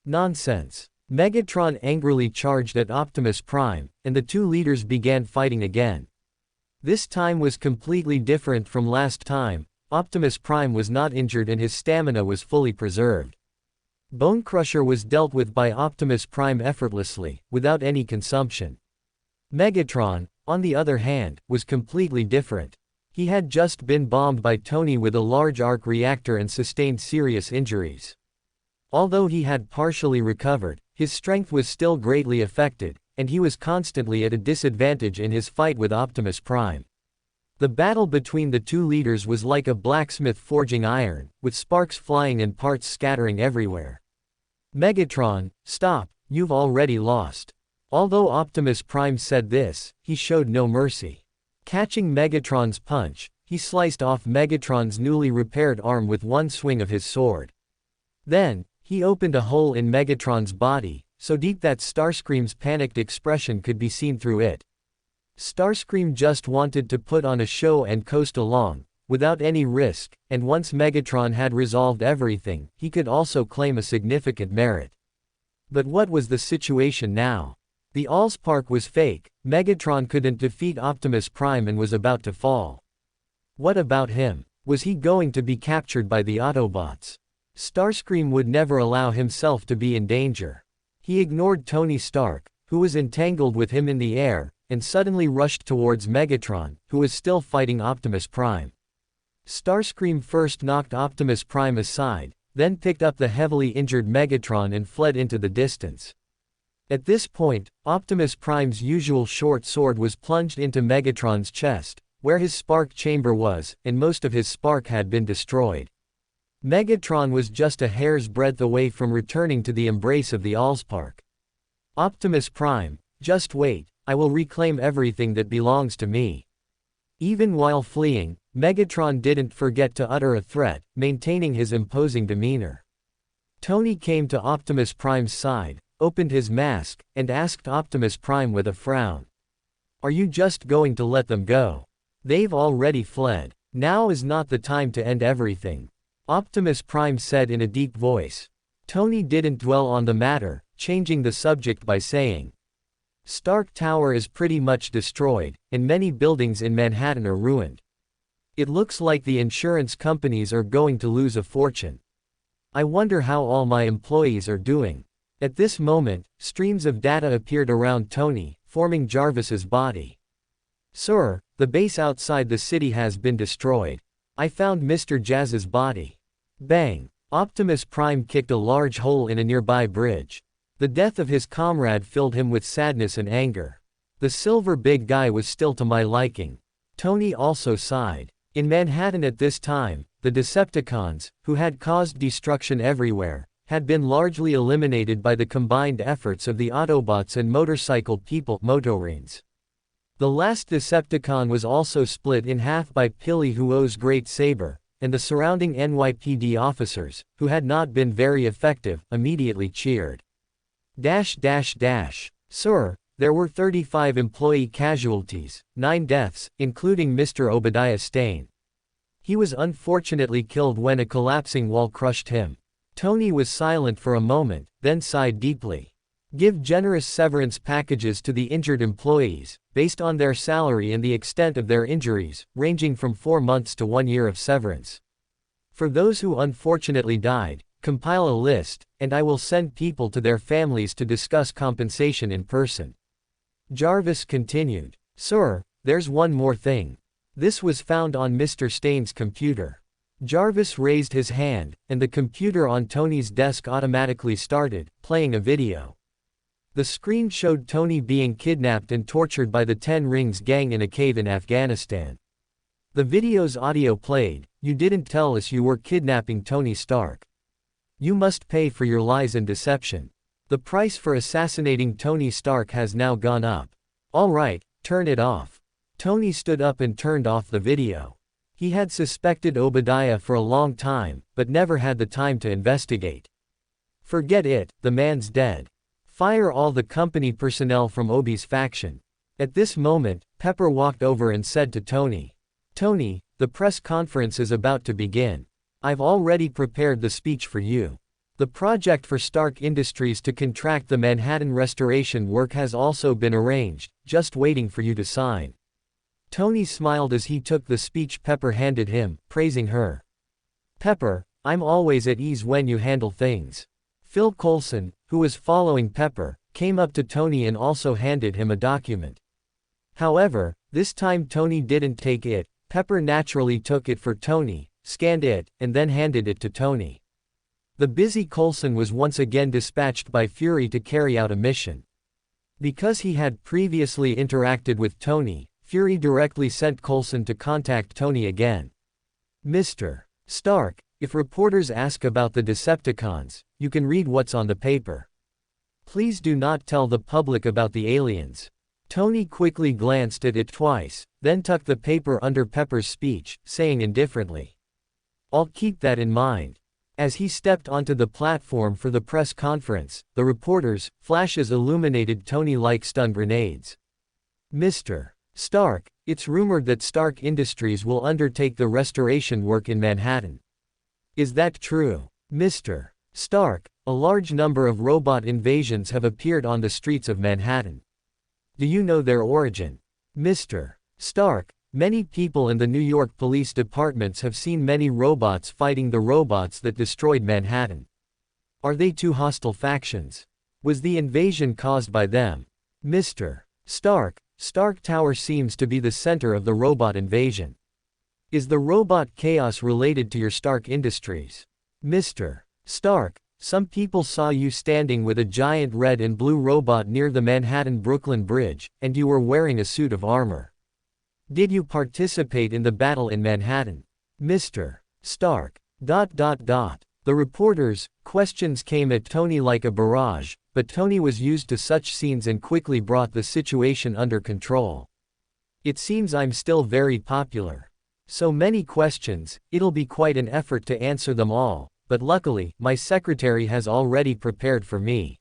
Nonsense. Megatron angrily charged at Optimus Prime, and the two leaders began fighting again. This time was completely different from last time. Optimus Prime was not injured and his stamina was fully preserved. Bone Crusher was dealt with by Optimus Prime effortlessly, without any consumption. Megatron, on the other hand, was completely different. He had just been bombed by Tony with a large arc reactor and sustained serious injuries. Although he had partially recovered, his strength was still greatly affected, and he was constantly at a disadvantage in his fight with Optimus Prime. The battle between the two leaders was like a blacksmith forging iron, with sparks flying and parts scattering everywhere. "Megatron, stop, you've already lost." Although Optimus Prime said this, he showed no mercy. Catching Megatron's punch, he sliced off Megatron's newly repaired arm with one swing of his sword. Then, he opened a hole in Megatron's body, so deep that Starscream's panicked expression could be seen through it. Starscream just wanted to put on a show and coast along, without any risk, and once Megatron had resolved everything, he could also claim a significant merit. But what was the situation now? The Allspark was fake, Megatron couldn't defeat Optimus Prime and was about to fall. What about him? Was he going to be captured by the Autobots? Starscream would never allow himself to be in danger. He ignored Tony Stark, who was entangled with him in the air, and suddenly rushed towards Megatron, who was still fighting Optimus Prime. Starscream first knocked Optimus Prime aside, then picked up the heavily injured Megatron and fled into the distance. At this point, Optimus Prime's usual short sword was plunged into Megatron's chest, where his spark chamber was, and most of his spark had been destroyed. Megatron was just a hair's breadth away from returning to the embrace of the Allspark. "Optimus Prime, just wait, I will reclaim everything that belongs to me." Even while fleeing, Megatron didn't forget to utter a threat, maintaining his imposing demeanor. Tony came to Optimus Prime's side, opened his mask, and asked Optimus Prime with a frown, "Are you just going to let them go? They've already fled. Now is not the time to end everything," Optimus Prime said in a deep voice. Tony didn't dwell on the matter, changing the subject by saying, "Stark Tower is pretty much destroyed, and many buildings in Manhattan are ruined. It looks like the insurance companies are going to lose a fortune. I wonder how all my employees are doing." At this moment, streams of data appeared around Tony, forming Jarvis's body. "Sir, the base outside the city has been destroyed. I found Mr. Jazz's body." Bang! Optimus Prime kicked a large hole in a nearby bridge. The death of his comrade filled him with sadness and anger. "The silver big guy was still to my liking." Tony also sighed. In Manhattan at this time, the Decepticons, who had caused destruction everywhere, had been largely eliminated by the combined efforts of the Autobots and motorcycle people, Motorines. The last Decepticon was also split in half by Pili Huo's Great Saber, and the surrounding NYPD officers, who had not been very effective, immediately cheered. "Sir, there were 35 employee casualties, 9 deaths, including Mr. Obadiah Stane. He was unfortunately killed when a collapsing wall crushed him." Tony was silent for a moment, then sighed deeply. "Give generous severance packages to the injured employees, based on their salary and the extent of their injuries, ranging from 4 months to 1 year of severance. For those who unfortunately died, compile a list, and I will send people to their families to discuss compensation in person. Jarvis continued. Sir, there's one more thing. This was found on Mr. Stain's computer. Jarvis raised his hand, and the computer on Tony's desk automatically started, playing a video. The screen showed Tony being kidnapped and tortured by the 10 Rings gang in a cave in Afghanistan. The video's audio played. You didn't tell us you were kidnapping Tony Stark. You must pay for your lies and deception. The price for assassinating Tony Stark has now gone up. All right, turn it off. Tony stood up and turned off the video. He had suspected Obadiah for a long time, but never had the time to investigate. Forget it, the man's dead. Fire all the company personnel from Obi's faction. At this moment, Pepper walked over and said to Tony, Tony, the press conference is about to begin. I've already prepared the speech for you. The project for Stark Industries to contract the Manhattan restoration work has also been arranged, just waiting for you to sign. Tony smiled as he took the speech Pepper handed him, praising her. Pepper, I'm always at ease when you handle things. Phil Coulson, who was following Pepper, came up to Tony and also handed him a document. However, this time Tony didn't take it. Pepper naturally took it for Tony, scanned it, and then handed it to Tony. The busy Coulson was once again dispatched by Fury to carry out a mission. Because he had previously interacted with Tony, Fury directly sent Coulson to contact Tony again. Mr. Stark, if reporters ask about the Decepticons, you can read what's on the paper. Please do not tell the public about the aliens. Tony quickly glanced at it twice, then tucked the paper under Pepper's speech, saying indifferently, I'll keep that in mind. As he stepped onto the platform for the press conference, the reporters' flashes illuminated Tony like stun grenades. Mr. Stark, it's rumored that Stark Industries will undertake the restoration work in Manhattan. Is that true? Mr. Stark, a large number of robot invasions have appeared on the streets of Manhattan. Do you know their origin? Mr. Stark, many people in the New York police departments have seen many robots fighting the robots that destroyed Manhattan. Are they two hostile factions? Was the invasion caused by them? Mr. Stark, Stark Tower seems to be the center of the robot invasion. Is the robot chaos related to your Stark Industries? Mr. Stark, some people saw you standing with a giant red and blue robot near the Manhattan-Brooklyn Bridge, and you were wearing a suit of armor. Did you participate in the battle in Manhattan? Mr. Stark. The reporters' questions came at Tony like a barrage, but Tony was used to such scenes and quickly brought the situation under control. It seems I'm still very popular. So many questions, it'll be quite an effort to answer them all, but luckily, my secretary has already prepared for me.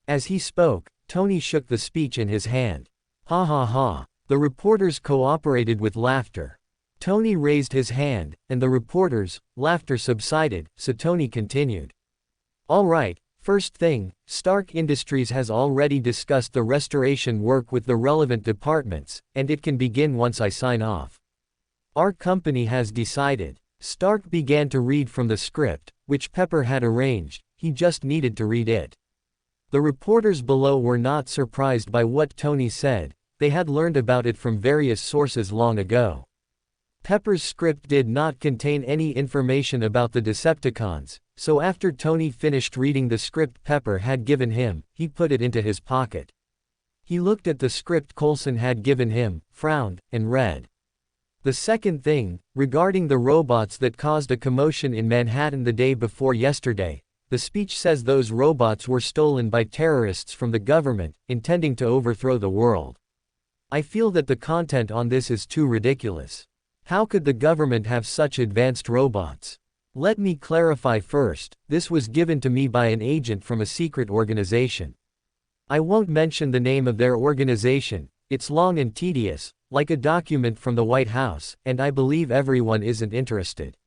As he spoke, Tony shook the speech in his hand. Ha ha ha. The reporters cooperated with laughter. Tony raised his hand, and the reporters' laughter subsided, so Tony continued. All right, first thing, Stark Industries has already discussed the restoration work with the relevant departments, and it can begin once I sign off. Our company has decided. Stark began to read from the script, which Pepper had arranged. He just needed to read it. The reporters below were not surprised by what Tony said. They had learned about it from various sources long ago. Pepper's script did not contain any information about the Decepticons, so after Tony finished reading the script Pepper had given him, he put it into his pocket. He looked at the script Coulson had given him, frowned, and read. The second thing, regarding the robots that caused a commotion in Manhattan the day before yesterday, the speech says those robots were stolen by terrorists from the government, intending to overthrow the world. I feel that the content on this is too ridiculous. How could the government have such advanced robots? Let me clarify first, this was given to me by an agent from a secret organization. I won't mention the name of their organization, it's long and tedious, like a document from the White House, and I believe everyone isn't interested.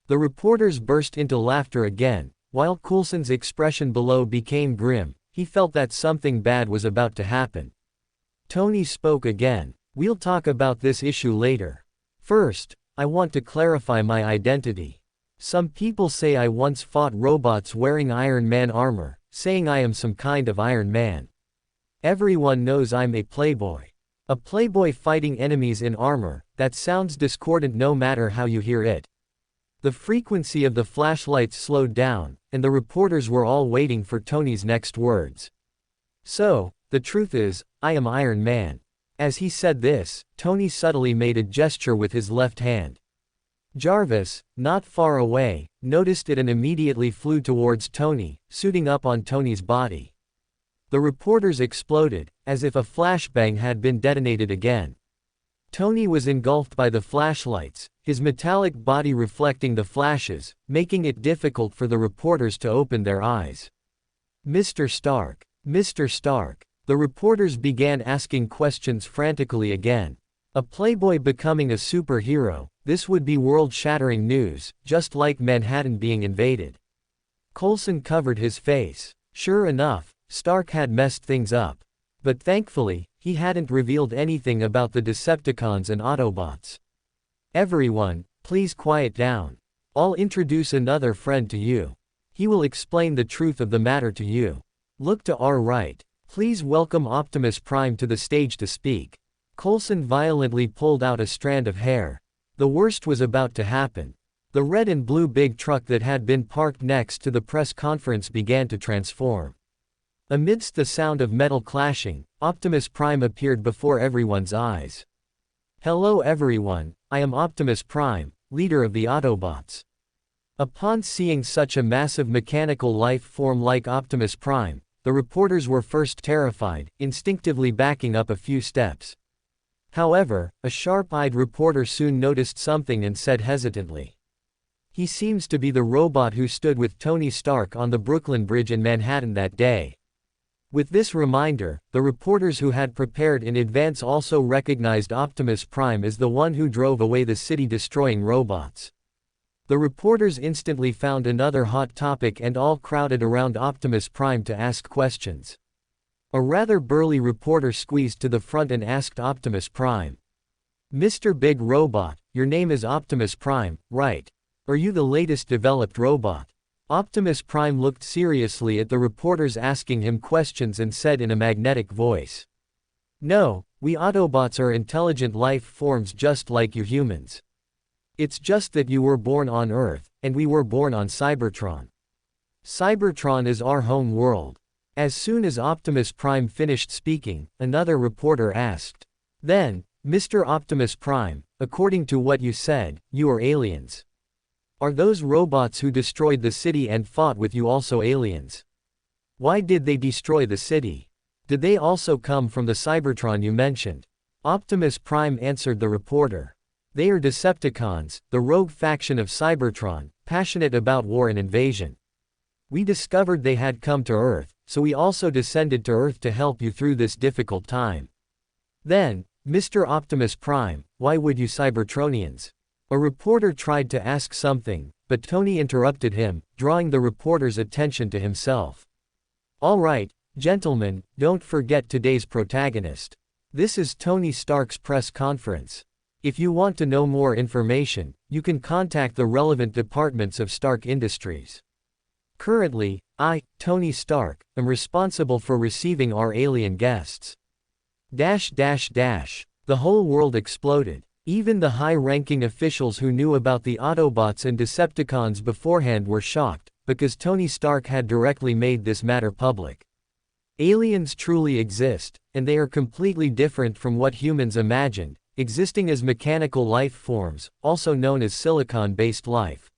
The reporters burst into laughter again, while Coulson's expression below became grim. He felt that something bad was about to happen. Tony spoke again. We'll talk about this issue later. First, I want to clarify my identity. Some people say I once fought robots wearing Iron Man armor, saying I am some kind of Iron Man. Everyone knows I'm a playboy. A playboy fighting enemies in armor, that sounds discordant no matter how you hear it. The frequency of the flashlights slowed down, and the reporters were all waiting for Tony's next words. So, the truth is, I am Iron Man. As he said this, Tony subtly made a gesture with his left hand. Jarvis, not far away, noticed it and immediately flew towards Tony, suiting up on Tony's body. The reporters exploded, as if a flashbang had been detonated again. Tony was engulfed by the flashlights, his metallic body reflecting the flashes, making it difficult for the reporters to open their eyes. Mr. Stark. Mr. Stark. The reporters began asking questions frantically again. A playboy becoming a superhero, this would be world-shattering news, just like Manhattan being invaded. Coulson covered his face. Sure enough, Stark had messed things up. But thankfully, he hadn't revealed anything about the Decepticons and Autobots. Everyone, please quiet down. I'll introduce another friend to you. He will explain the truth of the matter to you. Look to our right. Please welcome Optimus Prime to the stage to speak. Coulson violently pulled out a strand of hair. The worst was about to happen. The red and blue big truck that had been parked next to the press conference began to transform. Amidst the sound of metal clashing, Optimus Prime appeared before everyone's eyes. Hello everyone, I am Optimus Prime, leader of the Autobots. Upon seeing such a massive mechanical life form like Optimus Prime, the reporters were first terrified, instinctively backing up a few steps. However, a sharp-eyed reporter soon noticed something and said hesitantly. He seems to be the robot who stood with Tony Stark on the Brooklyn Bridge in Manhattan that day. With this reminder, the reporters who had prepared in advance also recognized Optimus Prime as the one who drove away the city-destroying robots. The reporters instantly found another hot topic and all crowded around Optimus Prime to ask questions. A rather burly reporter squeezed to the front and asked Optimus Prime. Mr. Big Robot, your name is Optimus Prime, right? Are you the latest developed robot? Optimus Prime looked seriously at the reporters asking him questions and said in a magnetic voice. No, we Autobots are intelligent life forms just like you humans. It's just that you were born on Earth, and we were born on Cybertron. Cybertron is our home world. As soon as Optimus Prime finished speaking, another reporter asked. Then, Mr. Optimus Prime, according to what you said, you are aliens. Are those robots who destroyed the city and fought with you also aliens? Why did they destroy the city? Did they also come from the Cybertron you mentioned? Optimus Prime answered the reporter. They are Decepticons, the rogue faction of Cybertron, passionate about war and invasion. We discovered they had come to Earth, so we also descended to Earth to help you through this difficult time. Then, Mr. Optimus Prime, why would you Cybertronians? A reporter tried to ask something, but Tony interrupted him, drawing the reporter's attention to himself. All right, gentlemen, don't forget today's protagonist. This is Tony Stark's press conference. If you want to know more information, you can contact the relevant departments of Stark Industries. Currently, I, Tony Stark, am responsible for receiving our alien guests. The whole world exploded. Even the high-ranking officials who knew about the Autobots and Decepticons beforehand were shocked, because Tony Stark had directly made this matter public. Aliens truly exist, and they are completely different from what humans imagined, existing as mechanical life forms, also known as silicon-based life.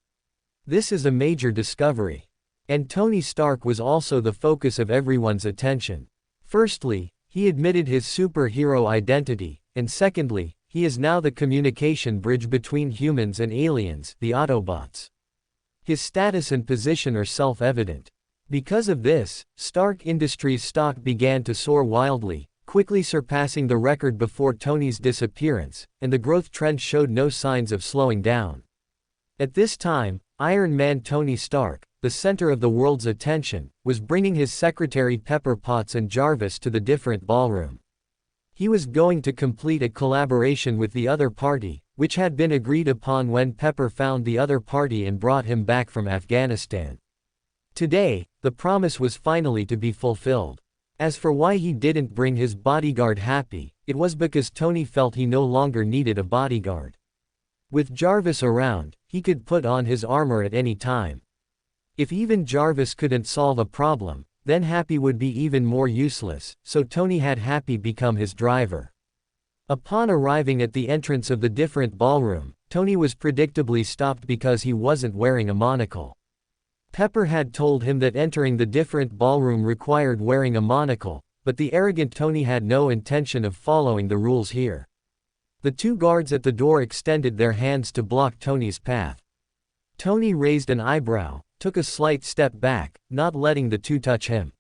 This is a major discovery. And Tony Stark was also the focus of everyone's attention. Firstly, he admitted his superhero identity, and secondly, he is now the communication bridge between humans and aliens, the Autobots. His status and position are self-evident. Because of this, Stark Industries' stock began to soar wildly, quickly surpassing the record before Tony's disappearance, and the growth trend showed no signs of slowing down. At this time, Iron Man Tony Stark, the center of the world's attention, was bringing his secretary Pepper Potts and Jarvis to the different ballroom. He was going to complete a collaboration with the other party, which had been agreed upon when Pepper found the other party and brought him back from Afghanistan. Today, the promise was finally to be fulfilled. As for why he didn't bring his bodyguard Happy, it was because Tony felt he no longer needed a bodyguard. With Jarvis around, he could put on his armor at any time. If even Jarvis couldn't solve a problem, then Happy would be even more useless, so Tony had Happy become his driver. Upon arriving at the entrance of the different ballroom, Tony was predictably stopped because he wasn't wearing a monocle. Pepper had told him that entering the different ballroom required wearing a monocle, but the arrogant Tony had no intention of following the rules here. The two guards at the door extended their hands to block Tony's path. Tony raised an eyebrow, took a slight step back, not letting the two touch him.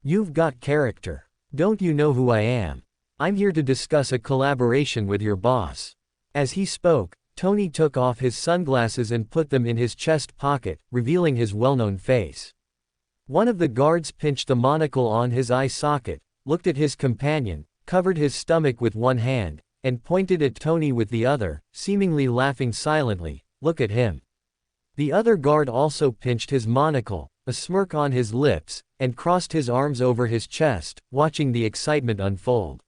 "You've got character. Don't you know who I am? I'm here to discuss a collaboration with your boss." As he spoke, Tony took off his sunglasses and put them in his chest pocket, revealing his well-known face. One of the guards pinched the monocle on his eye socket, looked at his companion, covered his stomach with one hand, and pointed at Tony with the other, seemingly laughing silently. "Look at him." The other guard also pinched his monocle, a smirk on his lips, and crossed his arms over his chest, watching the excitement unfold.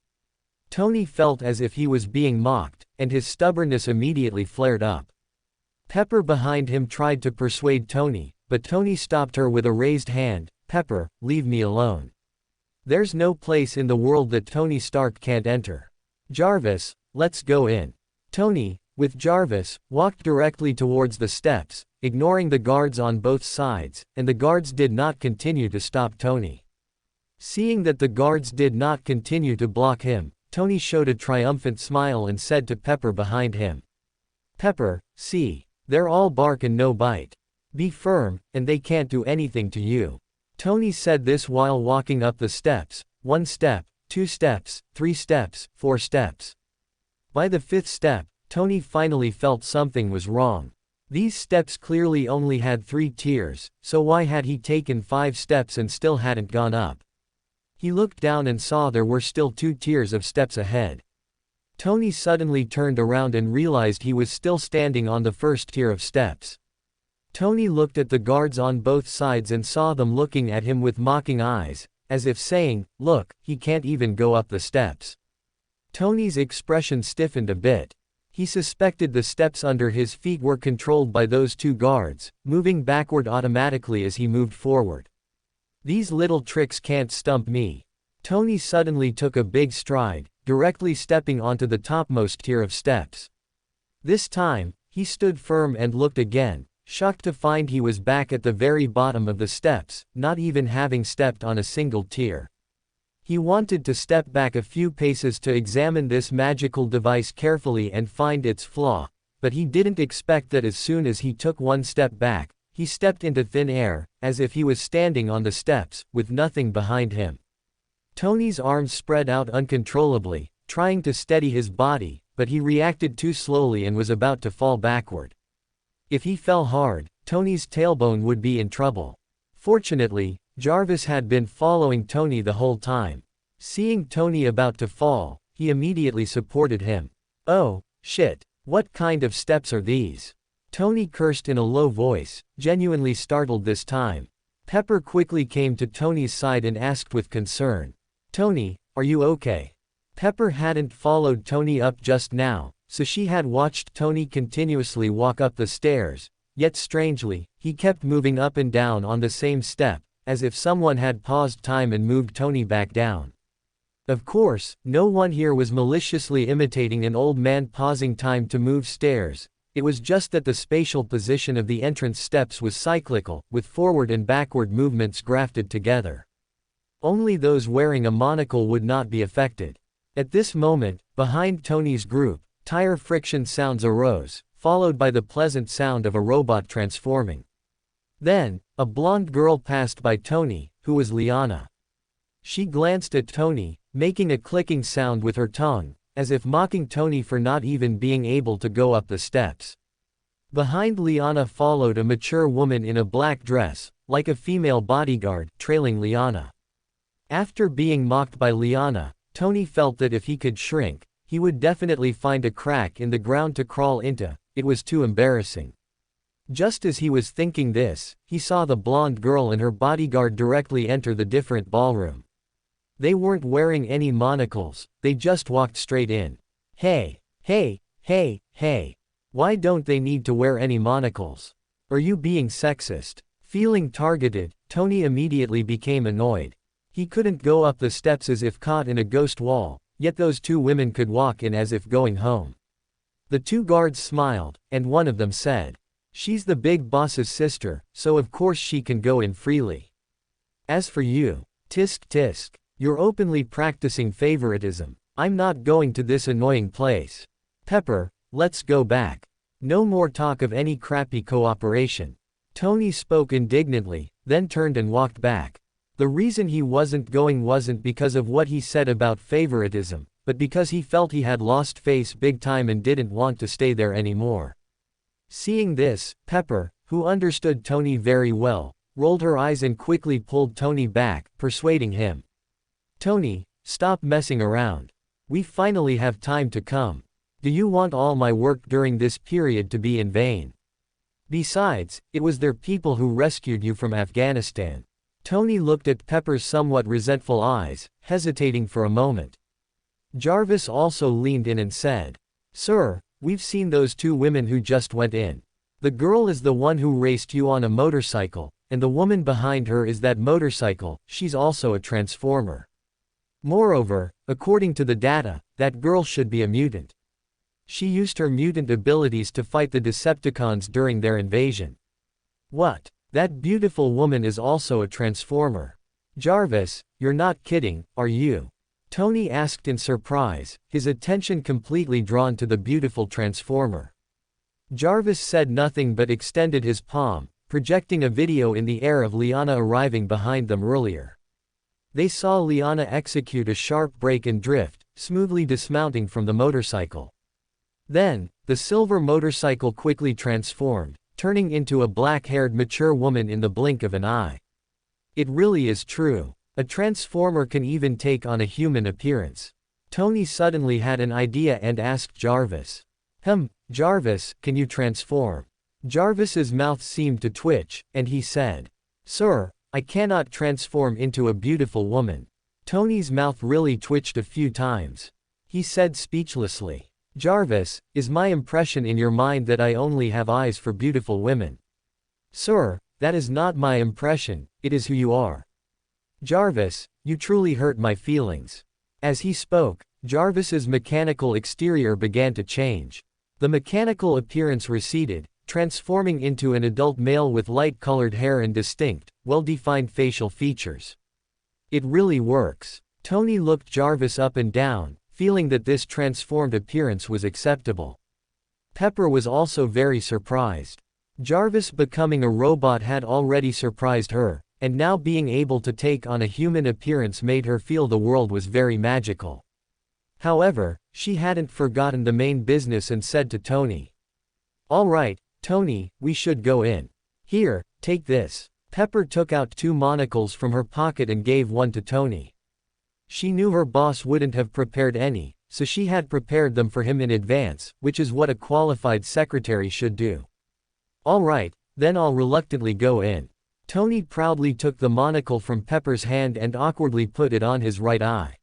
Tony felt as if he was being mocked, and his stubbornness immediately flared up. Pepper behind him tried to persuade Tony, but Tony stopped her with a raised hand. "Pepper, leave me alone. There's no place in the world that Tony Stark can't enter. Jarvis, let's go in." Tony, with Jarvis, walked directly towards the steps, ignoring the guards on both sides, and the guards did not continue to stop Tony. Seeing that the guards did not continue to block him, Tony showed a triumphant smile and said to Pepper behind him, "Pepper, see, they're all bark and no bite. Be firm, and they can't do anything to you." Tony said this while walking up the steps, 1 step, 2 steps, 3 steps, 4 steps. By the 5th step, Tony finally felt something was wrong. These steps clearly only had 3 tiers, so why had he taken 5 steps and still hadn't gone up? He looked down and saw there were still 2 tiers of steps ahead. Tony suddenly turned around and realized he was still standing on the first tier of steps. Tony looked at the guards on both sides and saw them looking at him with mocking eyes, as if saying, "Look, he can't even go up the steps." Tony's expression stiffened a bit. He suspected the steps under his feet were controlled by those 2 guards, moving backward automatically as he moved forward. "These little tricks can't stump me." Tony suddenly took a big stride, directly stepping onto the topmost tier of steps. This time, he stood firm and looked again, shocked to find he was back at the very bottom of the steps, not even having stepped on a single tier. He wanted to step back a few paces to examine this magical device carefully and find its flaw, but he didn't expect that as soon as he took 1 step back, he stepped into thin air, as if he was standing on the steps, with nothing behind him. Tony's arms spread out uncontrollably, trying to steady his body, but he reacted too slowly and was about to fall backward. If he fell hard, Tony's tailbone would be in trouble. Fortunately, Jarvis had been following Tony the whole time. Seeing Tony about to fall, he immediately supported him. "Oh, shit, what kind of steps are these?" Tony cursed in a low voice, genuinely startled this time. Pepper quickly came to Tony's side and asked with concern, "Tony, are you okay?" Pepper hadn't followed Tony up just now, so she had watched Tony continuously walk up the stairs, yet strangely, he kept moving up and down on the same step, as if someone had paused time and moved Tony back down. Of course, no one here was maliciously imitating an old man pausing time to move stairs. It was just that the spatial position of the entrance steps was cyclical, with forward and backward movements grafted together. Only those wearing a monocle would not be affected. At this moment, behind Tony's group, tire friction sounds arose, followed by the pleasant sound of a robot transforming. Then, a blonde girl passed by Tony, who was Liana. She glanced at Tony, making a clicking sound with her tongue, as if mocking Tony for not even being able to go up the steps. Behind Liana followed a mature woman in a black dress, like a female bodyguard, trailing Liana. After being mocked by Liana, Tony felt that if he could shrink, he would definitely find a crack in the ground to crawl into, it was too embarrassing. Just as he was thinking this, he saw the blonde girl and her bodyguard directly enter the different ballroom. They weren't wearing any monocles, they just walked straight in. Hey, hey, hey, hey. Why don't they need to wear any monocles? Are you being sexist? Feeling targeted, Tony immediately became annoyed. He couldn't go up the steps as if caught in a ghost wall, yet those two women could walk in as if going home. The two guards smiled, and one of them said, "She's the big boss's sister, so of course she can go in freely. As for you, tisk tisk, you're openly practicing favoritism. I'm not going to this annoying place. Pepper, let's go back. No more talk of any crappy cooperation." Tony spoke indignantly, then turned and walked back. The reason he wasn't going wasn't because of what he said about favoritism, but because he felt he had lost face big time and didn't want to stay there anymore. Seeing this, Pepper, who understood Tony very well, rolled her eyes and quickly pulled Tony back, persuading him. "Tony, stop messing around. We finally have time to come. Do you want all my work during this period to be in vain? Besides, it was their people who rescued you from Afghanistan." Tony looked at Pepper's somewhat resentful eyes, hesitating for a moment. Jarvis also leaned in and said, "Sir, we've seen those two women who just went in. The girl is the one who raced you on a motorcycle, and the woman behind her is that motorcycle, she's also a transformer. Moreover, according to the data, that girl should be a mutant. She used her mutant abilities to fight the Decepticons during their invasion." "What? That beautiful woman is also a transformer? Jarvis, you're not kidding, are you?" Tony asked in surprise, his attention completely drawn to the beautiful transformer. Jarvis said nothing but extended his palm, projecting a video in the air of Liana arriving behind them earlier. They saw Liana execute a sharp brake and drift, smoothly dismounting from the motorcycle. Then, the silver motorcycle quickly transformed, turning into a black-haired mature woman in the blink of an eye. It really is true. A transformer can even take on a human appearance. Tony suddenly had an idea and asked Jarvis. Jarvis, can you transform?" Jarvis's mouth seemed to twitch, and he said, "Sir, I cannot transform into a beautiful woman." Tony's mouth really twitched a few times. He said speechlessly, "Jarvis, is my impression in your mind that I only have eyes for beautiful women?" "Sir, that is not my impression, it is who you are." "Jarvis, you truly hurt my feelings." As he spoke, Jarvis's mechanical exterior began to change. The mechanical appearance receded, transforming into an adult male with light-colored hair and distinct, well-defined facial features. "It really works." Tony looked Jarvis up and down, feeling that this transformed appearance was acceptable. Pepper was also very surprised. Jarvis becoming a robot had already surprised her, and now being able to take on a human appearance made her feel the world was very magical. However, she hadn't forgotten the main business and said to Tony, "All right, Tony, we should go in. Here, take this." Pepper took out two monocles from her pocket and gave one to Tony. She knew her boss wouldn't have prepared any, so she had prepared them for him in advance, which is what a qualified secretary should do. "All right, then I'll reluctantly go in." Tony proudly took the monocle from Pepper's hand and awkwardly put it on his right eye.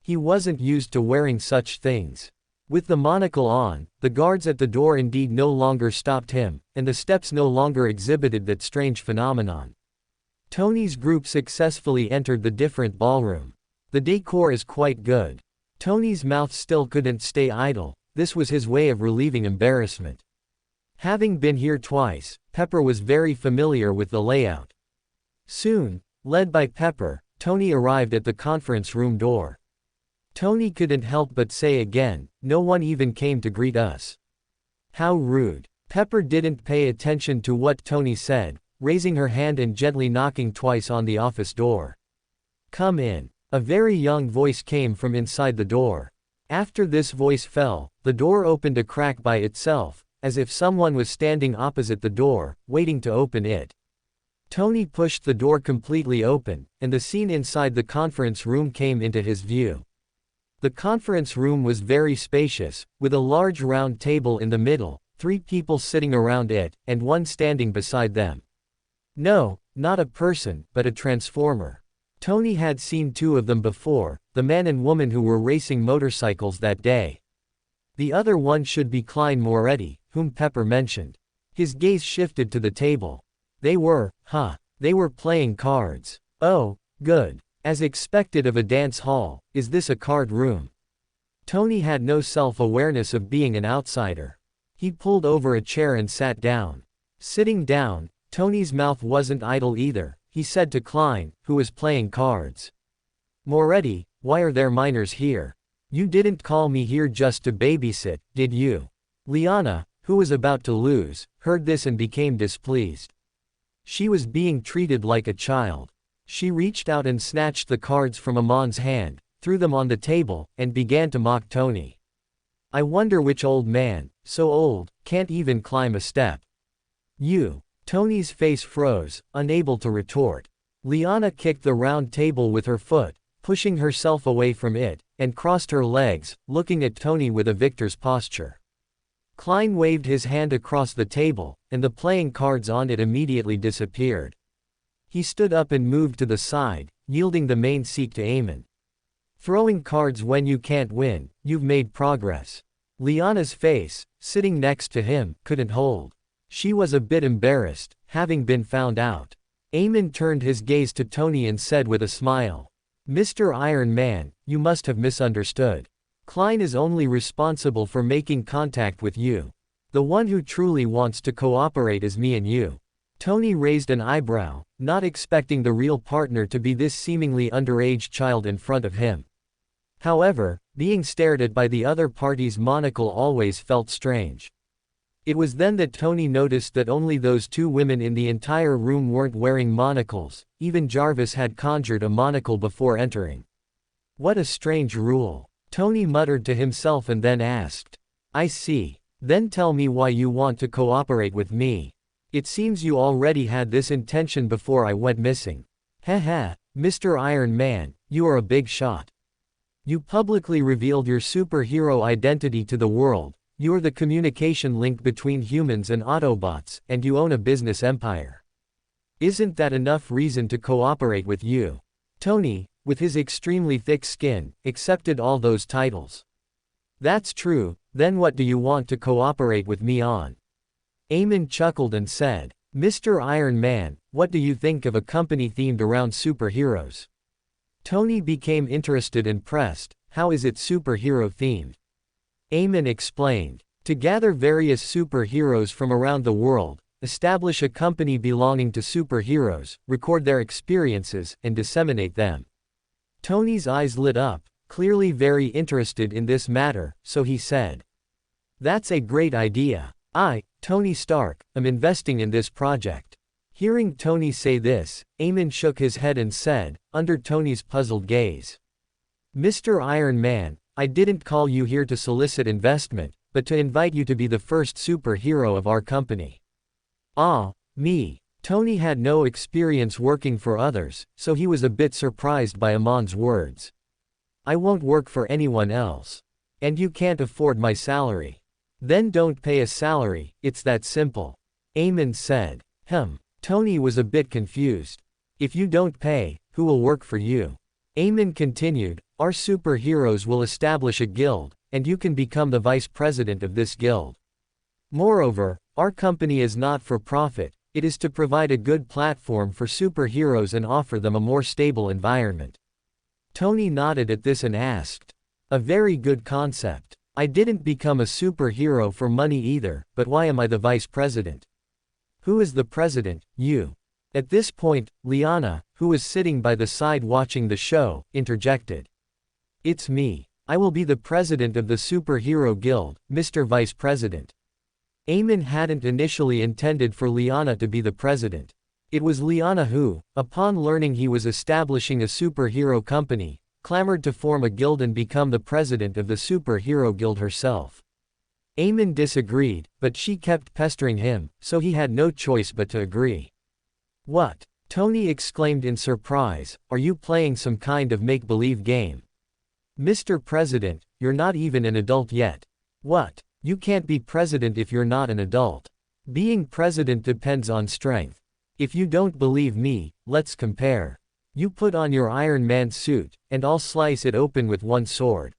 He wasn't used to wearing such things. With the monocle on, the guards at the door indeed no longer stopped him, and the steps no longer exhibited that strange phenomenon. Tony's group successfully entered the different ballroom. The decor is quite good. Tony's mouth still couldn't stay idle, this was his way of relieving embarrassment. Having been here twice, Pepper was very familiar with the layout. Soon, led by Pepper, Tony arrived at the conference room door. Tony couldn't help but say again, "No one even came to greet us." How rude. Pepper didn't pay attention to what Tony said, raising her hand and gently knocking twice on the office door. "Come in." A very young voice came from inside the door. After this voice fell, the door opened a crack by itself, as if someone was standing opposite the door, waiting to open it. Tony pushed the door completely open, and the scene inside the conference room came into his view. The conference room was very spacious, with a large round table in the middle, 3 people sitting around it, and one standing beside them. No, not a person, but a transformer. Tony had seen 2 of them before, the man and woman who were racing motorcycles that day. The other one should be Klein Moretti, whom Pepper mentioned. His gaze shifted to the table. They were playing cards. Oh, good. As expected of a dance hall, is this a card room? Tony had no self-awareness of being an outsider. He pulled over a chair and sat down. Sitting down, Tony's mouth wasn't idle either. He said to Klein, who was playing cards. Moretti, why are there minors here? You didn't call me here just to babysit, did you? Liana, who was about to lose, heard this and became displeased. She was being treated like a child. She reached out and snatched the cards from Amon's hand, threw them on the table, and began to mock Tony. I wonder which old man, so old, can't even climb a step. You. Tony's face froze, unable to retort. Liana kicked the round table with her foot, pushing herself away from it, and crossed her legs, looking at Tony with a victor's posture. Klein waved his hand across the table, and the playing cards on it immediately disappeared. He stood up and moved to the side, yielding the main seat to Amon. Throwing cards when you can't win, you've made progress. Liana's face, sitting next to him, couldn't hold. She was a bit embarrassed, having been found out. Amon turned his gaze to Tony and said with a smile, Mr. Iron Man, you must have misunderstood. Klein is only responsible for making contact with you. The one who truly wants to cooperate is me and you. Tony raised an eyebrow, not expecting the real partner to be this seemingly underage child in front of him. However, being stared at by the other party's monocle always felt strange. It was then that Tony noticed that only those 2 women in the entire room weren't wearing monocles. Even Jarvis had conjured a monocle before entering. What a strange rule. Tony muttered to himself and then asked. I see. Then tell me why you want to cooperate with me. It seems you already had this intention before I went missing. Heh, Mr. Iron Man, you are a big shot. You publicly revealed your superhero identity to the world. You're the communication link between humans and Autobots, and you own a business empire. Isn't that enough reason to cooperate with you? Tony, with his extremely thick skin, accepted all those titles. That's true, then what do you want to cooperate with me on? Amon chuckled and said, Mr. Iron Man, what do you think of a company themed around superheroes? Tony became interested and pressed, how is it superhero themed? Amon explained, to gather various superheroes from around the world, establish a company belonging to superheroes, record their experiences, and disseminate them. Tony's eyes lit up, clearly very interested in this matter, so he said, that's a great idea. I, Tony Stark, am investing in this project. Hearing Tony say this, Amon shook his head and said, under Tony's puzzled gaze, Mr. Iron Man, I didn't call you here to solicit investment, but to invite you to be the first superhero of our company. Ah, me. Tony had no experience working for others, so he was a bit surprised by Amon's words. I won't work for anyone else. And you can't afford my salary. Then don't pay a salary, it's that simple. Amon said. Tony was a bit confused. If you don't pay, who will work for you? Amon continued, our superheroes will establish a guild, and you can become the vice president of this guild. Moreover, our company is not for profit, it is to provide a good platform for superheroes and offer them a more stable environment. Tony nodded at this and asked, a very good concept. I didn't become a superhero for money either, but why am I the vice president? Who is the president? You. At this point, Liana, who was sitting by the side watching the show, interjected. It's me. I will be the president of the superhero guild, Mr. Vice President. Amon hadn't initially intended for Liana to be the president. It was Liana who, upon learning he was establishing a superhero company, clamored to form a guild and become the president of the superhero guild herself. Amon disagreed, but she kept pestering him, so he had no choice but to agree. What? Tony exclaimed in surprise, are you playing some kind of make-believe game? Mr. President, you're not even an adult yet. What? You can't be president if you're not an adult. Being president depends on strength. If you don't believe me, let's compare. You put on your Iron Man suit, and I'll slice it open with one sword.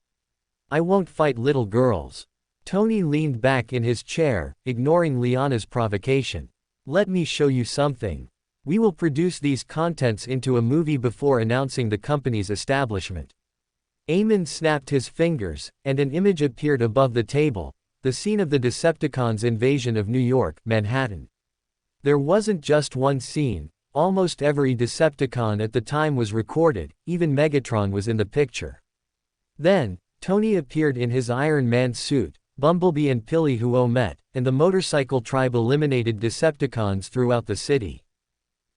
I won't fight little girls. Tony leaned back in his chair, ignoring Liana's provocation. Let me show you something. We will produce these contents into a movie before announcing the company's establishment. Amon snapped his fingers, and an image appeared above the table, the scene of the Decepticons' invasion of New York, Manhattan. There wasn't just one scene, almost every Decepticon at the time was recorded, even Megatron was in the picture. Then, Tony appeared in his Iron Man suit, Bumblebee and Pilly met, and the motorcycle tribe eliminated Decepticons throughout the city.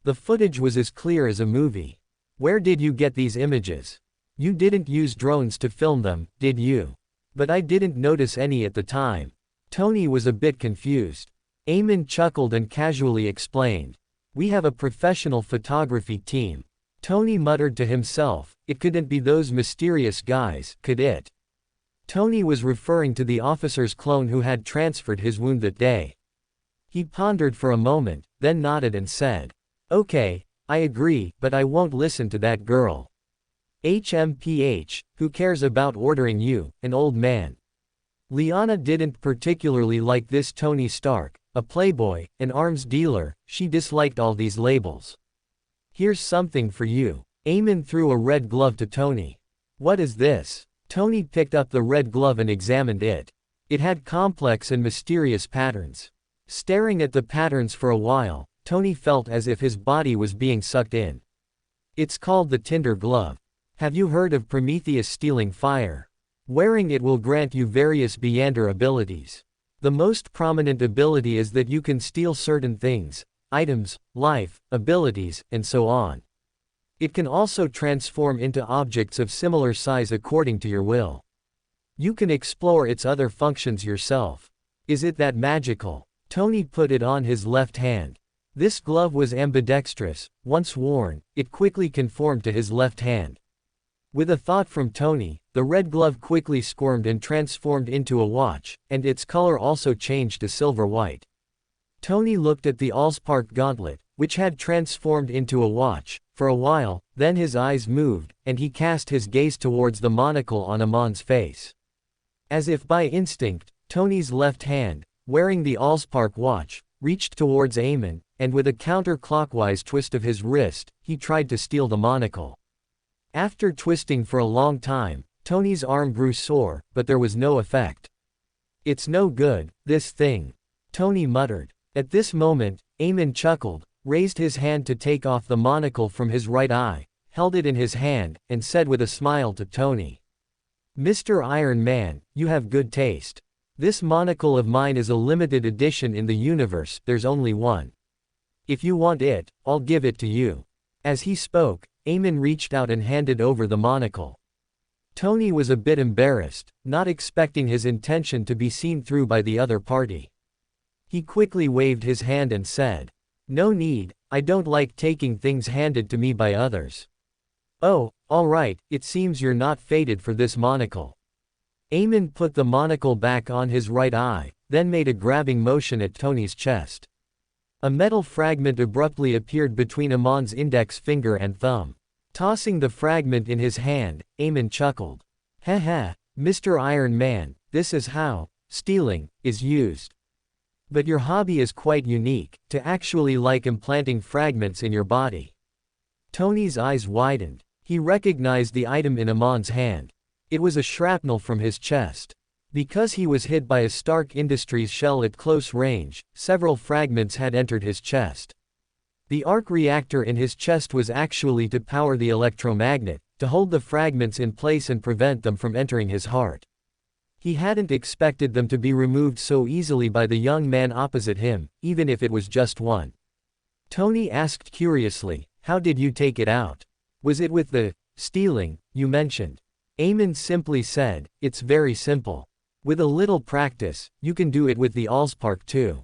The footage was as clear as a movie. Where did you get these images? You didn't use drones to film them, did you? But I didn't notice any at the time. Tony was a bit confused. Amon chuckled and casually explained. We have a professional photography team. Tony muttered to himself, it couldn't be those mysterious guys, could it? Tony was referring to the officer's clone who had transferred his wound that day. He pondered for a moment, then nodded and said, okay, I agree, but I won't listen to that girl. HMPH, who cares about ordering you, an old man? Liana didn't particularly like this Tony Stark, a playboy, an arms dealer, she disliked all these labels. Here's something for you. Amon threw a red glove to Tony. What is this? Tony picked up the red glove and examined it. It had complex and mysterious patterns. Staring at the patterns for a while, Tony felt as if his body was being sucked in. It's called the Tinder Glove. Have you heard of Prometheus stealing fire? Wearing it will grant you various Beyonder abilities. The most prominent ability is that you can steal certain things, items, life, abilities, and so on. It can also transform into objects of similar size according to your will. You can explore its other functions yourself. Is it that magical? Tony put it on his left hand. This glove was ambidextrous. Once worn, it quickly conformed to his left hand. With a thought from Tony, the red glove quickly squirmed and transformed into a watch, and its color also changed to silver white. Tony looked at the Allspark gauntlet, which had transformed into a watch, for a while, then his eyes moved, and he cast his gaze towards the monocle on Amon's face. As if by instinct, Tony's left hand, wearing the Allspark watch, reached towards Amon, and with a counterclockwise twist of his wrist, he tried to steal the monocle. After twisting for a long time, Tony's arm grew sore, but there was no effect. It's no good, this thing. Tony muttered. At this moment, Amon chuckled, raised his hand to take off the monocle from his right eye, held it in his hand, and said with a smile to Tony. Mr. Iron Man, you have good taste. This monocle of mine is a limited edition in the universe, there's only one. If you want it, I'll give it to you. As he spoke, Amon reached out and handed over the monocle. Tony was a bit embarrassed, not expecting his intention to be seen through by the other party. He quickly waved his hand and said, no need, I don't like taking things handed to me by others. Oh, all right, it seems you're not fated for this monocle. Amon put the monocle back on his right eye, then made a grabbing motion at Tony's chest. A metal fragment abruptly appeared between Amon's index finger and thumb. Tossing the fragment in his hand, Amon chuckled. Heh, Mr. Iron Man, this is how stealing is used. But your hobby is quite unique, to actually like implanting fragments in your body. Tony's eyes widened. He recognized the item in Amon's hand. It was a shrapnel from his chest. Because he was hit by a Stark Industries shell at close range, several fragments had entered his chest. The arc reactor in his chest was actually to power the electromagnet, to hold the fragments in place and prevent them from entering his heart. He hadn't expected them to be removed so easily by the young man opposite him, even if it was just one. Tony asked curiously, how did you take it out? Was it with the stealing you mentioned? Amon simply said, it's very simple. With a little practice, you can do it with the Allspark too.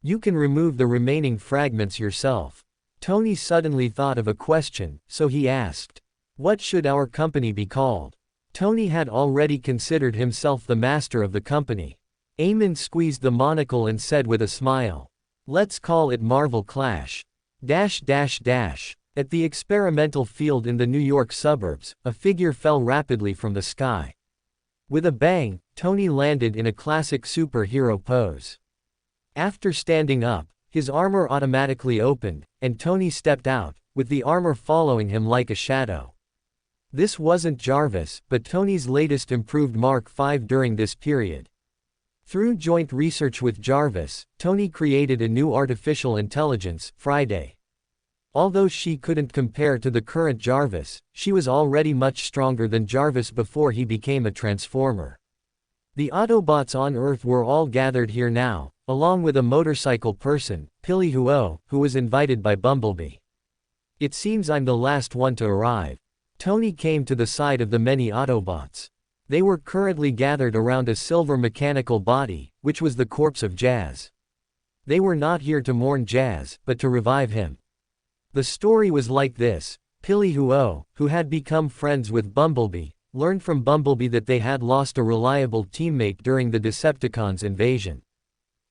You can remove the remaining fragments yourself. Tony suddenly thought of a question, so he asked, what should our company be called? Tony had already considered himself the master of the company. Amon squeezed the monocle and said with a smile, "Let's call it Marvel Clash. At the experimental field in the New York suburbs, a figure fell rapidly from the sky. With a bang, Tony landed in a classic superhero pose. After standing up, his armor automatically opened, and Tony stepped out, with the armor following him like a shadow. This wasn't Jarvis, but Tony's latest improved Mark V during this period. Through joint research with Jarvis, Tony created a new artificial intelligence, Friday. Although she couldn't compare to the current Jarvis, she was already much stronger than Jarvis before he became a Transformer. The Autobots on Earth were all gathered here now, along with a motorcycle person, Pili Huo, who was invited by Bumblebee. It seems I'm the last one to arrive. Tony came to the side of the many Autobots. They were currently gathered around a silver mechanical body, which was the corpse of Jazz. They were not here to mourn Jazz, but to revive him. The story was like this: Pili Huo, who had become friends with Bumblebee, learned from Bumblebee that they had lost a reliable teammate during the Decepticons' invasion.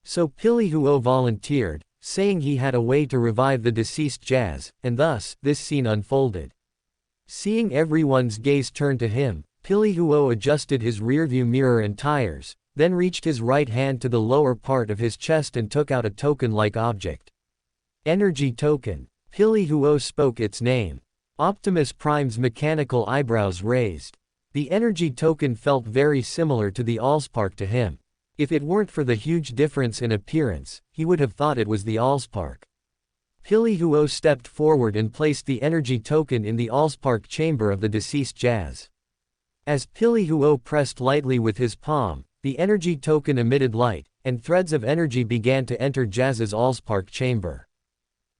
So Pili Huo volunteered, saying he had a way to revive the deceased Jazz, and thus, this scene unfolded. Seeing everyone's gaze turn to him, Pili Huo adjusted his rearview mirror and tires, then reached his right hand to the lower part of his chest and took out a token-like object. Energy token. Pili Huo spoke its name. Optimus Prime's mechanical eyebrows raised. The energy token felt very similar to the Allspark to him. If it weren't for the huge difference in appearance, he would have thought it was the Allspark. Pili Huo stepped forward and placed the energy token in the Allspark chamber of the deceased Jazz. As Pili Huo pressed lightly with his palm, the energy token emitted light, and threads of energy began to enter Jazz's Allspark chamber.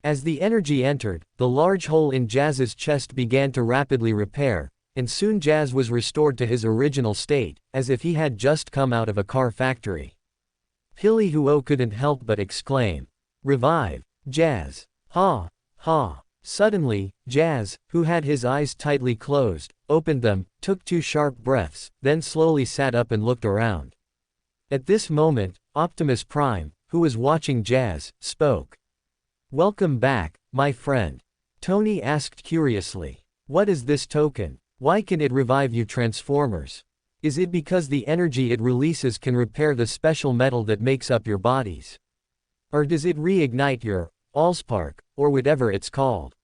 As the energy entered, the large hole in Jazz's chest began to rapidly repair, and soon Jazz was restored to his original state, as if he had just come out of a car factory. Pili Huo couldn't help but exclaim, "Revive, Jazz! Ha! Ha!" Suddenly, Jazz, who had his eyes tightly closed, opened them, took 2 sharp breaths, then slowly sat up and looked around. At this moment, Optimus Prime, who was watching Jazz, spoke. "Welcome back, my friend." Tony asked curiously, "What is this token? Why can it revive you Transformers? Is it because the energy it releases can repair the special metal that makes up your bodies? Or does it reignite your Allspark, or whatever it's called?"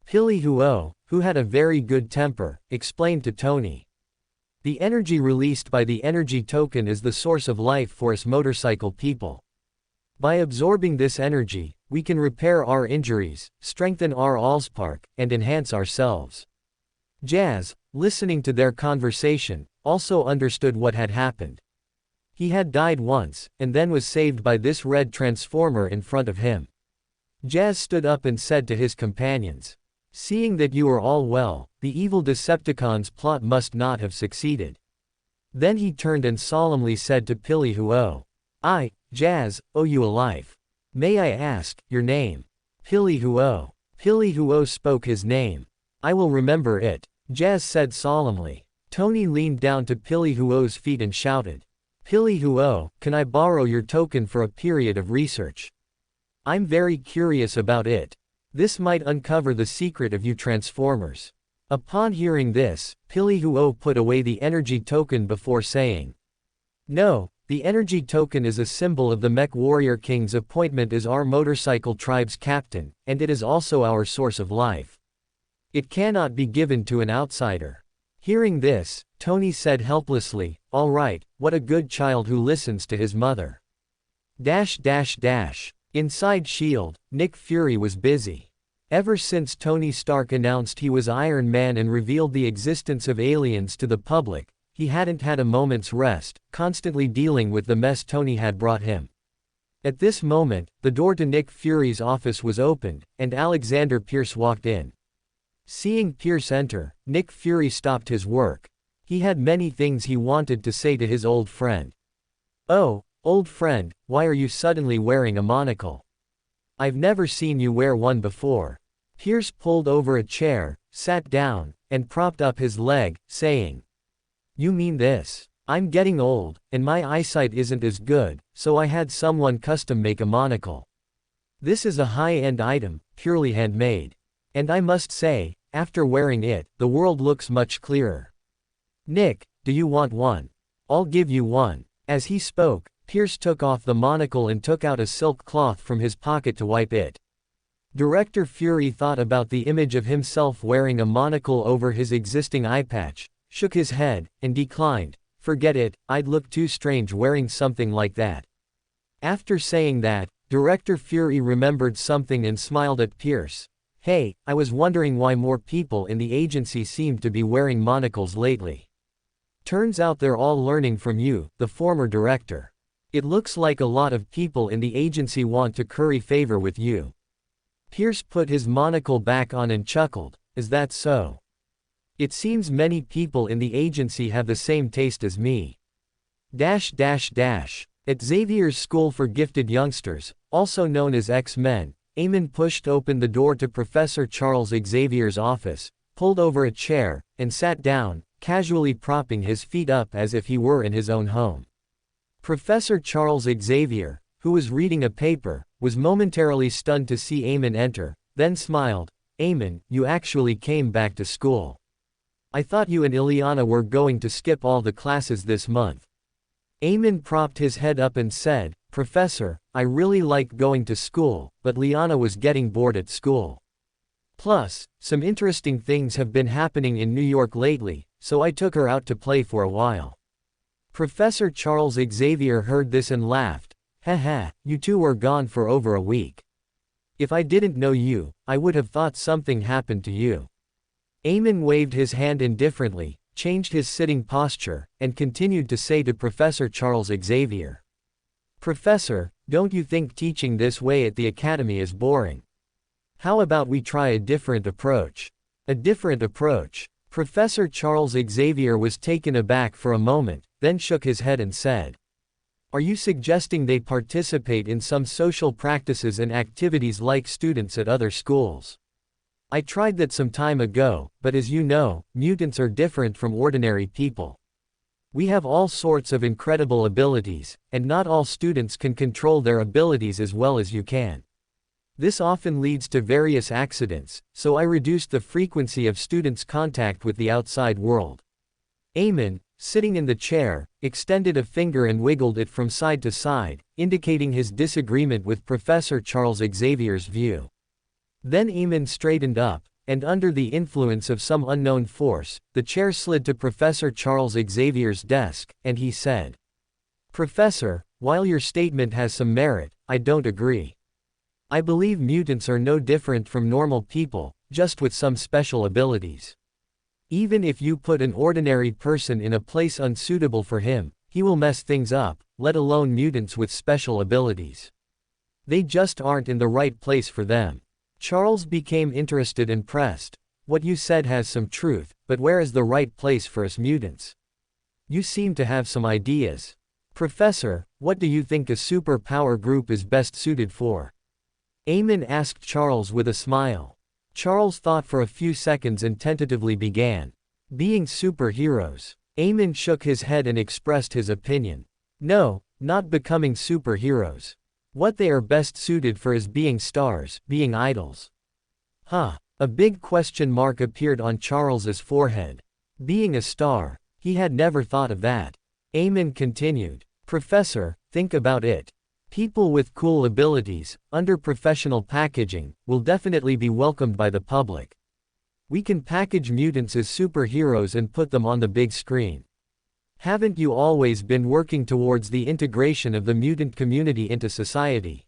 Pili Huo, who had a very good temper, explained to Tony. "The energy released by the energy token is the source of life for us motorcycle people. By absorbing this energy, we can repair our injuries, strengthen our Allspark, and enhance ourselves." Jazz, listening to their conversation, also understood what had happened. He had died once, and then was saved by this red Transformer in front of him. Jazz stood up and said to his companions, "Seeing that you are all well, the evil Decepticons' plot must not have succeeded." Then he turned and solemnly said to Pili Huo, "I, Jazz, owe you a life. May I ask your name?" Pili Huo. Pili Huo spoke his name. "I will remember it," Jazz said solemnly. Tony leaned down to Pili Huo's feet and shouted, "Pili Huo, can I borrow your token for a period of research? I'm very curious about it. This might uncover the secret of you Transformers." Upon hearing this, Pili Huo put away the energy token before saying, "No, the energy token is a symbol of the Mech Warrior King's appointment as our motorcycle tribe's captain, and it is also our source of life. It cannot be given to an outsider." Hearing this, Tony said helplessly, "All right, what a good child who listens to his mother." Inside S.H.I.E.L.D., Nick Fury was busy. Ever since Tony Stark announced he was Iron Man and revealed the existence of aliens to the public, he hadn't had a moment's rest, constantly dealing with the mess Tony had brought him. At this moment, the door to Nick Fury's office was opened, and Alexander Pierce walked in. Seeing Pierce enter, Nick Fury stopped his work. He had many things he wanted to say to his old friend. "Oh, old friend, why are you suddenly wearing a monocle? I've never seen you wear one before." Pierce pulled over a chair, sat down, and propped up his leg, saying, You mean this? I'm getting old, and my eyesight isn't as good, so I had someone custom make a monocle. This is a high-end item, purely handmade. And I must say, after wearing it, the world looks much clearer. Nick, do you want one? I'll give you one. As he spoke, Pierce took off the monocle and took out a silk cloth from his pocket to wipe it. Director Fury thought about the image of himself wearing a monocle over his existing eye patch, shook his head, and declined. Forget it, I'd look too strange wearing something like that. After saying that, Director Fury remembered something and smiled at Pierce. Hey, I was wondering why more people in the agency seemed to be wearing monocles lately. Turns out they're all learning from you, the former director. It looks like a lot of people in the agency want to curry favor with you. Pierce put his monocle back on and chuckled. Is that so? It seems many people in the agency have the same taste as me. At Xavier's School for Gifted Youngsters, also known as X-Men, Amon pushed open the door to Professor Charles Xavier's office, pulled over a chair, and sat down, casually propping his feet up as if he were in his own home. Professor Charles Xavier, who was reading a paper, was momentarily stunned to see Amon enter, then smiled. Amon, you actually came back to school. I thought you and Ileana were going to skip all the classes this month. Amon propped his head up and said, Professor, I really like going to school, but Liana was getting bored at school. Plus, some interesting things have been happening in New York lately, so I took her out to play for a while. Professor Charles Xavier heard this and laughed. Haha, you two were gone for over a week. If I didn't know you, I would have thought something happened to you. Amon waved his hand indifferently, changed his sitting posture, and continued to say to Professor Charles Xavier. Professor, don't you think teaching this way at the academy is boring? How about we try a different approach? A different approach? Professor Charles Xavier was taken aback for a moment, then shook his head and said. Are you suggesting they participate in some social practices and activities like students at other schools? I tried that some time ago, but as you know, mutants are different from ordinary people. We have all sorts of incredible abilities, and not all students can control their abilities as well as you can. This often leads to various accidents, so I reduced the frequency of students' contact with the outside world. Amon, sitting in the chair, extended a finger and wiggled it from side to side, indicating his disagreement with Professor Charles Xavier's view. Then Amon straightened up, and under the influence of some unknown force, the chair slid to Professor Charles Xavier's desk, and he said, Professor, while your statement has some merit, I don't agree. I believe mutants are no different from normal people, just with some special abilities. Even if you put an ordinary person in a place unsuitable for him, he will mess things up, let alone mutants with special abilities. They just aren't in the right place for them. Charles became interested and pressed. What you said has some truth, but where is the right place for us mutants? You seem to have some ideas. Professor, what do you think a superpower group is best suited for? Amon asked Charles with a smile. Charles thought for a few seconds and tentatively began. Being superheroes. Amon shook his head and expressed his opinion. No, not becoming superheroes. What they are best suited for is being stars, being idols. Huh. A big question mark appeared on Charles's forehead. Being a star. He had never thought of that. Amon continued. Professor, think about it. People with cool abilities, under professional packaging, will definitely be welcomed by the public. We can package mutants as superheroes and put them on the big screen. Haven't you always been working towards the integration of the mutant community into society?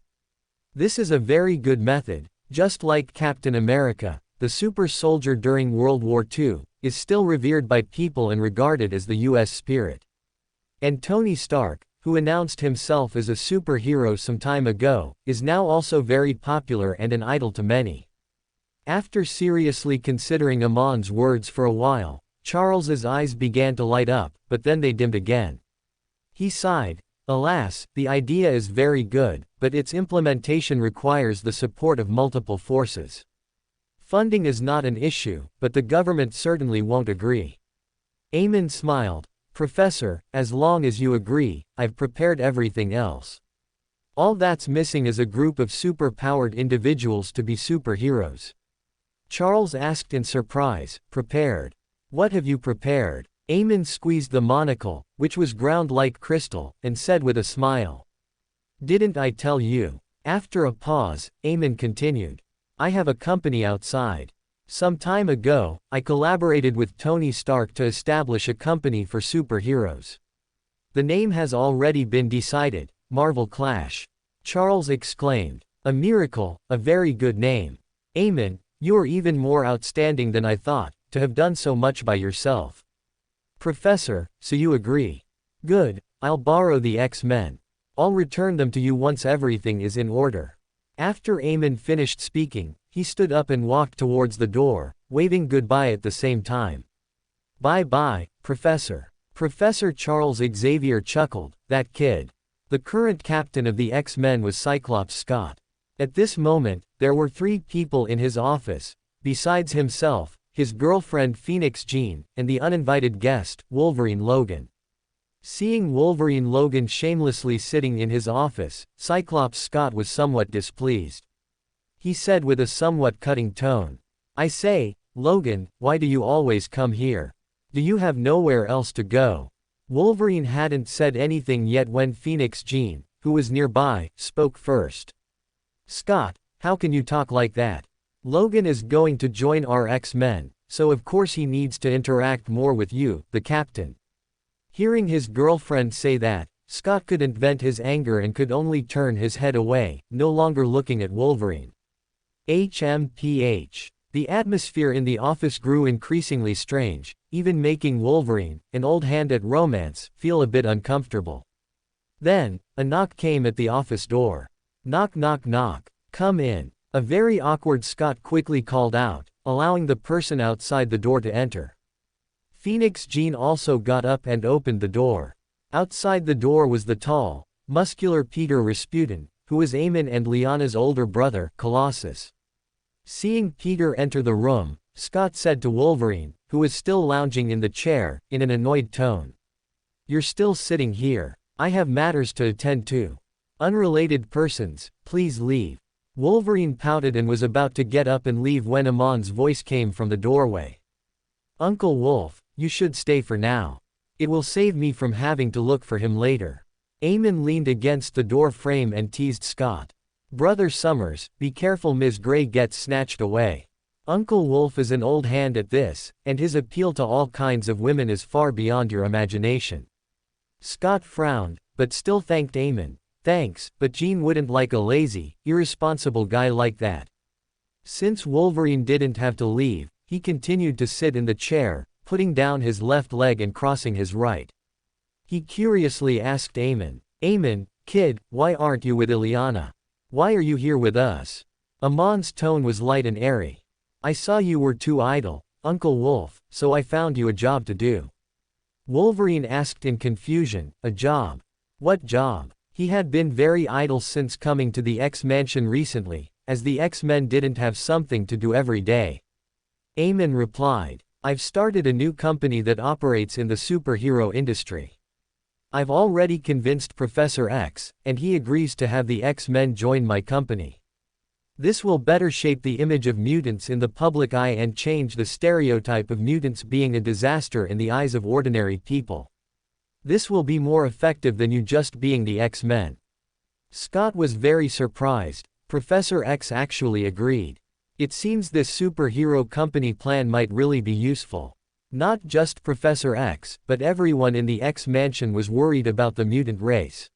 This is a very good method. Just like Captain America, the super soldier during World War II, is still revered by people and regarded as the U.S. spirit. And Tony Stark, who announced himself as a superhero some time ago, is now also very popular and an idol to many. After seriously considering Amon's words for a while, Charles's eyes began to light up, but then they dimmed again. He sighed. Alas, the idea is very good, but its implementation requires the support of multiple forces. Funding is not an issue, but the government certainly won't agree. Amon smiled. Professor, as long as you agree, I've prepared everything else. All that's missing is a group of super-powered individuals to be superheroes. Charles asked in surprise, prepared? What have you prepared? Amon squeezed the monocle, which was ground like crystal, and said with a smile. Didn't I tell you? After a pause, Amon continued. I have a company outside. Some time ago, I collaborated with Tony Stark to establish a company for superheroes. The name has already been decided, Marvel Clash. Charles exclaimed. A miracle, a very good name. Amon, you are even more outstanding than I thought, to have done so much by yourself. Professor, so you agree? Good, I'll borrow the X-Men. I'll return them to you once everything is in order. After Amon finished speaking, he stood up and walked towards the door, waving goodbye at the same time. Bye-bye, Professor. Professor Charles Xavier chuckled, that kid. The current captain of the X-Men was Cyclops Scott. At this moment, there were 3 people in his office, besides himself, his girlfriend Phoenix Jean, and the uninvited guest, Wolverine Logan. Seeing Wolverine Logan shamelessly sitting in his office, Cyclops Scott was somewhat displeased. He said with a somewhat cutting tone, I say, Logan, why do you always come here? Do you have nowhere else to go? Wolverine hadn't said anything yet when Phoenix Jean, who was nearby, spoke first. Scott, how can you talk like that? Logan is going to join our X-Men, so of course he needs to interact more with you, the captain. Hearing his girlfriend say that, Scott couldn't vent his anger and could only turn his head away, no longer looking at Wolverine. HMPH. The atmosphere in the office grew increasingly strange, even making Wolverine, an old hand at romance, feel a bit uncomfortable. Then, a knock came at the office door. Knock knock knock. Come in. A very awkward Scott quickly called out, allowing the person outside the door to enter. Phoenix Jean also got up and opened the door. Outside the door was the tall, muscular Peter Rasputin, who was Amon and Lyanna's older brother, Colossus. Seeing Peter enter the room, Scott said to Wolverine, who was still lounging in the chair, in an annoyed tone. You're still sitting here. I have matters to attend to. Unrelated persons, please leave. Wolverine pouted and was about to get up and leave when Amon's voice came from the doorway. Uncle Wolf, you should stay for now. It will save me from having to look for him later. Amon leaned against the door frame and teased Scott. Brother Summers, be careful Ms. Gray gets snatched away. Uncle Wolf is an old hand at this, and his appeal to all kinds of women is far beyond your imagination. Scott frowned, but still thanked Amon. Thanks, but Jean wouldn't like a lazy, irresponsible guy like that. Since Wolverine didn't have to leave, he continued to sit in the chair, putting down his left leg and crossing his right. He curiously asked Amon, Amon, kid, why aren't you with Illyana? Why are you here with us? Amon's tone was light and airy. I saw you were too idle, Uncle Wolf, so I found you a job to do. Wolverine asked in confusion, a job? What job? He had been very idle since coming to the X-Mansion recently, as the X-Men didn't have something to do every day. Amon replied, I've started a new company that operates in the superhero industry. I've already convinced Professor X, and he agrees to have the X-Men join my company. This will better shape the image of mutants in the public eye and change the stereotype of mutants being a disaster in the eyes of ordinary people. This will be more effective than you just being the X-Men. Scott was very surprised. Professor X actually agreed. It seems this superhero company plan might really be useful. Not just Professor X, but everyone in the X-Mansion was worried about the mutant race.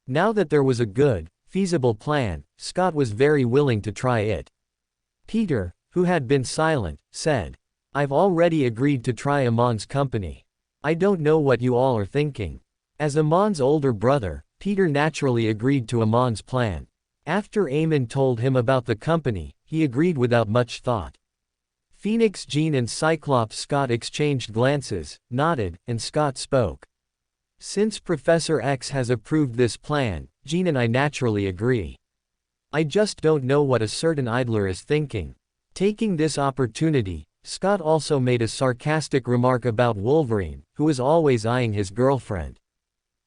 Now that there was a good, feasible plan, Scott was very willing to try it. Peter, who had been silent, said, I've already agreed to try Amon's company. I don't know what you all are thinking. As Amon's older brother, Peter naturally agreed to Amon's plan. After Amon told him about the company, he agreed without much thought. Phoenix Jean and Cyclops Scott exchanged glances, nodded, and Scott spoke. Since Professor X has approved this plan, Jean and I naturally agree. I just don't know what a certain idler is thinking. Taking this opportunity, Scott also made a sarcastic remark about Wolverine, who was always eyeing his girlfriend.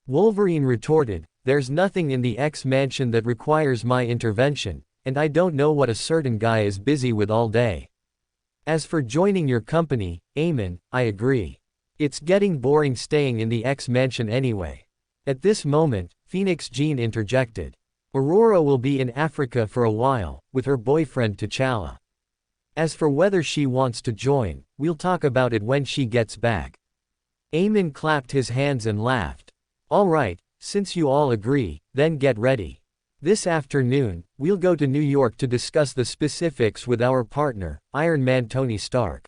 Wolverine retorted, "There's nothing in the X-Mansion that requires my intervention, and I don't know what a certain guy is busy with all day. As for joining your company, Amon, I agree. It's getting boring staying in the X-Mansion anyway." At this moment, Phoenix Jean interjected. "Aurora will be in Africa for a while, with her boyfriend T'Challa. As for whether she wants to join, we'll talk about it when she gets back." Amon clapped his hands and laughed. "All right, since you all agree, then get ready. This afternoon, we'll go to New York to discuss the specifics with our partner, Iron Man Tony Stark."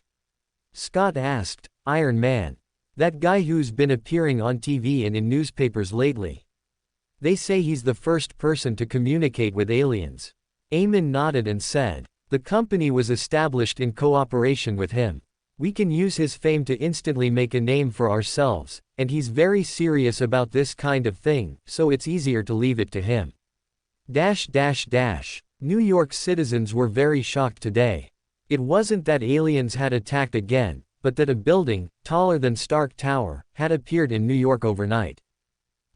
Scott asked, "Iron Man? That guy who's been appearing on TV and in newspapers lately? They say he's the first person to communicate with aliens." Amon nodded and said, "The company was established in cooperation with him. We can use his fame to instantly make a name for ourselves, and he's very serious about this kind of thing, so it's easier to leave it to him." New York citizens were very shocked today. It wasn't that aliens had attacked again, but that a building, taller than Stark Tower, had appeared in New York overnight.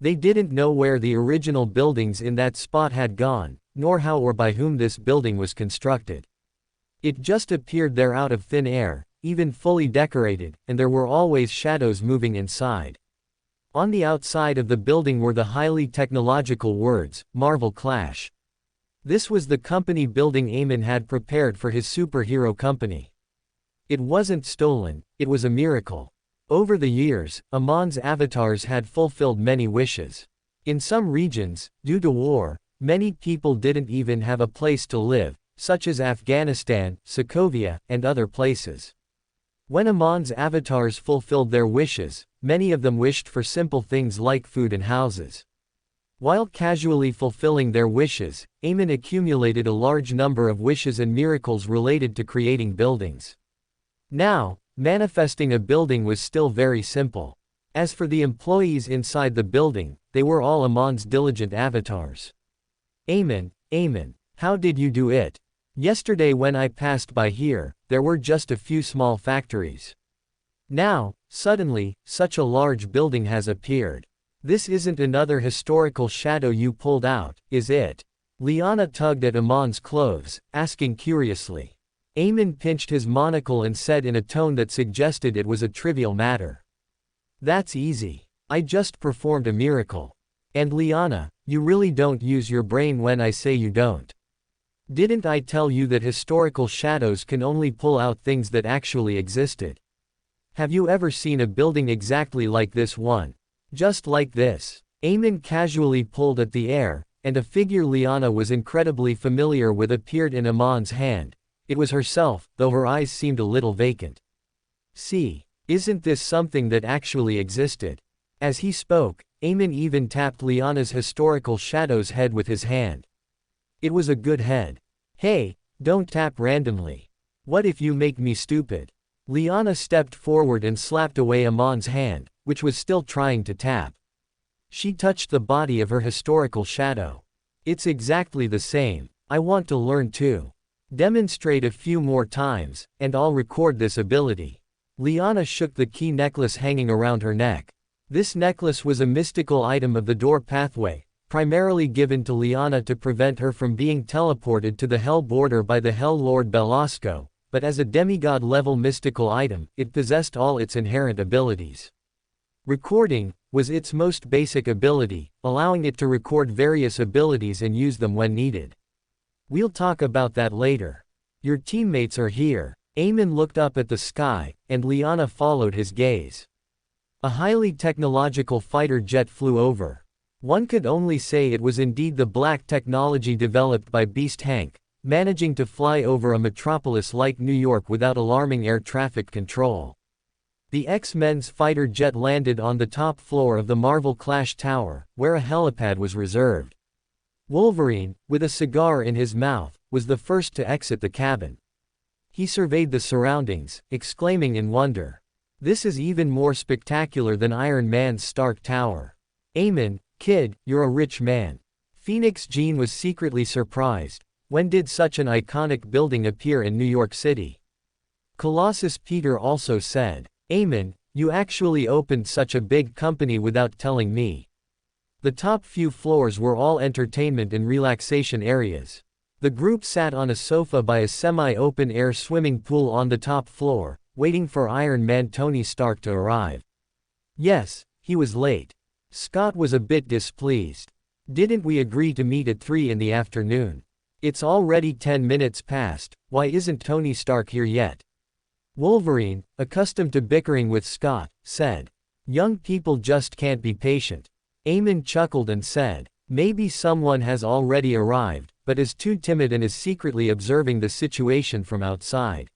They didn't know where the original buildings in that spot had gone, nor how or by whom this building was constructed. It just appeared there out of thin air, even fully decorated, and there were always shadows moving inside. On the outside of the building were the highly technological words, "Marvel Clash." This was the company building Amon had prepared for his superhero company. It wasn't stolen, it was a miracle. Over the years, Amon's avatars had fulfilled many wishes. In some regions, due to war, many people didn't even have a place to live, such as Afghanistan, Sokovia, and other places. When Amon's avatars fulfilled their wishes, many of them wished for simple things like food and houses. While casually fulfilling their wishes, Amon accumulated a large number of wishes and miracles related to creating buildings. Now, manifesting a building was still very simple. As for the employees inside the building, they were all Amon's diligent avatars. "Amon, how did you do it? Yesterday when I passed by here, there were just a few small factories. Now, suddenly, such a large building has appeared. This isn't another historical shadow you pulled out, is it?" Liana tugged at Amon's clothes, asking curiously. Amon pinched his monocle and said in a tone that suggested it was a trivial matter. "That's easy. I just performed a miracle. And Liana, you really don't use your brain when I say you don't. Didn't I tell you that historical shadows can only pull out things that actually existed? Have you ever seen a building exactly like this one? Just like this?" Amon casually pulled at the air, and a figure Liana was incredibly familiar with appeared in Amon's hand. It was herself, though her eyes seemed a little vacant. "See, isn't this something that actually existed?" As he spoke, Amon even tapped Liana's historical shadow's head with his hand. It was a good head. "Hey, don't tap randomly. What if you make me stupid?" Liana stepped forward and slapped away Amon's hand, which was still trying to tap. She touched the body of her historical shadow. "It's exactly the same. I want to learn too. Demonstrate a few more times, and I'll record this ability." Liana shook the key necklace hanging around her neck. This necklace was a mystical item of the door pathway, primarily given to Liana to prevent her from being teleported to the Hell border by the Hell Lord Belasco, but as a demigod-level mystical item, it possessed all its inherent abilities. Recording was its most basic ability, allowing it to record various abilities and use them when needed. "We'll talk about that later. Your teammates are here." Amon looked up at the sky, and Liana followed his gaze. A highly technological fighter jet flew over. One could only say it was indeed the black technology developed by Beast Hank, managing to fly over a metropolis like New York without alarming air traffic control. The X-Men's fighter jet landed on the top floor of the Marvel Clash Tower, where a helipad was reserved. Wolverine, with a cigar in his mouth, was the first to exit the cabin. He surveyed the surroundings, exclaiming in wonder. "This is even more spectacular than Iron Man's Stark Tower. Amon, kid, you're a rich man." Phoenix Jean was secretly surprised. When did such an iconic building appear in New York City? Colossus Peter also said, Amon, you actually opened such a big company without telling me. The top few floors were all entertainment and relaxation areas. The group sat on a sofa by a semi-open-air swimming pool on the top floor, waiting for Iron Man Tony Stark to arrive. Yes, he was late. Scott was a bit displeased. Didn't we agree to meet at 3 in the afternoon? It's already 10 minutes past, why isn't Tony Stark here yet? Wolverine, accustomed to bickering with Scott, said. Young people just can't be patient. Amon chuckled and said, maybe someone has already arrived, but is too timid and is secretly observing the situation from outside.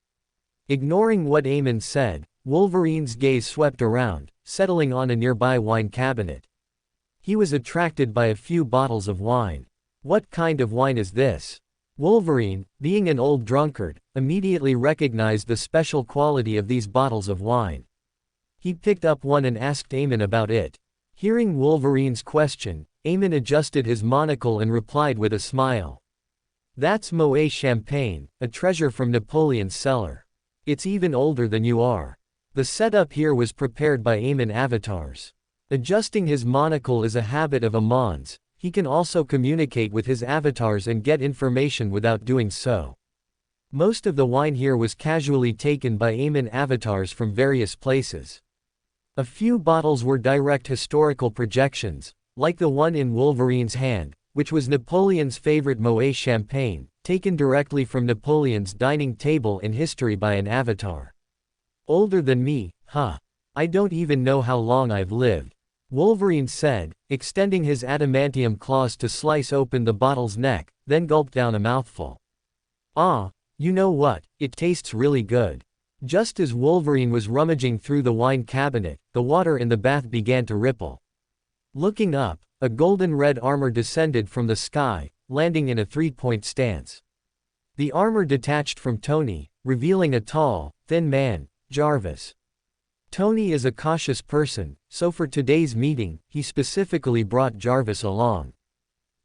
Ignoring what Amon said, Wolverine's gaze swept around, settling on a nearby wine cabinet. He was attracted by a few bottles of wine. What kind of wine is this? Wolverine, being an old drunkard, immediately recognized the special quality of these bottles of wine. He picked up one and asked Amon about it. Hearing Wolverine's question, Amon adjusted his monocle and replied with a smile. That's Moet champagne, a treasure from Napoleon's cellar. It's even older than you are. The setup here was prepared by Amon avatars. Adjusting his monocle is a habit of Amon's. He can also communicate with his avatars and get information without doing so. Most of the wine here was casually taken by Amon avatars from various places. A few bottles were direct historical projections, like the one in Wolverine's hand, which was Napoleon's favorite Moet champagne, taken directly from Napoleon's dining table in history by an avatar. Older than me, huh? I don't even know how long I've lived. Wolverine said, extending his adamantium claws to slice open the bottle's neck, then gulped down a mouthful. Ah, you know what, it tastes really good. Just as Wolverine was rummaging through the wine cabinet, the water in the bath began to ripple. Looking up, a golden red armor descended from the sky, landing in a three-point stance. The armor detached from Tony, revealing a tall, thin man, Jarvis. Tony is a cautious person, so for today's meeting, he specifically brought Jarvis along.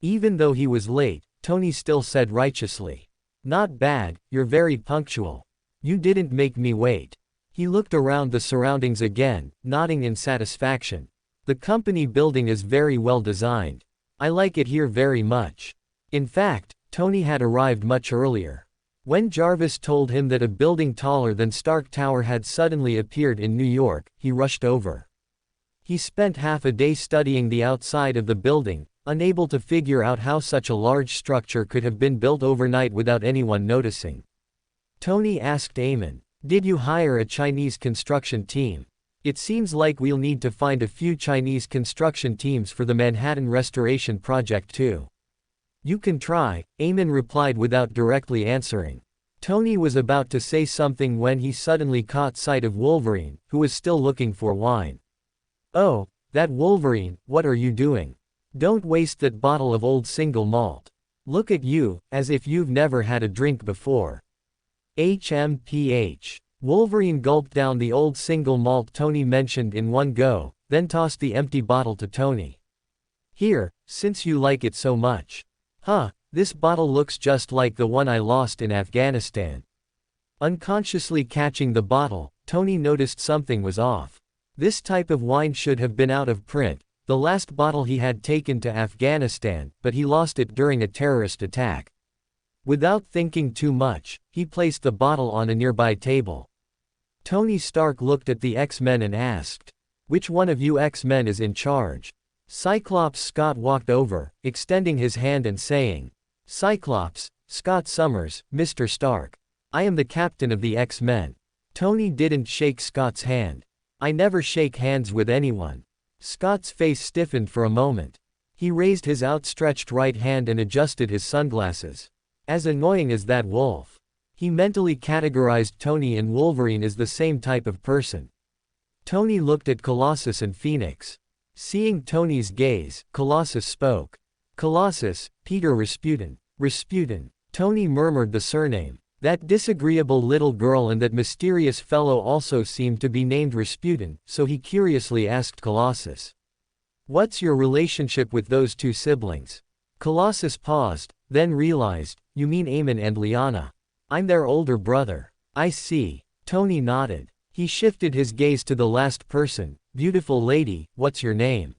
Even though he was late, Tony still said righteously, "Not bad, you're very punctual. You didn't make me wait." He looked around the surroundings again, nodding in satisfaction. The company building is very well designed. I like it here very much. In fact, Tony had arrived much earlier. When Jarvis told him that a building taller than Stark Tower had suddenly appeared in New York, he rushed over. He spent half a day studying the outside of the building, unable to figure out how such a large structure could have been built overnight without anyone noticing. Tony asked Amon, "Did you hire a Chinese construction team? It seems like we'll need to find a few Chinese construction teams for the Manhattan Restoration Project too." "You can try," Amon replied without directly answering. Tony was about to say something when he suddenly caught sight of Wolverine, who was still looking for wine. "Oh, that Wolverine, what are you doing? Don't waste that bottle of old single malt. Look at you, as if you've never had a drink before." HMPH. Wolverine gulped down the old single malt Tony mentioned in one go, then tossed the empty bottle to Tony. "Here, since you like it so much." "Huh, this bottle looks just like the one I lost in Afghanistan." Unconsciously catching the bottle, Tony noticed something was off. This type of wine should have been out of print, the last bottle he had taken to Afghanistan, but he lost it during a terrorist attack. Without thinking too much, he placed the bottle on a nearby table. Tony Stark looked at the X-Men and asked, "Which one of you X-Men is in charge?" Cyclops Scott walked over, extending his hand and saying, "Cyclops, Scott Summers, Mr. Stark. I am the captain of the X-Men." Tony didn't shake Scott's hand. "I never shake hands with anyone." Scott's face stiffened for a moment. He raised his outstretched right hand and adjusted his sunglasses. As annoying as that wolf. He mentally categorized Tony and Wolverine as the same type of person. Tony looked at Colossus and Phoenix. Seeing Tony's gaze, Colossus spoke. "Colossus, Peter Rasputin." "Rasputin." Tony murmured the surname. That disagreeable little girl and that mysterious fellow also seemed to be named Rasputin, so he curiously asked Colossus, "What's your relationship with those two siblings?" Colossus paused, then realized, "You mean Amon and Lyanna. I'm their older brother." "I see." Tony nodded. He shifted his gaze to the last person. Beautiful lady, what's your name?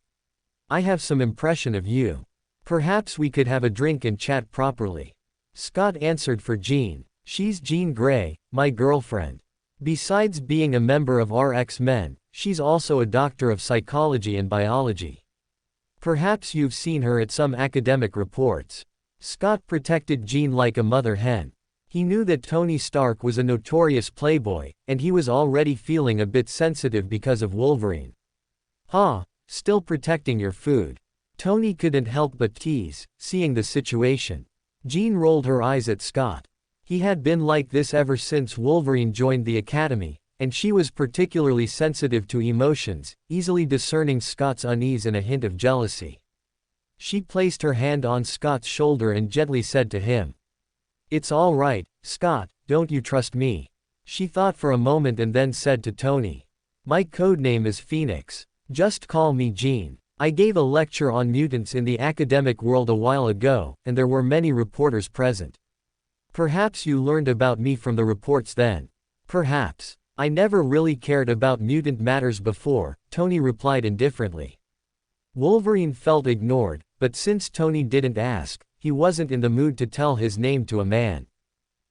I have some impression of you. Perhaps we could have a drink and chat properly. Scott answered for Jean. She's Jean Grey, my girlfriend. Besides being a member of our X-Men, she's also a doctor of psychology and biology. Perhaps you've seen her at some academic reports. Scott protected Jean like a mother hen. He knew that Tony Stark was a notorious playboy, and he was already feeling a bit sensitive because of Wolverine. "Huh, still protecting your food." Tony couldn't help but tease, seeing the situation. Jean rolled her eyes at Scott. He had been like this ever since Wolverine joined the Academy, and she was particularly sensitive to emotions, easily discerning Scott's unease and a hint of jealousy. She placed her hand on Scott's shoulder and gently said to him, "It's all right, Scott, don't you trust me?" She thought for a moment and then said to Tony, "My codename is Phoenix. Just call me Jean. I gave a lecture on mutants in the academic world a while ago, and there were many reporters present. Perhaps you learned about me from the reports then." "Perhaps. I never really cared about mutant matters before," Tony replied indifferently. Wolverine felt ignored, but since Tony didn't ask, he wasn't in the mood to tell his name to a man.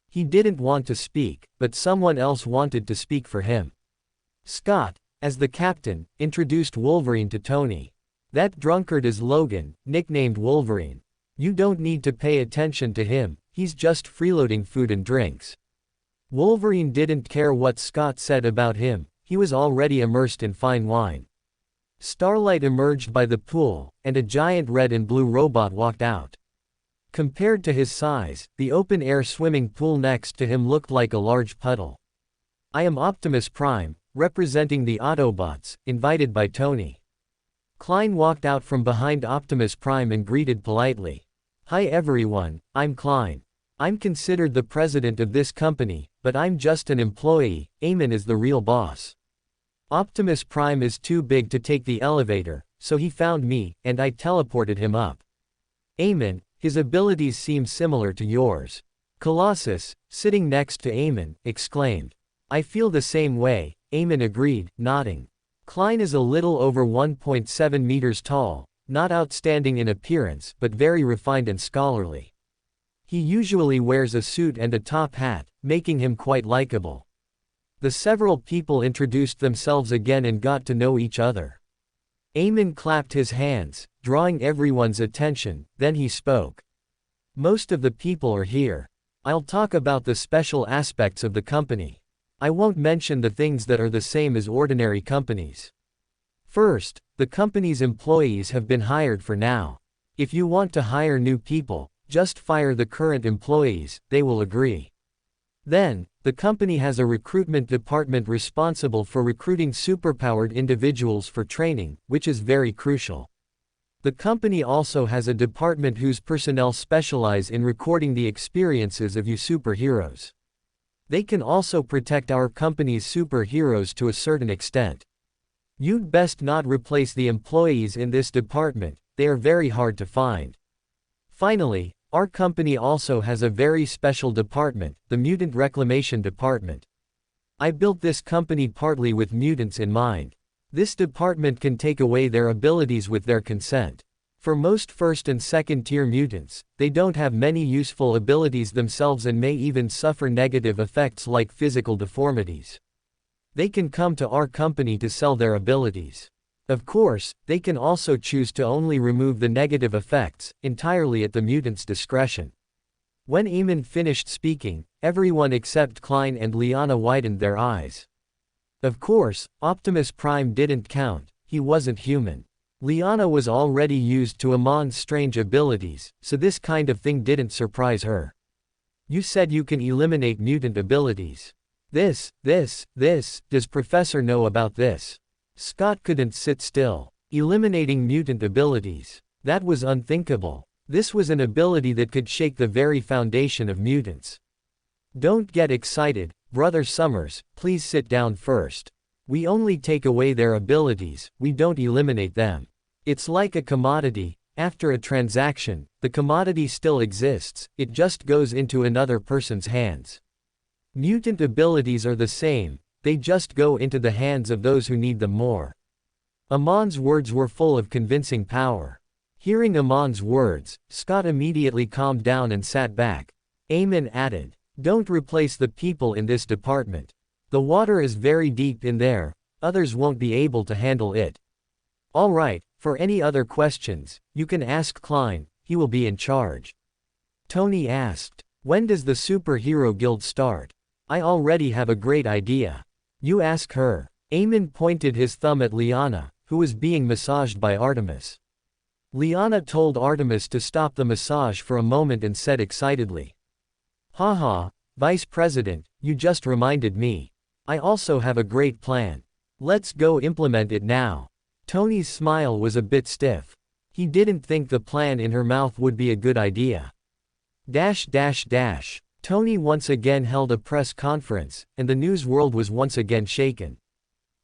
He didn't want to speak, but someone else wanted to speak for him. Scott, as the captain, introduced Wolverine to Tony. "That drunkard is Logan, nicknamed Wolverine. You don't need to pay attention to him, he's just freeloading food and drinks." Wolverine didn't care what Scott said about him, he was already immersed in fine wine. Starlight emerged by the pool, and a giant red and blue robot walked out. Compared to his size, the open-air swimming pool next to him looked like a large puddle. "I am Optimus Prime, representing the Autobots," invited by Tony. Klein walked out from behind Optimus Prime and greeted politely. "Hi everyone, I'm Klein. I'm considered the president of this company, but I'm just an employee. Amon is the real boss. Optimus Prime is too big to take the elevator, so he found me, and I teleported him up. Amon, his abilities seem similar to yours." Colossus, sitting next to Amon, exclaimed. "I feel the same way," Amon agreed, nodding. Klein is a little over 1.7 meters tall, not outstanding in appearance but very refined and scholarly. He usually wears a suit and a top hat, making him quite likable. The several people introduced themselves again and got to know each other. Amon clapped his hands, drawing everyone's attention, then he spoke. "Most of the people are here. I'll talk about the special aspects of the company. I won't mention the things that are the same as ordinary companies. First, the company's employees have been hired for now. If you want to hire new people, just fire the current employees, they will agree. Then, the company has a recruitment department responsible for recruiting superpowered individuals for training, which is very crucial. The company also has a department whose personnel specialize in recording the experiences of you superheroes. They can also protect our company's superheroes to a certain extent. You'd best not replace the employees in this department, they are very hard to find. Finally, our company also has a very special department, the Mutant Reclamation Department. I built this company partly with mutants in mind. This department can take away their abilities with their consent. For most first and second tier mutants, they don't have many useful abilities themselves and may even suffer negative effects like physical deformities. They can come to our company to sell their abilities. Of course, they can also choose to only remove the negative effects, entirely at the mutant's discretion." When Amon finished speaking, everyone except Klein and Liana widened their eyes. Of course, Optimus Prime didn't count, he wasn't human. Liana was already used to Amon's strange abilities, so this kind of thing didn't surprise her. "You said you can eliminate mutant abilities. Does Professor know about this?" Scott couldn't sit still. Eliminating mutant abilities. That was unthinkable. This was an ability that could shake the very foundation of mutants. "Don't get excited, Brother Summers, please sit down first. We only take away their abilities, we don't eliminate them. It's like a commodity, after a transaction, the commodity still exists, it just goes into another person's hands. Mutant abilities are the same, they just go into the hands of those who need them more. Amon's words were full of convincing power. Hearing Amon's words, Scott immediately calmed down and sat back. Amon added, "Don't replace the people in this department. The water is very deep in there, others won't be able to handle it." "All right, for any other questions, you can ask Klein, he will be in charge." Tony asked, "When does the Superhero Guild start? I already have a great idea." "You ask her." Amon pointed his thumb at Liana, who was being massaged by Artemis. Liana told Artemis to stop the massage for a moment and said excitedly, "Haha, Vice President, you just reminded me. I also have a great plan. Let's go implement it now." Tony's smile was a bit stiff. He didn't think the plan in her mouth would be a good idea. Tony once again held a press conference, and the news world was once again shaken.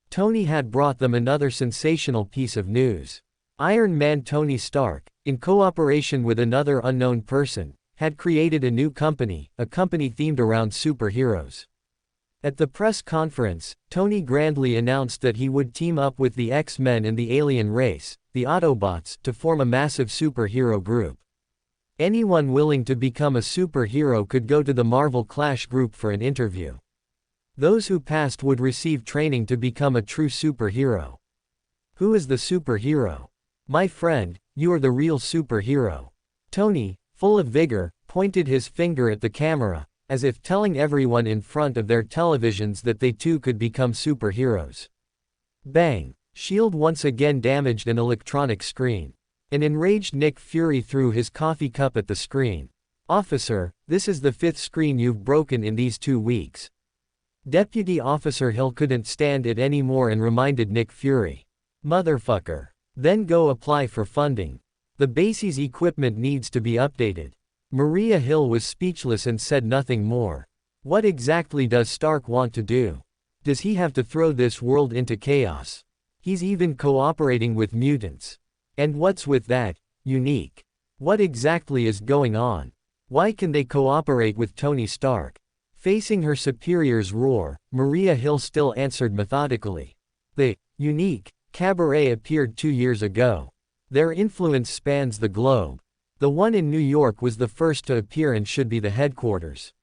Tony had brought them another sensational piece of news. Iron Man Tony Stark, in cooperation with another unknown person, had created a new company, a company themed around superheroes. At the press conference, Tony grandly announced that he would team up with the X-Men and the alien race, the Autobots, to form a massive superhero group. Anyone willing to become a superhero could go to the Marvel Clash group for an interview. Those who passed would receive training to become a true superhero. Who is the superhero? My friend, you are the real superhero. Tony, full of vigor, pointed his finger at the camera, as if telling everyone in front of their televisions that they too could become superheroes. Bang! Shield once again damaged an electronic screen. An enraged Nick Fury threw his coffee cup at the screen. "Officer, this is the 5th screen you've broken in these 2 weeks." Deputy Officer Hill couldn't stand it anymore and reminded Nick Fury, "Motherfucker. Then go apply for funding. The base's equipment needs to be updated." Maria Hill was speechless and said nothing more. What exactly does Stark want to do? Does he have to throw this world into chaos? He's even cooperating with mutants. And what's with that, Unique? What exactly is going on? Why can they cooperate with Tony Stark? Facing her superior's roar, Maria Hill still answered methodically. The Unique Cabaret appeared 2 years ago. Their influence spans the globe. The one in New York was the first to appear and should be the headquarters.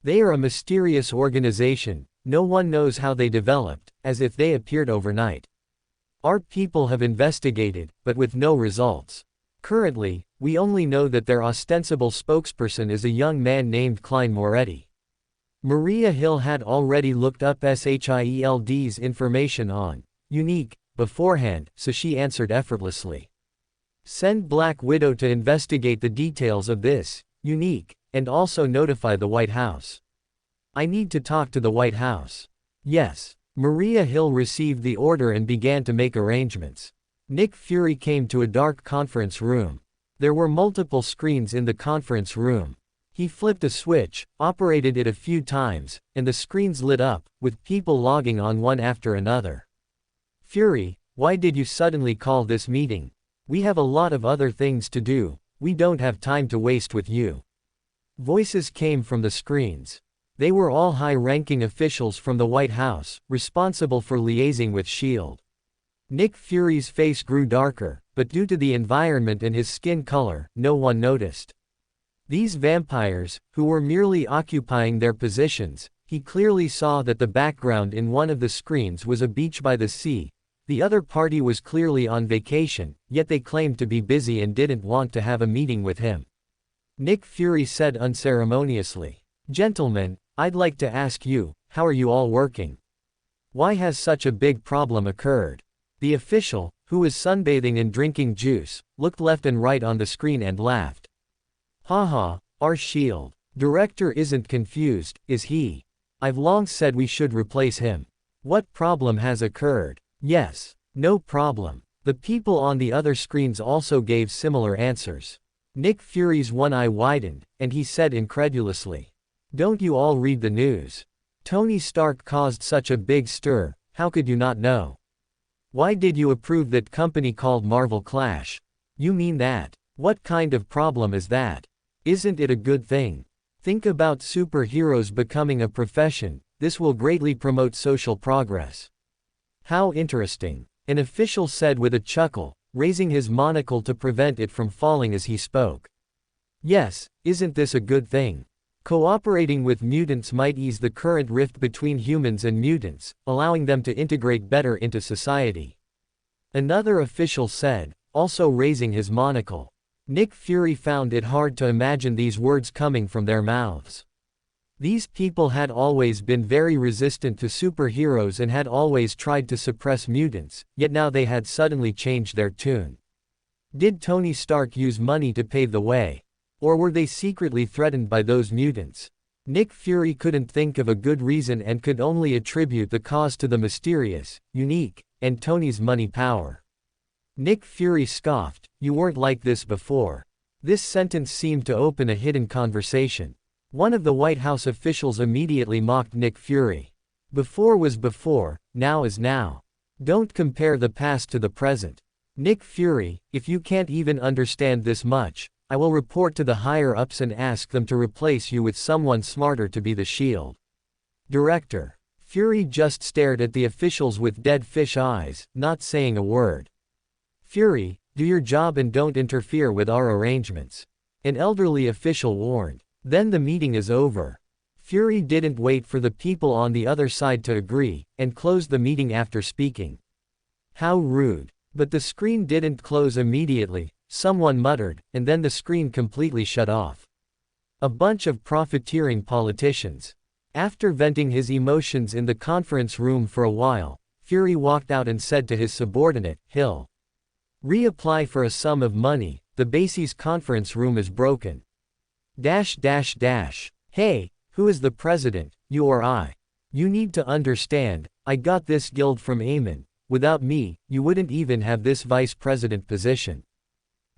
They are a mysterious organization, no one knows how they developed, as if they appeared overnight. Our people have investigated, but with no results. Currently, we only know that their ostensible spokesperson is a young man named Klein Moretti. Maria Hill had already looked up Shield's information on Unique beforehand, so she answered effortlessly. Send Black Widow to investigate the details of this Unique, and also notify the White House. I need to talk to the White House. Yes. Maria Hill received the order and began to make arrangements. Nick Fury came to a dark conference room. There were multiple screens in the conference room. He flipped a switch, operated it a few times, and the screens lit up, with people logging on one after another. "Fury, why did you suddenly call this meeting? We have a lot of other things to do, we don't have time to waste with you." Voices came from the screens. They were all high-ranking officials from the White House, responsible for liaising with S.H.I.E.L.D. Nick Fury's face grew darker, but due to the environment and his skin color, no one noticed. These vampires, who were merely occupying their positions, he clearly saw that the background in one of the screens was a beach by the sea. The other party was clearly on vacation, yet they claimed to be busy and didn't want to have a meeting with him. Nick Fury said unceremoniously, "Gentlemen, I'd like to ask you, how are you all working? Why has such a big problem occurred?" The official, who was sunbathing and drinking juice, looked left and right on the screen and laughed. "Haha, our S.H.I.E.L.D. director isn't confused, is he? I've long said we should replace him. What problem has occurred?" "Yes, no problem." The people on the other screens also gave similar answers. Nick Fury's one eye widened, and he said incredulously, "Don't you all read the news? Tony Stark caused such a big stir, how could you not know? Why did you approve that company called Marvel Clash? You mean that? What kind of problem is that? Isn't it a good thing? Think about superheroes becoming a profession, this will greatly promote social progress. How interesting, an official said with a chuckle, raising his monocle to prevent it from falling as he spoke. Yes, isn't this a good thing? Cooperating with mutants might ease the current rift between humans and mutants, allowing them to integrate better into society. Another official said, also raising his monocle. Nick Fury found it hard to imagine these words coming from their mouths. These people had always been very resistant to superheroes and had always tried to suppress mutants, yet now they had suddenly changed their tune. Did Tony Stark use money to pave the way? Or were they secretly threatened by those mutants? Nick Fury couldn't think of a good reason and could only attribute the cause to the mysterious, unique, and Tony's money power. Nick Fury scoffed, "You weren't like this before." This sentence seemed to open a hidden conversation. One of the White House officials immediately mocked Nick Fury. Before was before, now is now. Don't compare the past to the present. Nick Fury, if you can't even understand this much, I will report to the higher-ups and ask them to replace you with someone smarter to be the shield. Director. Fury just stared at the officials with dead fish eyes, not saying a word. Fury, do your job and don't interfere with our arrangements. An elderly official warned. Then the meeting is over. Fury didn't wait for the people on the other side to agree, and closed the meeting after speaking. How rude. But the screen didn't close immediately, someone muttered, and then the screen completely shut off. A bunch of profiteering politicians. After venting his emotions in the conference room for a while, Fury walked out and said to his subordinate, "He'll reapply for a sum of money, the base's conference room is broken. Hey, who is the president, you or I? You need to understand, I got this guild from Amon, without me, you wouldn't even have this vice president position.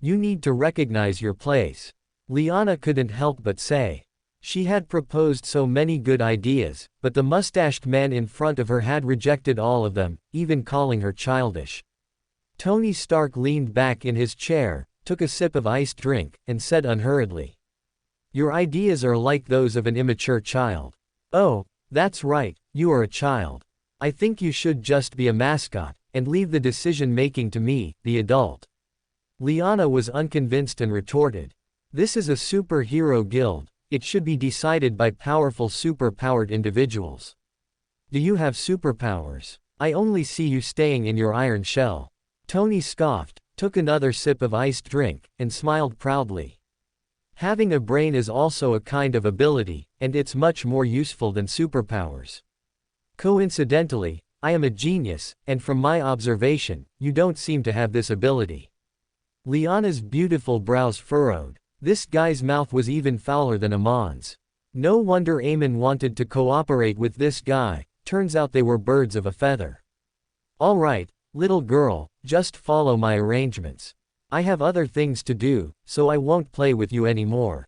You need to recognize your place." Liana couldn't help but say. She had proposed so many good ideas, but the mustached man in front of her had rejected all of them, even calling her childish. Tony Stark leaned back in his chair, took a sip of iced drink, and said unhurriedly, "Your ideas are like those of an immature child." "Oh, that's right, you are a child. I think you should just be a mascot, and leave the decision-making to me, the adult." Liana was unconvinced and retorted, "This is a superhero guild, it should be decided by powerful super-powered individuals. Do you have superpowers? I only see you staying in your iron shell." Tony scoffed, took another sip of iced drink, and smiled proudly. Having a brain is also a kind of ability, and it's much more useful than superpowers. Coincidentally, I am a genius, and from my observation, you don't seem to have this ability. Liana's beautiful brows furrowed. This guy's mouth was even fouler than Amon's. No wonder Amon wanted to cooperate with this guy, turns out they were birds of a feather. "All right, little girl, just follow my arrangements. I have other things to do, so I won't play with you anymore."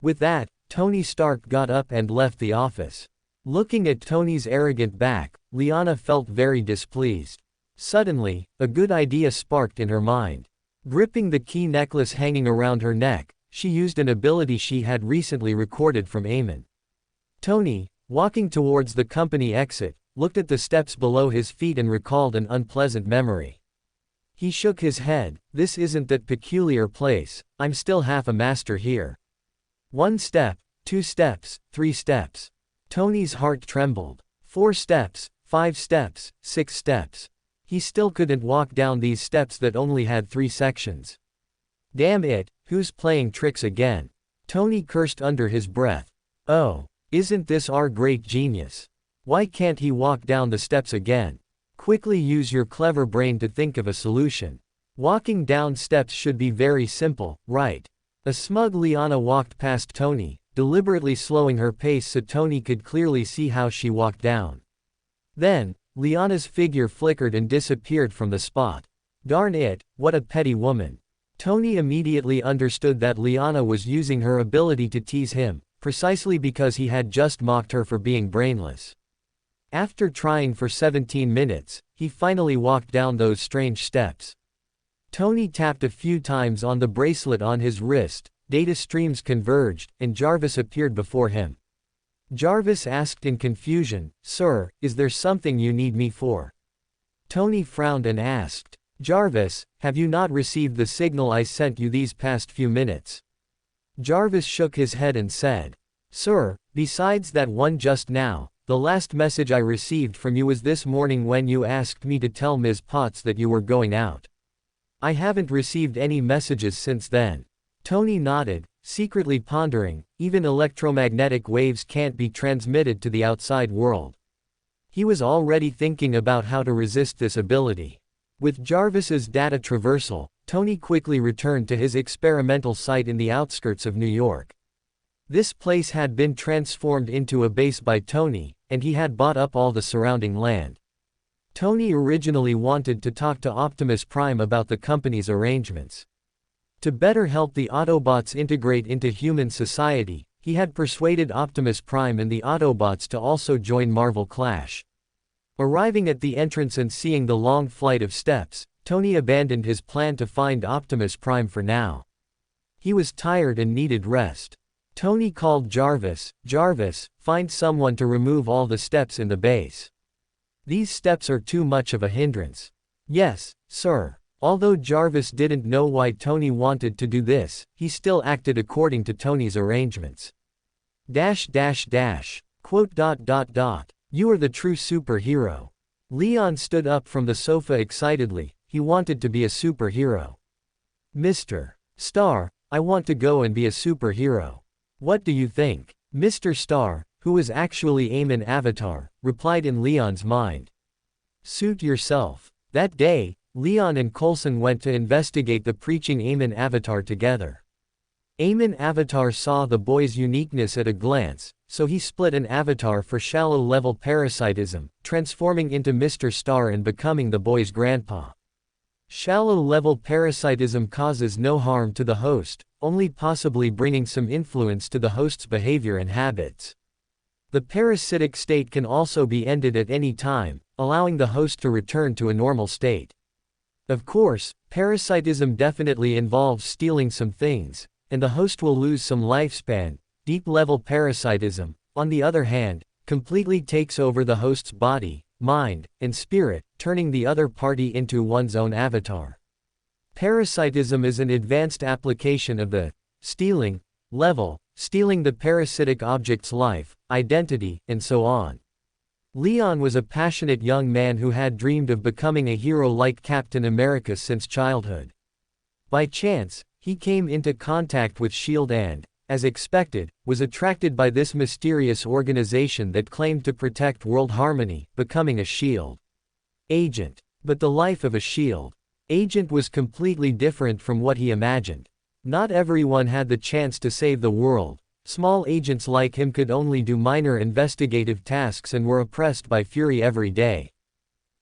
With that, Tony Stark got up and left the office. Looking at Tony's arrogant back, Liana felt very displeased. Suddenly, a good idea sparked in her mind. Gripping the key necklace hanging around her neck, she used an ability she had recently recorded from Amon. Tony, walking towards the company exit, looked at the steps below his feet and recalled an unpleasant memory. He shook his head, "This isn't that peculiar place, I'm still half a master here. 1 step, 2 steps, 3 steps. Tony's heart trembled. 4 steps, 5 steps, 6 steps. He still couldn't walk down these steps that only had 3 sections. Damn it, who's playing tricks again? Tony cursed under his breath. Oh, isn't this our great genius? Why can't he walk down the steps again? Quickly use your clever brain to think of a solution. Walking down steps should be very simple, right? A smug Liana walked past Tony, deliberately slowing her pace so Tony could clearly see how she walked down. Then, Liana's figure flickered and disappeared from the spot. Darn it, what a petty woman. Tony immediately understood that Liana was using her ability to tease him, precisely because he had just mocked her for being brainless. After trying for 17 minutes, he finally walked down those strange steps. Tony tapped a few times on the bracelet on his wrist, data streams converged, and Jarvis appeared before him. Jarvis asked in confusion, "Sir, is there something you need me for?" Tony frowned and asked, "Jarvis, have you not received the signal I sent you these past few minutes?" Jarvis shook his head and said, "Sir, besides that one just now, the last message I received from you was this morning when you asked me to tell Ms. Potts that you were going out. I haven't received any messages since then." Tony nodded, secretly pondering, even electromagnetic waves can't be transmitted to the outside world. He was already thinking about how to resist this ability. With Jarvis's data traversal, Tony quickly returned to his experimental site in the outskirts of New York. This place had been transformed into a base by Tony, and he had bought up all the surrounding land. Tony originally wanted to talk to Optimus Prime about the company's arrangements. To better help the Autobots integrate into human society, he had persuaded Optimus Prime and the Autobots to also join Marvel Clash. Arriving at the entrance and seeing the long flight of steps, Tony abandoned his plan to find Optimus Prime for now. He was tired and needed rest. Tony called Jarvis. "Jarvis, find someone to remove all the steps in the base. These steps are too much of a hindrance." "Yes, sir." Although Jarvis didn't know why Tony wanted to do this, he still acted according to Tony's arrangements. Quote. "You are the true superhero." Leon stood up from the sofa excitedly. He wanted to be a superhero. "Mr. Star, I want to go and be a superhero. What do you think?" Mr. Star, who was actually Amon Avatar, replied in Leon's mind. "Suit yourself." That day, Leon and Coulson went to investigate the preaching Amon Avatar together. Amon Avatar saw the boy's uniqueness at a glance, so he split an avatar for shallow-level parasitism, transforming into Mr. Star and becoming the boy's grandpa. Shallow-level parasitism causes no harm to the host, only possibly bringing some influence to the host's behavior and habits. The parasitic state can also be ended at any time, allowing the host to return to a normal state. Of course, parasitism definitely involves stealing some things, and the host will lose some lifespan. Deep-level parasitism, on the other hand, completely takes over the host's body, mind, and spirit, turning the other party into one's own avatar. Parasitism is an advanced application of the stealing level, stealing the parasitic object's life, identity, and so on. Leon was a passionate young man who had dreamed of becoming a hero like Captain America since childhood. By chance, he came into contact with S.H.I.E.L.D. and, as expected, was attracted by this mysterious organization that claimed to protect world harmony, becoming a S.H.I.E.L.D. agent. But the life of a S.H.I.E.L.D. agent was completely different from what he imagined. Not everyone had the chance to save the world. Small agents like him could only do minor investigative tasks and were oppressed by Fury every day.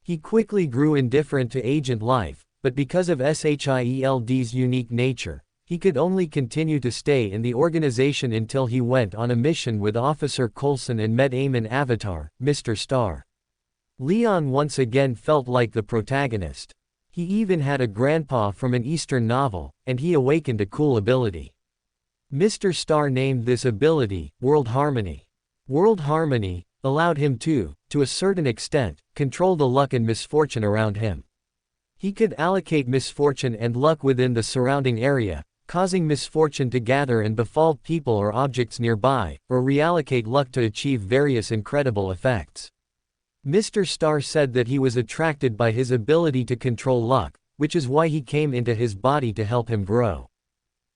He quickly grew indifferent to agent life, but because of S.H.I.E.L.D.'s unique nature, he could only continue to stay in the organization until he went on a mission with Officer Coulson and met Amon Avatar, Mr. Star. Leon once again felt like the protagonist. He even had a grandpa from an Eastern novel, and he awakened a cool ability. Mr. Star named this ability, World Harmony. World Harmony allowed him to a certain extent, control the luck and misfortune around him. He could allocate misfortune and luck within the surrounding area, causing misfortune to gather and befall people or objects nearby, or reallocate luck to achieve various incredible effects. Mr. Star said that he was attracted by his ability to control luck, which is why he came into his body to help him grow.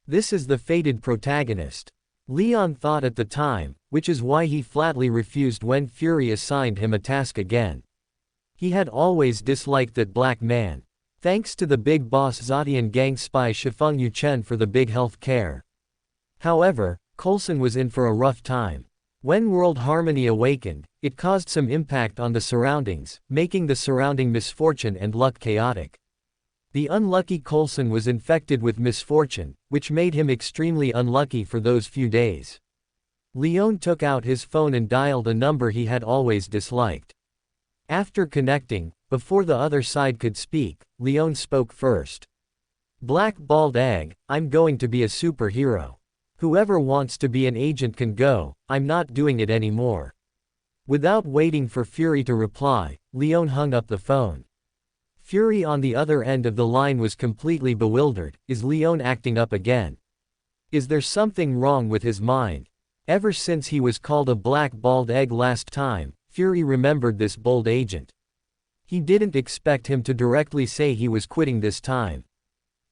This is the fated protagonist. Leon thought at the time, which is why he flatly refused when Fury assigned him a task again. He had always disliked that black man. Thanks to the big boss Zodian gang spy Shifeng Yuchen for the big health care. However, Coulson was in for a rough time. When World Harmony awakened, it caused some impact on the surroundings, making the surrounding misfortune and luck chaotic. The unlucky Coulson was infected with misfortune, which made him extremely unlucky for those few days. Leon took out his phone and dialed a number he had always disliked. After connecting, before the other side could speak, Leon spoke first. "Black bald egg, I'm going to be a superhero." Whoever wants to be an agent can go, I'm not doing it anymore. Without waiting for Fury to reply, Leon hung up the phone. Fury on the other end of the line was completely bewildered. Is Leon acting up again? Is there something wrong with his mind? Ever since he was called a black bald egg last time, Fury remembered this bold agent. He didn't expect him to directly say he was quitting this time.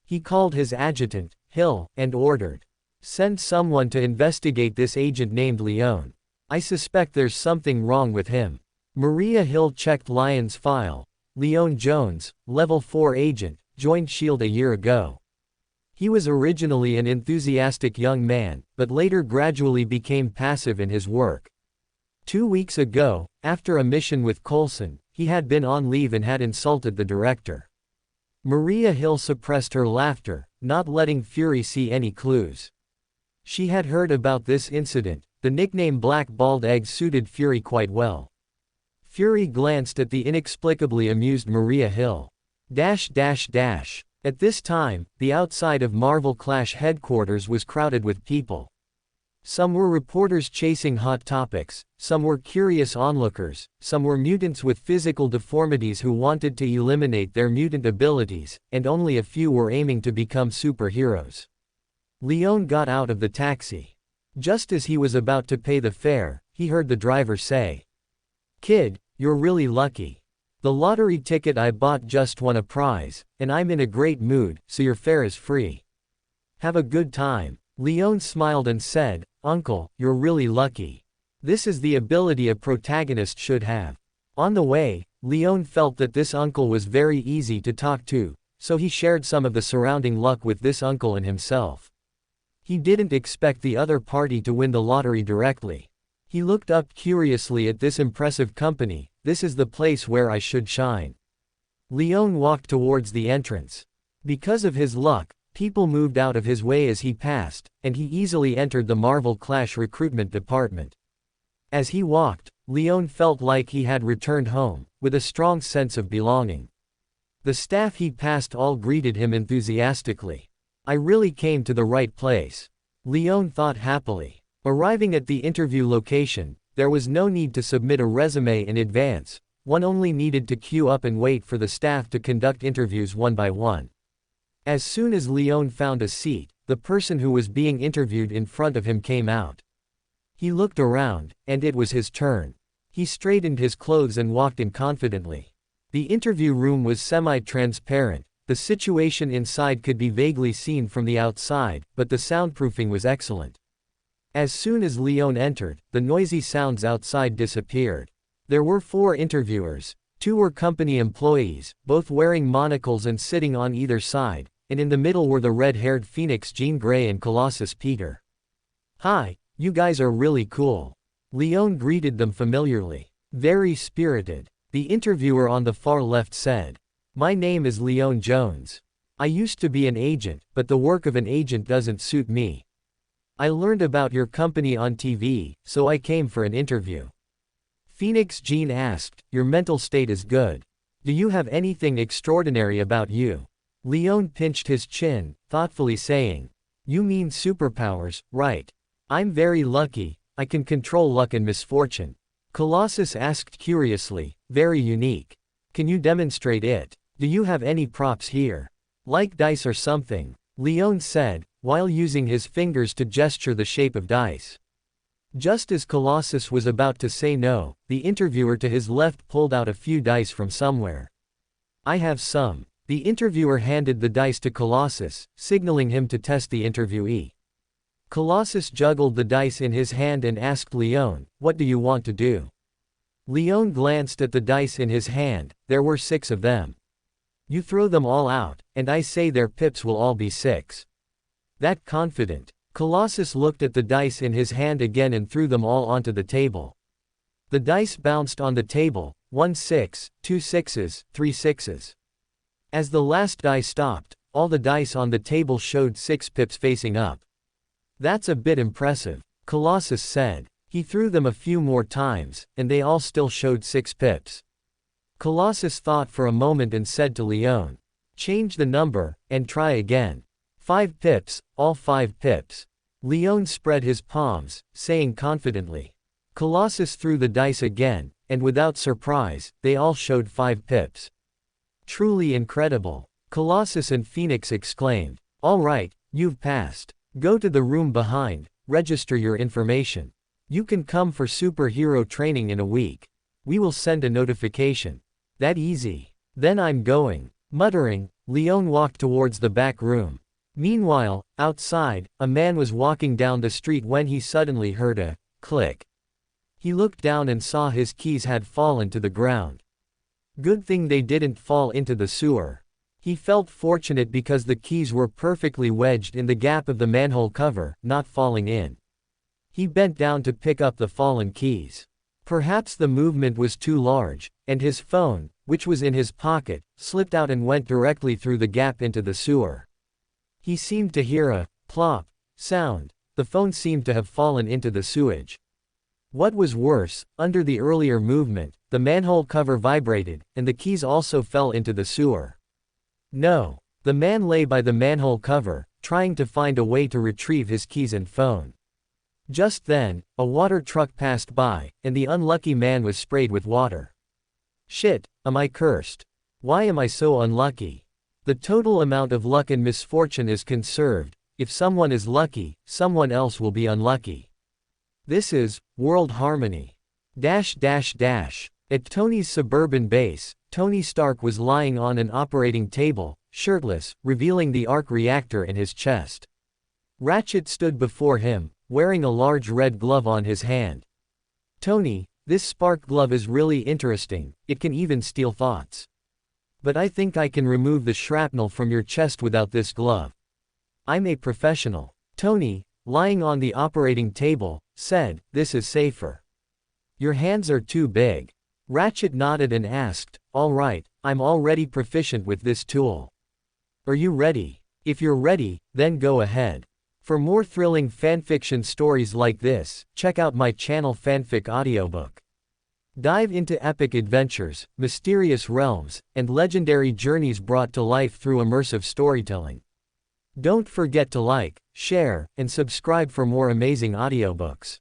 He called his adjutant, Hill, and ordered, "Send someone to investigate this agent named Leon. I suspect there's something wrong with him." Maria Hill checked Lyon's file. Leon Jones, level 4 agent, joined SHIELD a year ago. He was originally an enthusiastic young man, but later gradually became passive in his work. 2 weeks ago, after a mission with Coulson, he had been on leave and had insulted the director. Maria Hill suppressed her laughter, not letting Fury see any clues. She had heard about this incident. The nickname Black Bald Egg suited Fury quite well. Fury glanced at the inexplicably amused Maria Hill. At this time, the outside of Marvel Clash headquarters was crowded with people. Some were reporters chasing hot topics, some were curious onlookers, some were mutants with physical deformities who wanted to eliminate their mutant abilities, and only a few were aiming to become superheroes. Leon got out of the taxi. Just as he was about to pay the fare, he heard the driver say, "Kid, you're really lucky. The lottery ticket I bought just won a prize, and I'm in a great mood, so your fare is free. Have a good time." Leon smiled and said, "Uncle, you're really lucky. This is the ability a protagonist should have." On the way, Leon felt that this uncle was very easy to talk to, so he shared some of the surrounding luck with this uncle and himself. He didn't expect the other party to win the lottery directly. He looked up curiously at this impressive company. "This is the place where I should shine." Leon walked towards the entrance. Because of his luck, people moved out of his way as he passed, and he easily entered the Marvel Clash recruitment department. As he walked, Leon felt like he had returned home, with a strong sense of belonging. The staff he passed all greeted him enthusiastically. "I really came to the right place," Leon thought happily. Arriving at the interview location, there was no need to submit a resume in advance. One only needed to queue up and wait for the staff to conduct interviews one by one. As soon as Leon found a seat, the person who was being interviewed in front of him came out. He looked around, and it was his turn. He straightened his clothes and walked in confidently. The interview room was semi-transparent. The situation inside could be vaguely seen from the outside, but the soundproofing was excellent. As soon as Leon entered, the noisy sounds outside disappeared. There were 4 interviewers. 2 were company employees, both wearing monocles and sitting on either side, and in the middle were the red-haired Phoenix Jean Grey and Colossus Peter. "Hi, you guys are really cool." Leon greeted them familiarly. "Very spirited," the interviewer on the far left said. "My name is Leon Jones. I used to be an agent, but the work of an agent doesn't suit me. I learned about your company on TV, so I came for an interview." Phoenix Jean asked, "Your mental state is good. Do you have anything extraordinary about you?" Leon pinched his chin, thoughtfully saying, "You mean superpowers, right? I'm very lucky, I can control luck and misfortune." Colossus asked curiously, "Very unique. Can you demonstrate it? Do you have any props here? Like dice or something?" Leon said, while using his fingers to gesture the shape of dice. Just as Colossus was about to say no, the interviewer to his left pulled out a few dice from somewhere. "I have some." The interviewer handed the dice to Colossus, signaling him to test the interviewee. Colossus juggled the dice in his hand and asked Leon, "What do you want to do?" Leon glanced at the dice in his hand. There were 6 of them. "You throw them all out, and I say their pips will all be 6. That confident?" Colossus looked at the dice in his hand again and threw them all onto the table. The dice bounced on the table, 1 6, 2 6s, 3 6s. As the last die stopped, all the dice on the table showed 6 pips facing up. "That's a bit impressive," Colossus said. He threw them a few more times, and they all still showed 6 pips. Colossus thought for a moment and said to Leon, "Change the number, and try again. 5 pips, all 5 pips." Leon spread his palms, saying confidently. Colossus threw the dice again, and without surprise, they all showed 5 pips. Truly incredible. Colossus and Phoenix exclaimed. All right, you've passed. Go to the room behind, register your information. You can come for superhero training in a week. We will send a notification. That easy. Then I'm going. Muttering, Leon walked towards the back room. Meanwhile, outside, a man was walking down the street when he suddenly heard a click. He looked down and saw his keys had fallen to the ground. Good thing they didn't fall into the sewer. He felt fortunate because the keys were perfectly wedged in the gap of the manhole cover, not falling in. He bent down to pick up the fallen keys. Perhaps the movement was too large, and his phone, which was in his pocket, slipped out and went directly through the gap into the sewer. He seemed to hear a plop sound. The phone seemed to have fallen into the sewage. What was worse, under the earlier movement, the manhole cover vibrated, and the keys also fell into the sewer. No. The man lay by the manhole cover, trying to find a way to retrieve his keys and phone. Just then, a water truck passed by, and the unlucky man was sprayed with water. Shit, am I cursed? Why am I so unlucky? The total amount of luck and misfortune is conserved. If someone is lucky, someone else will be unlucky. This is world harmony. At Tony's suburban base, Tony Stark was lying on an operating table, shirtless, revealing the arc reactor in his chest. Ratchet stood before him, wearing a large red glove on his hand. Tony, this spark glove is really interesting, it can even steal thoughts. But I think I can remove the shrapnel from your chest without this glove. I'm a professional. Tony, lying on the operating table, said, this is safer. Your hands are too big. Ratchet nodded and asked, all right, I'm already proficient with this tool. Are you ready? If you're ready, then go ahead. For more thrilling fanfiction stories like this, check out my channel Fanfic Audiobook. Dive into epic adventures, mysterious realms, and legendary journeys brought to life through immersive storytelling. Don't forget to like, share, and subscribe for more amazing audiobooks.